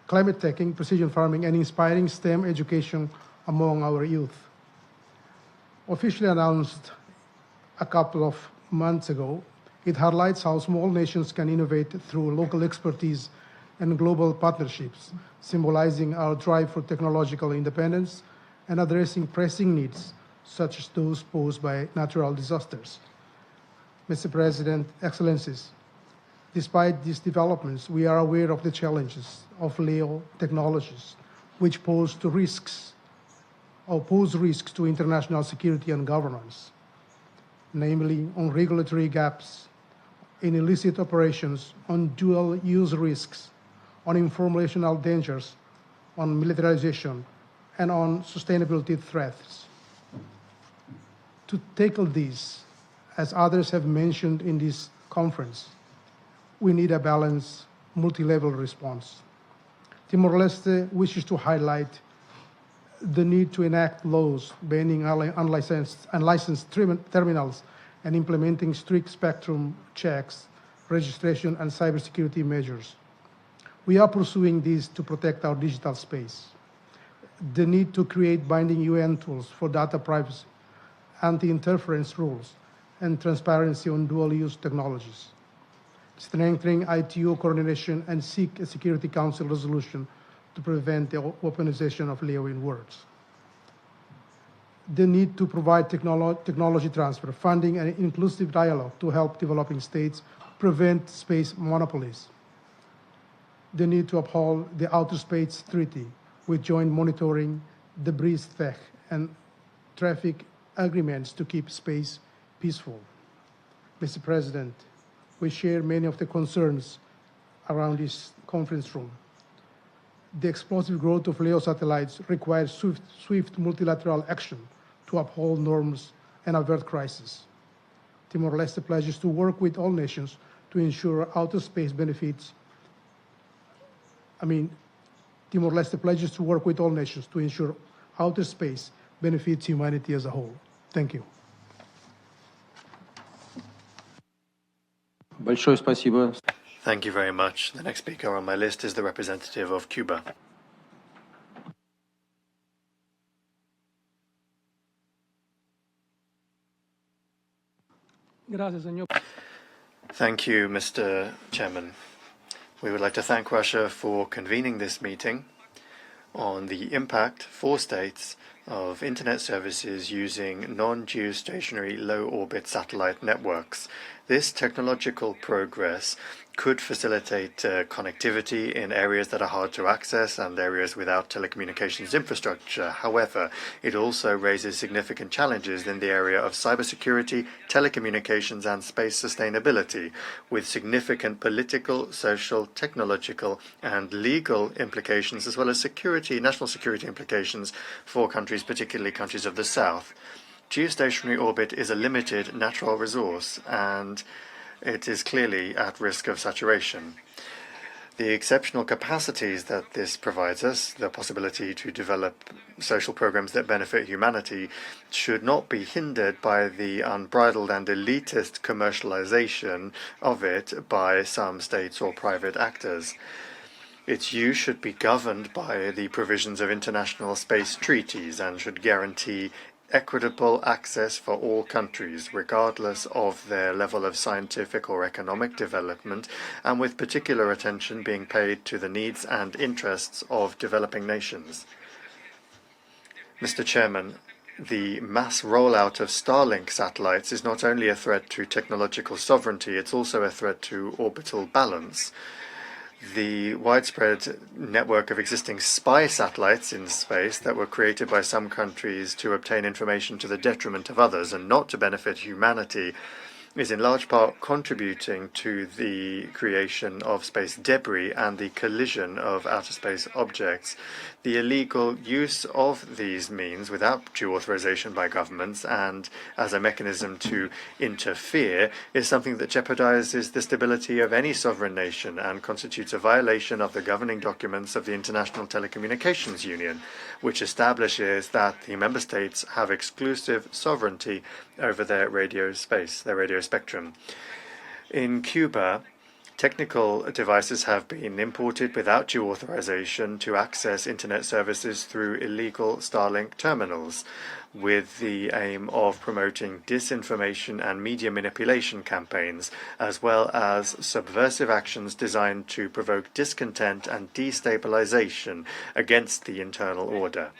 and inspiring STEM education among our youth. Officially announced a couple of months ago, it highlights how small nations can innovate through local expertise and global partnerships, symbolizing our drive for technological independence and addressing pressing needs, such as those posed by natural disasters. Mr. President, Excellencies, despite these developments, we are aware of the challenges of LEO technologies, which pose risks to international security and governance, namely on regulatory gaps, in illicit operations, on dual-use risks, on informational dangers, on militarization, and on sustainability threats. To tackle these, as others have mentioned in this conference, we need a balanced, multi-level response. Timor-Leste wishes to highlight the need to enact laws banning unlicensed terminals and implementing strict spectrum checks, registration, and cybersecurity measures. We are pursuing these to protect our digital space. The need to create binding UN tools for data privacy, anti-interference rules, and transparency on dual-use technologies. Strengthening ITU coordination and seek a Security Council resolution to prevent the weaponization of LEO in words. The need to provide technology transfer, funding, and inclusive dialogue to help developing states prevent space monopolies. The need to uphold the Outer Space Treaty with joint monitoring, debris theft, and traffic agreements to keep space peaceful. Mr. President, we share many of the concerns around this conference room. The explosive growth of LEO satellites requires swift multilateral action to uphold norms and avert crisis. Timor-Leste pledges to work with all nations to ensure outer space benefits. Timor-Leste pledges to work with all nations to ensure outer space benefits humanity as a whole. Thank you. Большое спасибо. Thank you very much. The next speaker on my list is the representative of Cuba. Thank you, Mr. Chairman. We would like to thank Russia for convening this meeting on the impact for states of internet services using non-geostationary low-orbit satellite networks. This technological progress could facilitate connectivity in areas that are hard to access and areas without telecommunications infrastructure. However, it also raises significant challenges in the area of cybersecurity, telecommunications, and space sustainability, with significant political, social, technological, and legal implications, as well as national security implications for countries, particularly countries of the South. Geostationary orbit is a limited natural resource, and it is clearly at risk of saturation. The exceptional capacities that this provides us, the possibility to develop social programs that benefit humanity, should not be hindered by the unbridled and elitist commercialization of it by some states or private actors. Its use should be governed by the provisions of international space treaties and should guarantee equitable access for all countries, regardless of their level of scientific or economic development, and with particular attention being paid to the needs and interests of developing nations. Mr. Chairman, the mass rollout of Starlink satellites is not only a threat to technological sovereignty, it's also a threat to orbital balance. The widespread network of existing spy satellites in space that were created by some countries to obtain information to the detriment of others and not to benefit humanity is in large part contributing to the creation of space debris and the collision of outer space objects. The illegal use of these means without due authorization by governments and as a mechanism to interfere is something that jeopardizes the stability of any sovereign nation and constitutes a violation of the governing documents of the International Telecommunications Union, which establishes that the member states have exclusive sovereignty over their radio space, their radio spectrum. In Cuba, technical devices have been imported without due authorization to access internet services through illegal Starlink terminals, with the aim of promoting disinformation and media manipulation campaigns, as well as subversive actions designed to provoke discontent and destabilization against the internal order.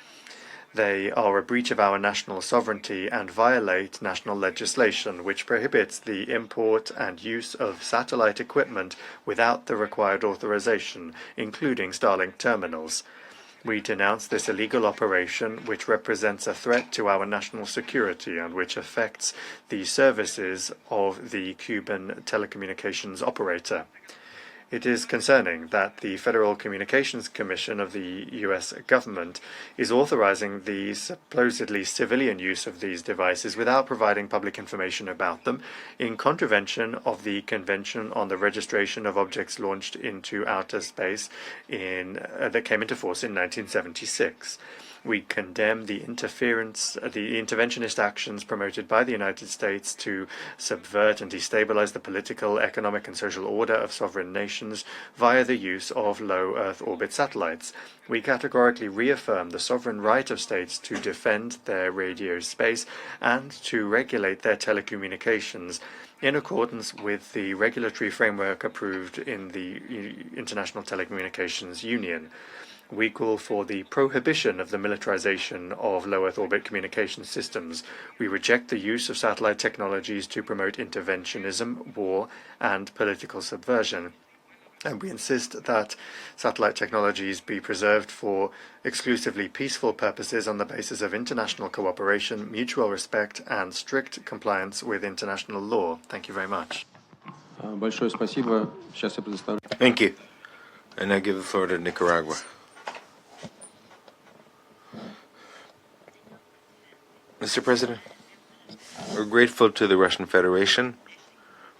They are a breach of our national sovereignty and violate national legislation, which prohibits the import and use of satellite equipment without the required authorization, including Starlink terminals. We denounce this illegal operation, which represents a threat to our national security and which affects the services of the Cuban telecommunications operator. It is concerning that the Federal Communications Commission of the U.S. government is authorizing the supposedly civilian use of these devices without providing public information about them, in contravention of the Convention on the Registration of Objects Launched into Outer Space that came into force in 1976. We condemn the interventionist actions promoted by the United States to subvert and destabilize the political, economic, and social order of sovereign nations via the use of low Earth orbit satellites. We categorically reaffirm the sovereign right of states to defend their radio space and to regulate their telecommunications in accordance with the regulatory framework approved in the International Telecommunications Union. We call for the prohibition of the militarization of low Earth orbit communication systems. We reject the use of satellite technologies to promote interventionism, war, and political subversion. And we insist that satellite technologies be preserved for exclusively peaceful purposes on the basis of international cooperation, mutual respect, and strict compliance with international law. Thank you very much. Thank you. And I give the floor to Nicaragua. Mr. President, we're grateful to the Russian Federation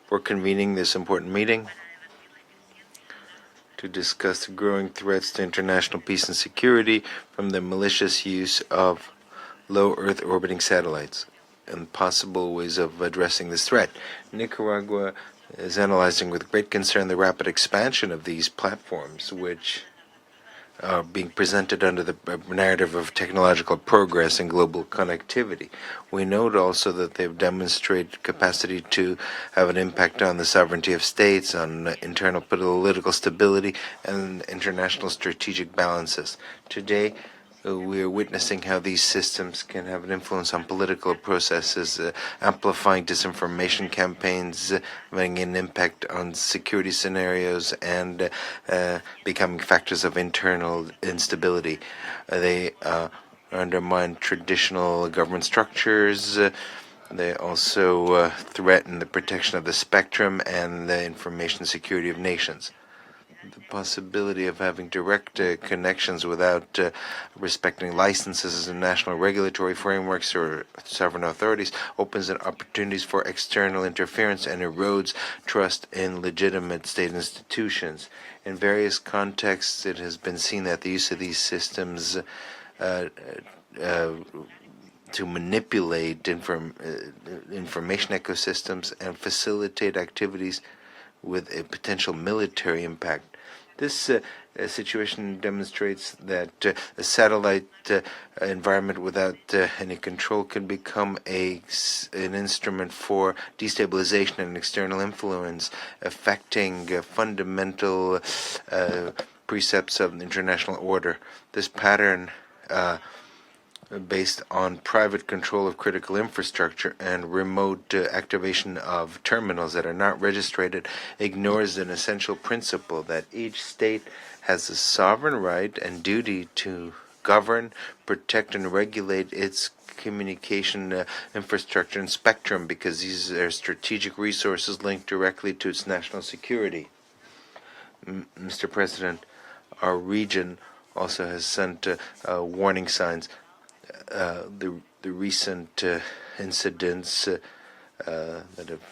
for convening this important meeting to discuss the growing threats to international peace and security from the malicious use of low Earth orbiting satellites and possible ways of addressing this threat. Nicaragua is analyzing with great concern the rapid expansion of these platforms, which are being presented under the narrative of technological progress and global connectivity. We note also that they've demonstrated capacity to have an impact on the sovereignty of states, on internal political stability, and international strategic balances. Today, we are witnessing how these systems can have an influence on political processes, amplifying disinformation campaigns, having an impact on security scenarios, and becoming factors of internal instability. They undermine traditional government structures. They also threaten the protection of the spectrum and the information security of nations. The possibility of having direct connections without respecting licenses and national regulatory frameworks or sovereign authorities opens opportunities for external interference and erodes trust in legitimate state institutions. In various contexts, it has been seen that the use of these systems to manipulate information ecosystems and facilitate activities with a potential military impact. This situation demonstrates that a satellite environment without any control can become an instrument for destabilization and external influence, affecting fundamental precepts of the international order. This pattern based on private control of critical infrastructure and remote activation of terminals that are not registered ignores an essential principle that each state has a sovereign right and duty to govern, protect, and regulate its communication infrastructure and spectrum, because these are strategic resources linked directly to its national security. Mr. President, our region also has sent warning signs. The recent incidents that have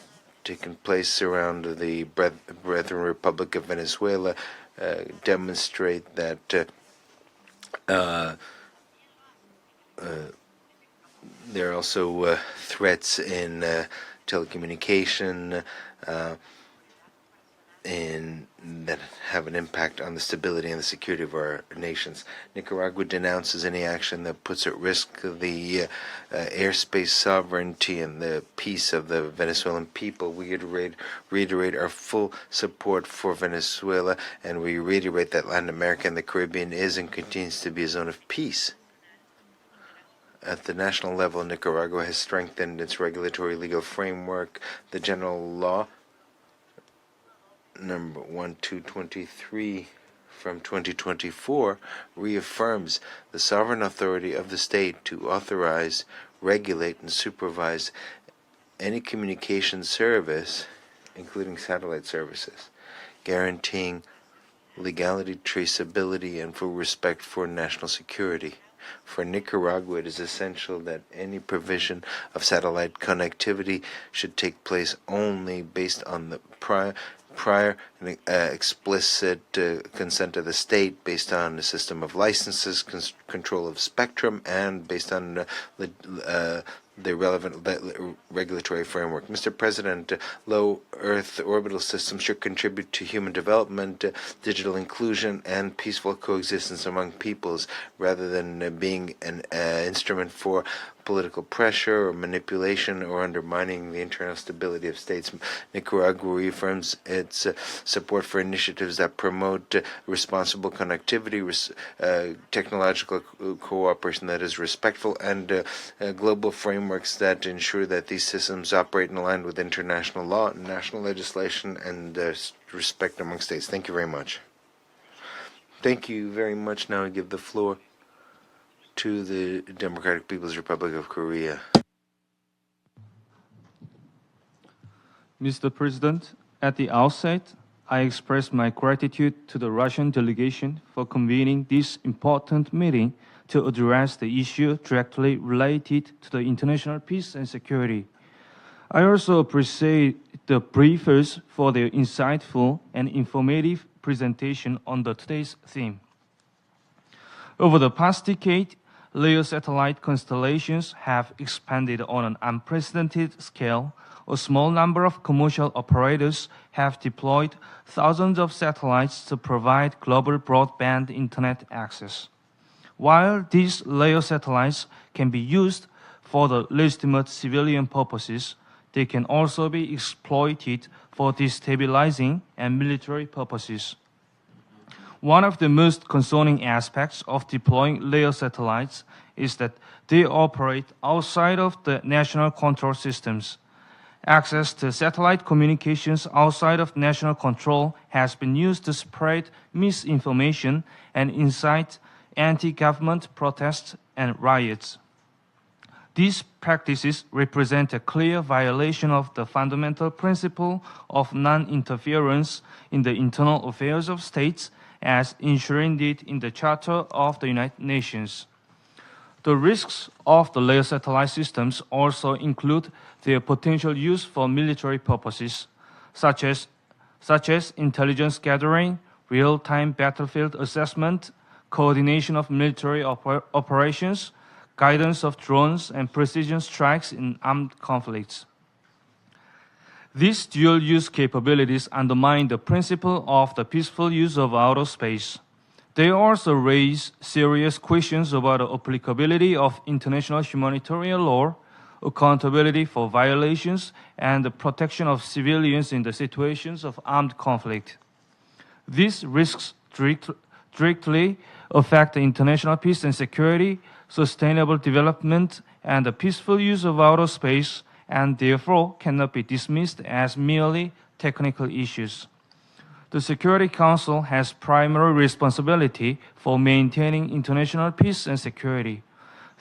taken place around the Brethren Republic of Venezuela demonstrate that there are also threats in telecommunication that have an impact on the stability and the security of our nations. Nicaragua denounces any action that puts at risk the airspace sovereignty and the peace of the Venezuelan people. We reiterate our full support for Venezuela, and we reiterate that Latin America and the Caribbean is and continues to be a zone of peace. At the national level, Nicaragua has strengthened its regulatory legal framework. The general law number 1223 from 2024 reaffirms the sovereign authority of the state to authorize, regulate, and supervise any communication service, including satellite services, guaranteeing legality, traceability, and full respect for national security. For Nicaragua, it is essential that any provision of satellite connectivity should take place only based on the prior and explicit consent of the state, based on a system of licenses, control of spectrum, and based on the relevant regulatory framework. Mr. President, low Earth orbital systems should contribute to human development, digital inclusion, and peaceful coexistence among peoples, rather than being an instrument for political pressure or manipulation or undermining the internal stability of states. Nicaragua reaffirms its support for initiatives that promote responsible connectivity, technological cooperation that is respectful, and global frameworks that ensure that these systems operate in line with international law, national legislation, and respect among states. Thank you very much. Thank you very much. Now I give the floor to the Democratic People's Republic of Korea. Mr. President, at the outset, I express my gratitude to the Russian delegation for convening this important meeting to address the issue directly related to the international peace and security. I also appreciate the briefers for their insightful and informative presentation on today's theme. Over the past decade, LEO satellite constellations have expanded on an unprecedented scale. A small number of commercial operators have deployed thousands of satellites to provide global broadband internet access. While these LEO satellites can be used for the legitimate civilian purposes, they can also be exploited for destabilizing and military purposes. One of the most concerning aspects of deploying LEO satellites is that they operate outside of the national control systems. Access to satellite communications outside of national control has been used to spread misinformation and incite anti-government protests and riots. These practices represent a clear violation of the fundamental principle of non-interference in the internal affairs of states, as enshrined in the Charter of the United Nations. The risks of the LEO satellite systems also include their potential use for military purposes, such as intelligence gathering, real-time battlefield assessment, coordination of military operations, guidance of drones, and precision strikes in armed conflicts. These dual-use capabilities undermine the principle of the peaceful use of outer space. They also raise serious questions about the applicability of international humanitarian law, accountability for violations, and the protection of civilians in the situations of armed conflict. These risks directly affect the international peace and security, sustainable development, and the peaceful use of outer space, and therefore cannot be dismissed as merely technical issues. The Security Council has primary responsibility for maintaining international peace and security.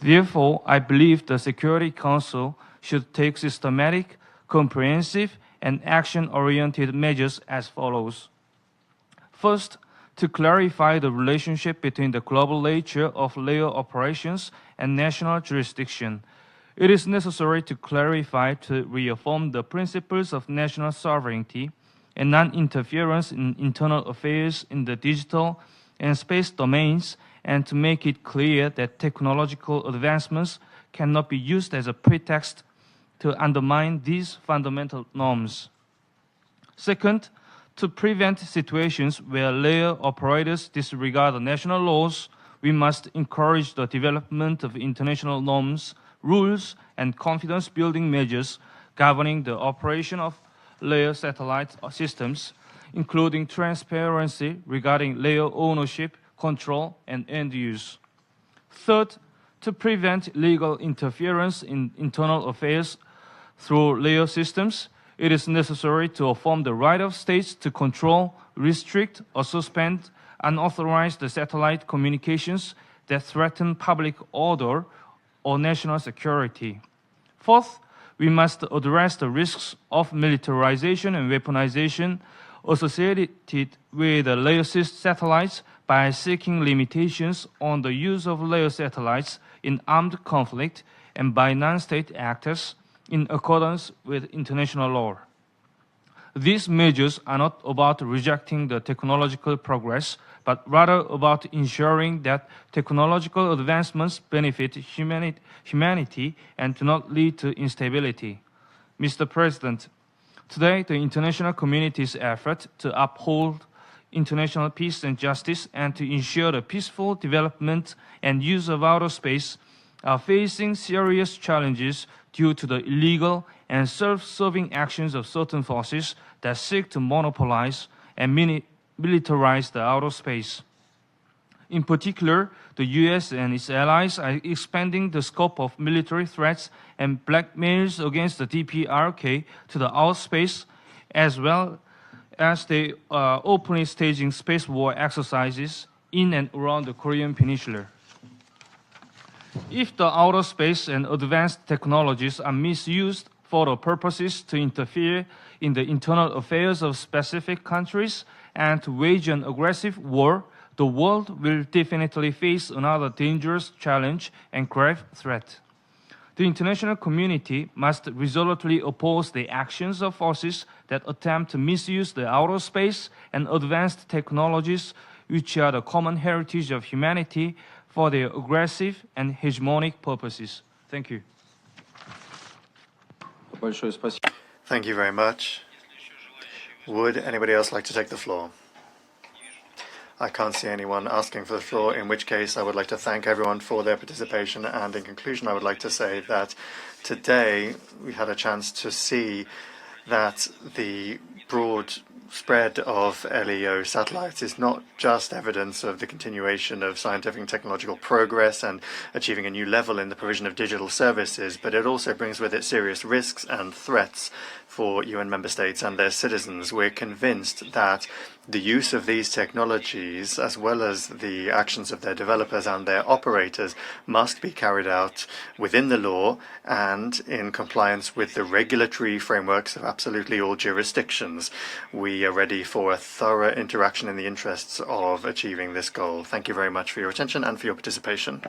Therefore, I believe the Security Council should take systematic, comprehensive, and action-oriented measures as follows. First, to clarify the relationship between the global nature of layer operations and national jurisdiction. It is necessary to clarify to reaffirm the principles of national sovereignty and non-interference in internal affairs in the digital and space domains, and to make it clear that technological advancements cannot be used as a pretext to undermine these fundamental norms. Second, to prevent situations where layer operators disregard the national laws, we must encourage the development of international norms, rules, and confidence-building measures governing the operation of layer satellite systems, including transparency regarding layer ownership, control, and end use. Third, to prevent legal interference in internal affairs through layer systems, it is necessary to affirm the right of states to control, restrict, or suspend unauthorized satellite communications that threaten public order or national security. Fourth, we must address the risks of militarization and weaponization associated with the layer satellites by seeking limitations on the use of layer satellites in armed conflict and by non-state actors in accordance with international law. These measures are not about rejecting the technological progress, but rather about ensuring that technological advancements benefit humanity and do not lead to instability. Mr. President, today the international community's effort to uphold international peace and justice and to ensure the peaceful development and use of outer space are facing serious challenges due to the illegal and self-serving actions of certain forces that seek to monopolize and militarize the outer space. In particular, the US and its allies are expanding the scope of military threats and blackmails against the DPRK to the outer space, as well as they are openly staging space war exercises in and around the Korean Peninsula. If the outer space and advanced technologies are misused for the purposes to interfere in the internal affairs of specific countries and to wage an aggressive war, the world will definitely face another dangerous challenge and grave threat. The international community must resolutely oppose the actions of forces that attempt to misuse the outer space and advanced technologies, which are the common heritage of humanity, for their aggressive and hegemonic purposes. Thank you. Thank you very much. Would anybody else like to take the floor? I can't see anyone asking for the floor, in which case I would like to thank everyone for their participation. And in conclusion, I would like to say that today we had a chance to see that the broad spread of LEO satellites is not just evidence of the continuation of scientific and technological progress and achieving a new level in the provision of digital services, but it also brings with it serious risks and threats for UN member states and their citizens. We're convinced that the use of these technologies, as well as the actions of their developers and their operators, must be carried out within the law and in compliance with the regulatory frameworks of absolutely all jurisdictions. We are ready for a thorough interaction in the interests of achieving this goal. Thank you very much for your attention and for your participation.